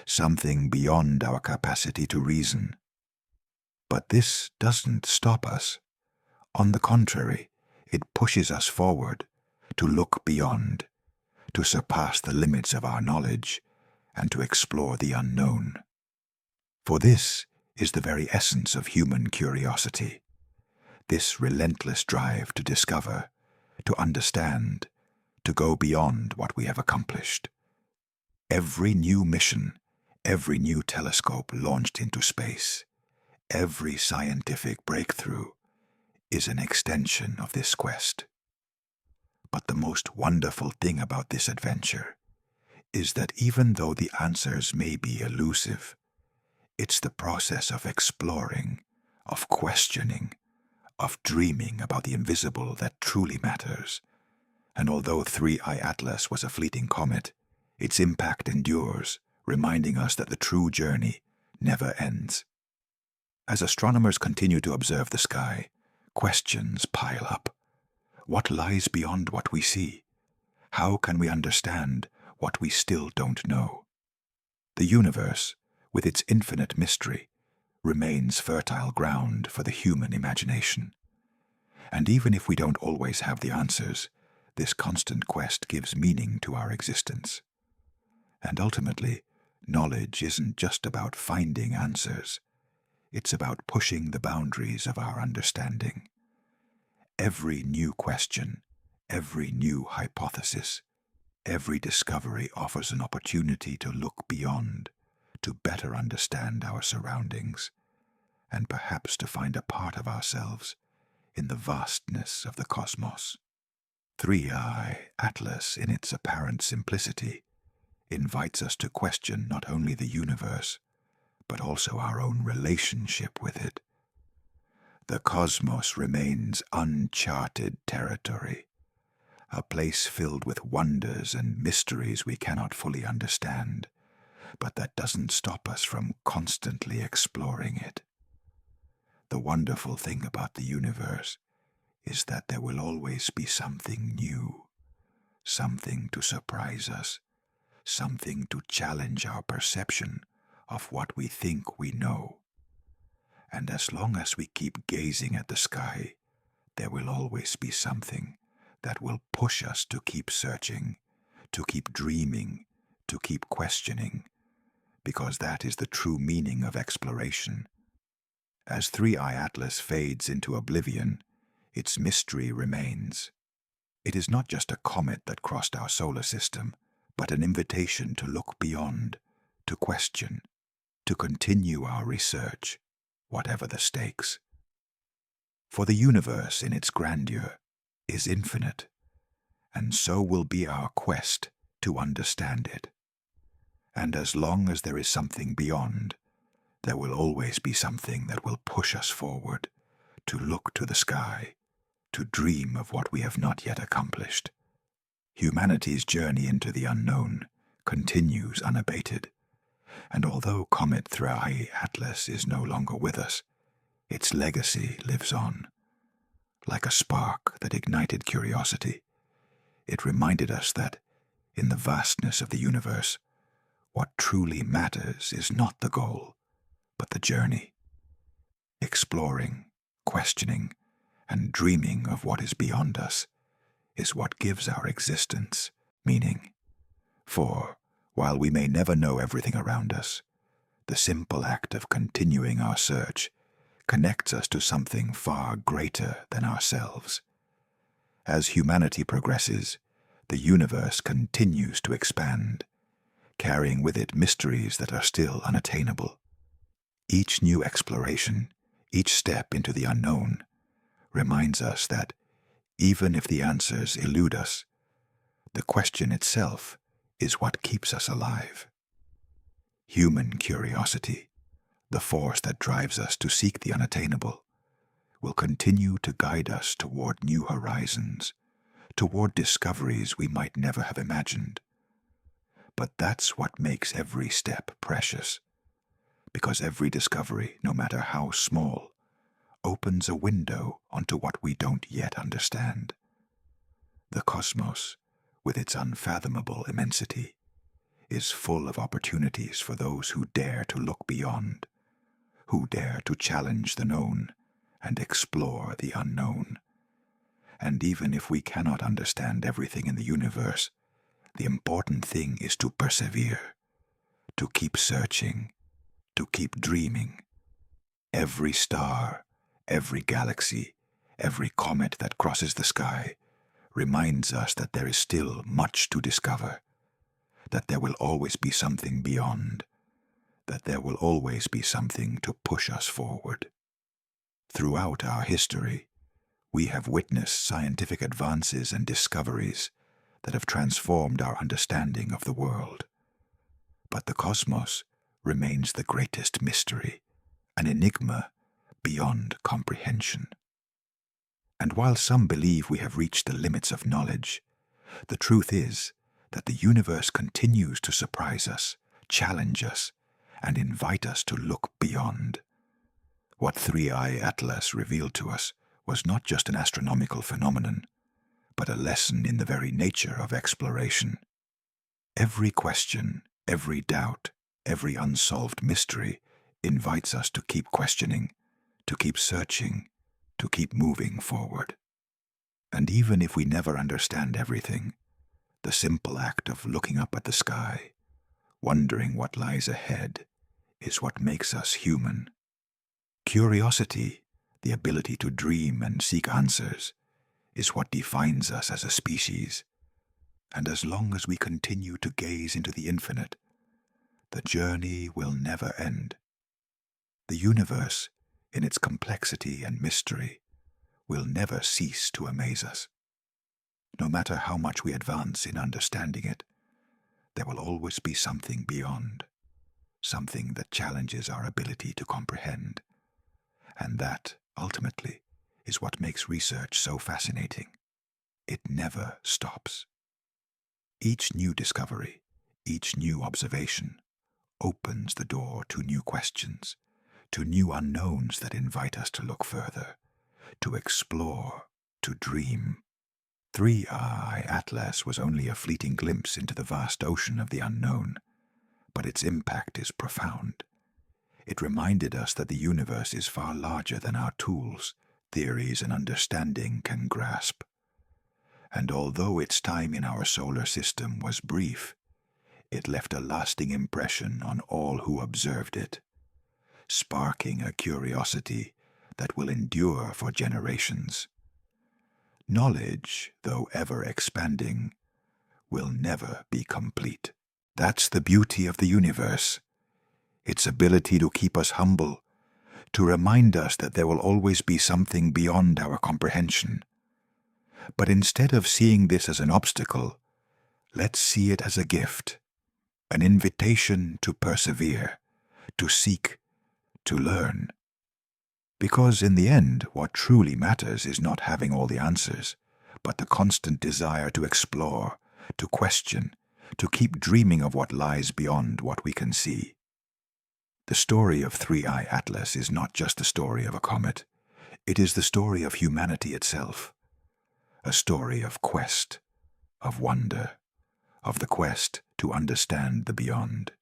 something beyond our capacity to reason. But this doesn't stop us. On the contrary, it pushes us forward, to look beyond, to surpass the limits of our knowledge, and to explore the unknown. For this is the very essence of human curiosity, this relentless drive to discover, to understand, to go beyond what we have accomplished. Every new mission, every new telescope launched into space, every scientific breakthrough is an extension of this quest. But the most wonderful thing about this adventure is that even though the answers may be elusive, it's the process of exploring, of questioning, of dreaming about the invisible that truly matters. And although 3I Atlas was a fleeting comet, its impact endures, reminding us that the true journey never ends. As astronomers continue to observe the sky, questions pile up. What lies beyond what we see? How can we understand what we still don't know? The universe, with its infinite mystery, remains fertile ground for the human imagination. And even if we don't always have the answers, this constant quest gives meaning to our existence. And ultimately, knowledge isn't just about finding answers. It's about pushing the boundaries of our understanding. Every new question, every new hypothesis, every discovery offers an opportunity to look beyond, to better understand our surroundings, and perhaps to find a part of ourselves in the vastness of the cosmos. 3i Atlas, in its apparent simplicity, invites us to question not only the universe, but also our own relationship with it. The cosmos remains uncharted territory, a place filled with wonders and mysteries we cannot fully understand, but that doesn't stop us from constantly exploring it. The wonderful thing about the universe is that there will always be something new, something to surprise us, something to challenge our perception of what we think we know. And as long as we keep gazing at the sky, there will always be something that will push us to keep searching, to keep dreaming, to keep questioning, because that is the true meaning of exploration. As 3i Atlas fades into oblivion, its mystery remains. It is not just a comet that crossed our solar system, but an invitation to look beyond, to question, to continue our research, whatever the stakes. For the universe in its grandeur is infinite, and so will be our quest to understand it. And as long as there is something beyond, there will always be something that will push us forward, to look to the sky, to dream of what we have not yet accomplished. Humanity's journey into the unknown continues unabated, and although Comet 3i Atlas is no longer with us, its legacy lives on. Like a spark that ignited curiosity, it reminded us that, in the vastness of the universe, what truly matters is not the goal, but the journey. Exploring, questioning, and dreaming of what is beyond us is what gives our existence meaning. For, while we may never know everything around us, the simple act of continuing our search connects us to something far greater than ourselves. As humanity progresses, the universe continues to expand, carrying with it mysteries that are still unattainable. Each new exploration, each step into the unknown, reminds us that, even if the answers elude us, the question itself is what keeps us alive. Human curiosity, the force that drives us to seek the unattainable, will continue to guide us toward new horizons, toward discoveries we might never have imagined. But that's what makes every step precious, because every discovery, no matter how small, opens a window onto what we don't yet understand. The cosmos, with its unfathomable immensity, is full of opportunities for those who dare to look beyond, who dare to challenge the known and explore the unknown. And even if we cannot understand everything in the universe, the important thing is to persevere, to keep searching, to keep dreaming. Every star, every galaxy, every comet that crosses the sky reminds us that there is still much to discover, that there will always be something beyond, that there will always be something to push us forward. Throughout our history, we have witnessed scientific advances and discoveries that have transformed our understanding of the world. But the cosmos remains the greatest mystery, an enigma beyond comprehension. And while some believe we have reached the limits of knowledge, the truth is that the universe continues to surprise us, challenge us, and invite us to look beyond. What 3i Atlas revealed to us was not just an astronomical phenomenon, but a lesson in the very nature of exploration. Every question, every doubt, every unsolved mystery invites us to keep questioning, to keep searching, to keep moving forward. And even if we never understand everything, the simple act of looking up at the sky, wondering what lies ahead, is what makes us human. Curiosity, the ability to dream and seek answers, is what defines us as a species. And as long as we continue to gaze into the infinite, the journey will never end. The universe, in its complexity and mystery, will never cease to amaze us. No matter how much we advance in understanding it, there will always be something beyond, something that challenges our ability to comprehend. And that, ultimately, is what makes research so fascinating. It never stops. Each new discovery, each new observation, opens the door to new questions, to new unknowns that invite us to look further, to explore, to dream. 3I Atlas was only a fleeting glimpse into the vast ocean of the unknown, but its impact is profound. It reminded us that the universe is far larger than our tools, theories, and understanding can grasp. And although its time in our solar system was brief, it left a lasting impression on all who observed it, sparking a curiosity that will endure for generations. Knowledge, though ever expanding, will never be complete. That's the beauty of the universe, its ability to keep us humble, to remind us that there will always be something beyond our comprehension. But instead of seeing this as an obstacle, let's see it as a gift, an invitation to persevere, to seek, to learn. Because in the end, what truly matters is not having all the answers, but the constant desire to explore, to question, to keep dreaming of what lies beyond what we can see. The story of 3I Atlas is not just the story of a comet. It is the story of humanity itself. A story of quest, of wonder, of the quest to understand the beyond.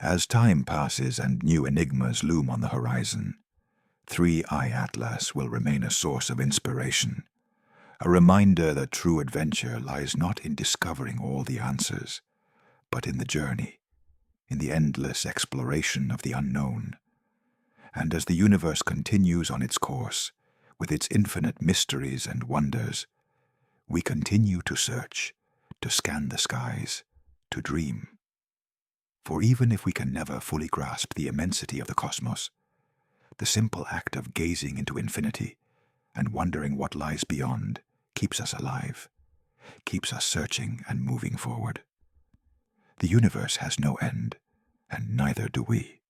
As time passes and new enigmas loom on the horizon, 3I Atlas will remain a source of inspiration, a reminder that true adventure lies not in discovering all the answers, but in the journey, in the endless exploration of the unknown. And as the universe continues on its course, with its infinite mysteries and wonders, we continue to search, to scan the skies, to dream. For even if we can never fully grasp the immensity of the cosmos, the simple act of gazing into infinity and wondering what lies beyond keeps us alive, keeps us searching and moving forward. The universe has no end, and neither do we.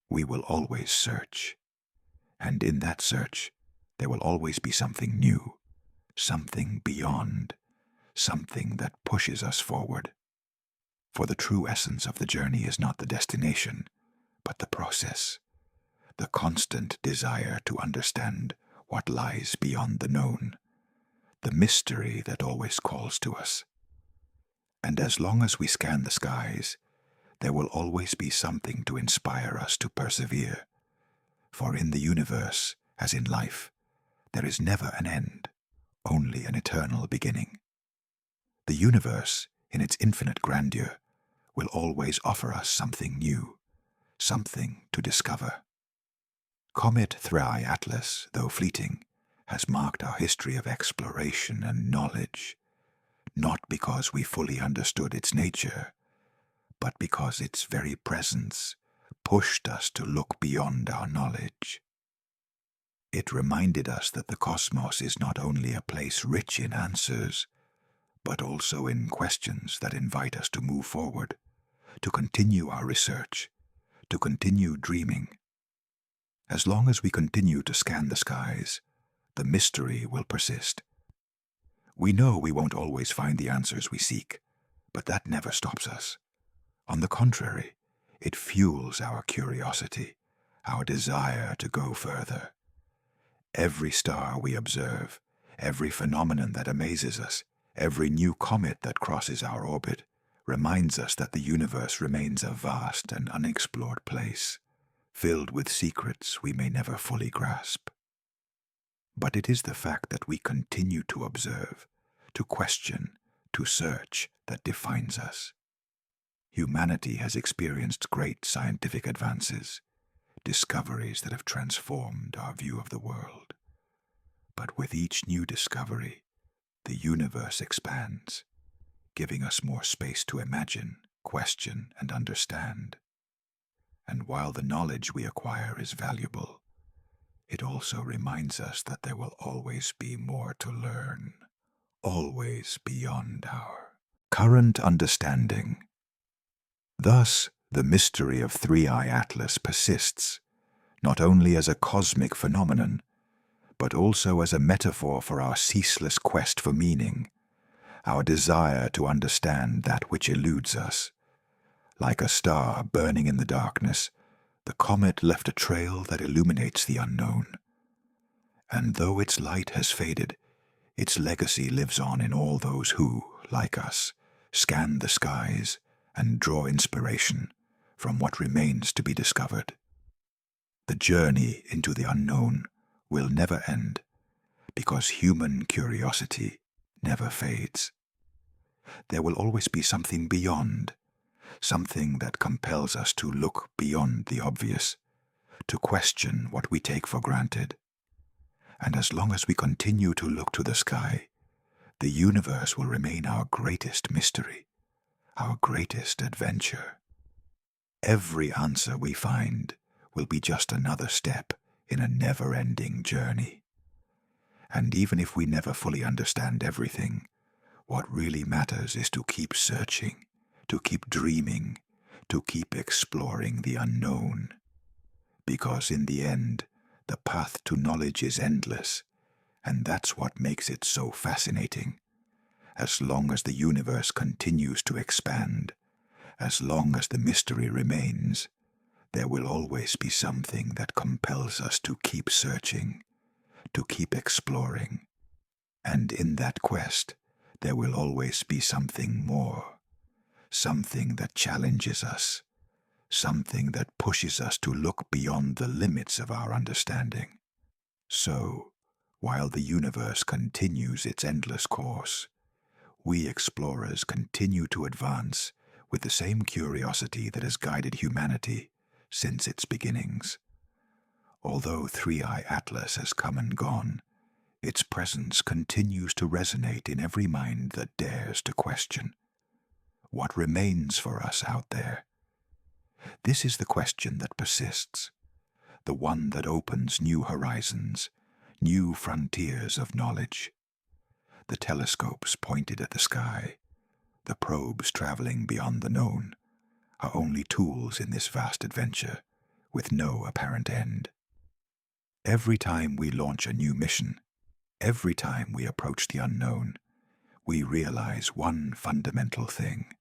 We will always search, and in that search, there will always be something new, something beyond, something that pushes us forward. For the true essence of the journey is not the destination, but the process, the constant desire to understand what lies beyond the known, the mystery that always calls to us. And as long as we scan the skies, there will always be something to inspire us to persevere. For in the universe, as in life, there is never an end, only an eternal beginning. The universe, in its infinite grandeur, will always offer us something new, something to discover. Comet 3I Atlas, though fleeting, has marked our history of exploration and knowledge, not because we fully understood its nature, but because its very presence pushed us to look beyond our knowledge. It reminded us that the cosmos is not only a place rich in answers, but also in questions that invite us to move forward, to continue our research, to continue dreaming. As long as we continue to scan the skies, the mystery will persist. We know we won't always find the answers we seek, but that never stops us. On the contrary, it fuels our curiosity, our desire to go further. Every star we observe, every phenomenon that amazes us, every new comet that crosses our orbit, reminds us that the universe remains a vast and unexplored place. filled with secrets we may never fully grasp. But it is the fact that we continue to observe, to question, to search that defines us. Humanity has experienced great scientific advances, discoveries that have transformed our view of the world. But with each new discovery, the universe expands, giving us more space to imagine, question, and understand. And while the knowledge we acquire is valuable, it also reminds us that there will always be more to learn, always beyond our current understanding. Thus, the mystery of Three-Eye Atlas persists, not only as a cosmic phenomenon, but also as a metaphor for our ceaseless quest for meaning, our desire to understand that which eludes us. Like a star burning in the darkness, the comet left a trail that illuminates the unknown. And though its light has faded, its legacy lives on in all those who, like us, scan the skies and draw inspiration from what remains to be discovered. The journey into the unknown will never end, because human curiosity never fades. There will always be something beyond, something that compels us to look beyond the obvious, to question what we take for granted. And as long as we continue to look to the sky, the universe will remain our greatest mystery, our greatest adventure. Every answer we find will be just another step in a never-ending journey. And even if we never fully understand everything, what really matters is to keep searching, to keep dreaming, to keep exploring the unknown. Because in the end, the path to knowledge is endless, and that's what makes it so fascinating. As long as the universe continues to expand, as long as the mystery remains, there will always be something that compels us to keep searching, to keep exploring. And in that quest, there will always be something more, something that challenges us, something that pushes us to look beyond the limits of our understanding. So, while the universe continues its endless course, we explorers continue to advance with the same curiosity that has guided humanity since its beginnings. Although Three-Eye Atlas has come and gone, its presence continues to resonate in every mind that dares to question. What remains for us out there? This is the question that persists, the one that opens new horizons, new frontiers of knowledge. The telescopes pointed at the sky, the probes traveling beyond the known, are only tools in this vast adventure with no apparent end. Every time we launch a new mission, every time we approach the unknown, we realize one fundamental thing.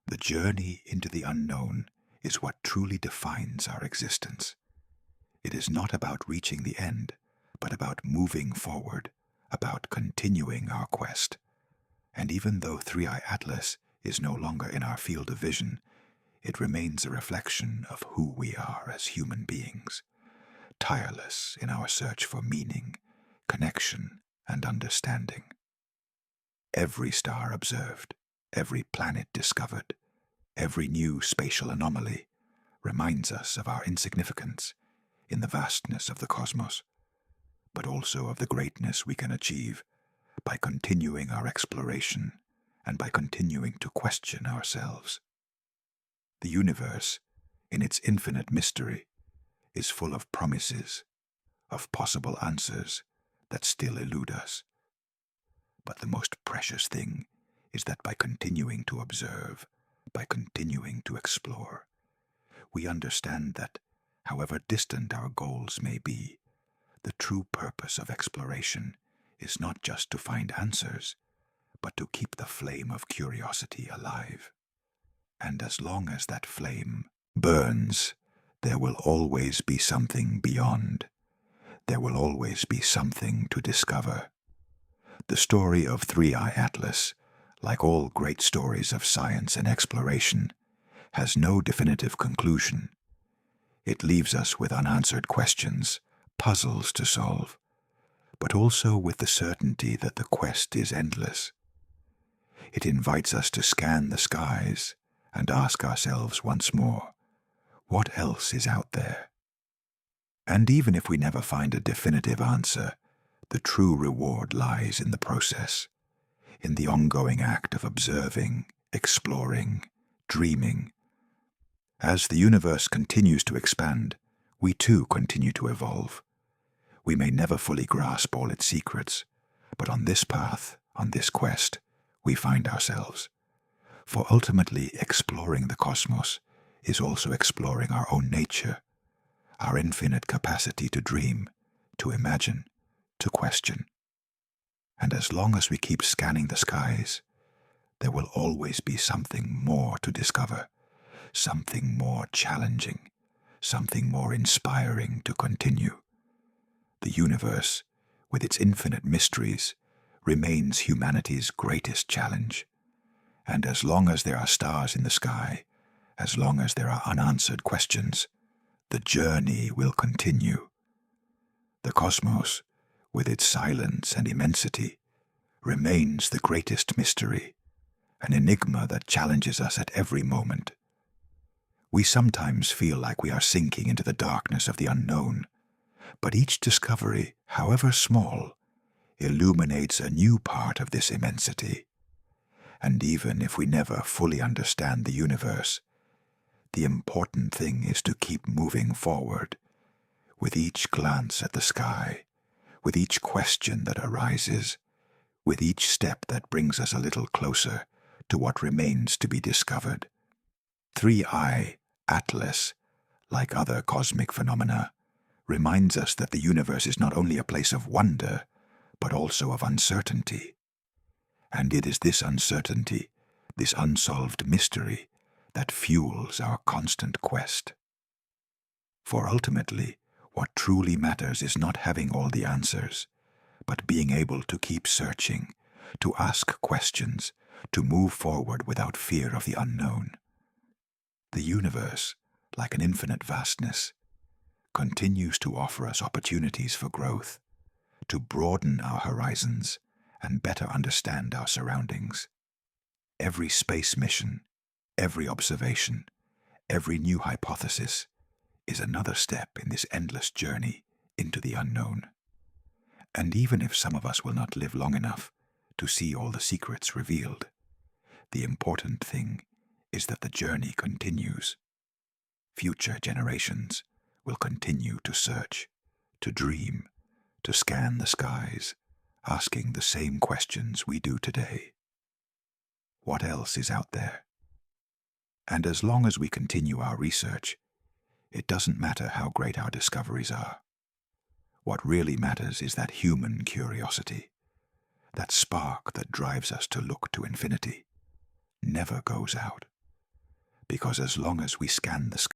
The journey into the unknown is what truly defines our existence. It is not about reaching the end, but about moving forward, about continuing our quest. And even though Three-Eye Atlas is no longer in our field of vision, it remains a reflection of who we are as human beings, tireless in our search for meaning, connection, and understanding. Every star observed, every planet discovered, every new spatial anomaly reminds us of our insignificance in the vastness of the cosmos, but also of the greatness we can achieve by continuing our exploration and by continuing to question ourselves. The universe, in its infinite mystery, is full of promises, of possible answers that still elude us. But the most precious thing is that by continuing to observe, by continuing to explore, we understand that, however distant our goals may be, the true purpose of exploration is not just to find answers, but to keep the flame of curiosity alive. And as long as that flame burns, there will always be something beyond. There will always be something to discover. The story of Three-Eye Atlas, like all great stories of science and exploration, has no definitive conclusion. It leaves us with unanswered questions, puzzles to solve, but also with the certainty that the quest is endless. It invites us to scan the skies and ask ourselves once more, what else is out there? And even if we never find a definitive answer, the true reward lies in the process, in the ongoing act of observing, exploring, dreaming. As the universe continues to expand, we too continue to evolve. We may never fully grasp all its secrets, but on this path, on this quest, we find ourselves. For ultimately, exploring the cosmos is also exploring our own nature, our infinite capacity to dream, to imagine, to question. And as long as we keep scanning the skies, there will always be something more to discover, something more challenging, something more inspiring to continue. The universe, with its infinite mysteries, remains humanity's greatest challenge. And as long as there are stars in the sky, as long as there are unanswered questions, the journey will continue. The cosmos, with its silence and immensity, remains the greatest mystery, an enigma that challenges us at every moment. We sometimes feel like we are sinking into the darkness of the unknown, but each discovery, however small, illuminates a new part of this immensity. And even if we never fully understand the universe, the important thing is to keep moving forward, with each glance at the sky, with each question that arises, with each step that brings us a little closer to what remains to be discovered. 3i Atlas, like other cosmic phenomena, reminds us that the universe is not only a place of wonder, but also of uncertainty. And it is this uncertainty, this unsolved mystery, that fuels our constant quest. For ultimately, what truly matters is not having all the answers, but being able to keep searching, to ask questions, to move forward without fear of the unknown. The universe, like an infinite vastness, continues to offer us opportunities for growth, to broaden our horizons and better understand our surroundings. Every space mission, every observation, every new hypothesis is another step in this endless journey into the unknown. And even if some of us will not live long enough to see all the secrets revealed, the important thing is that the journey continues. Future generations will continue to search, to dream, to scan the skies, asking the same questions we do today. What else is out there? And as long as we continue our research, it doesn't matter how great our discoveries are. What really matters is that human curiosity, that spark that drives us to look to infinity, never goes out. Because as long as we scan the sky,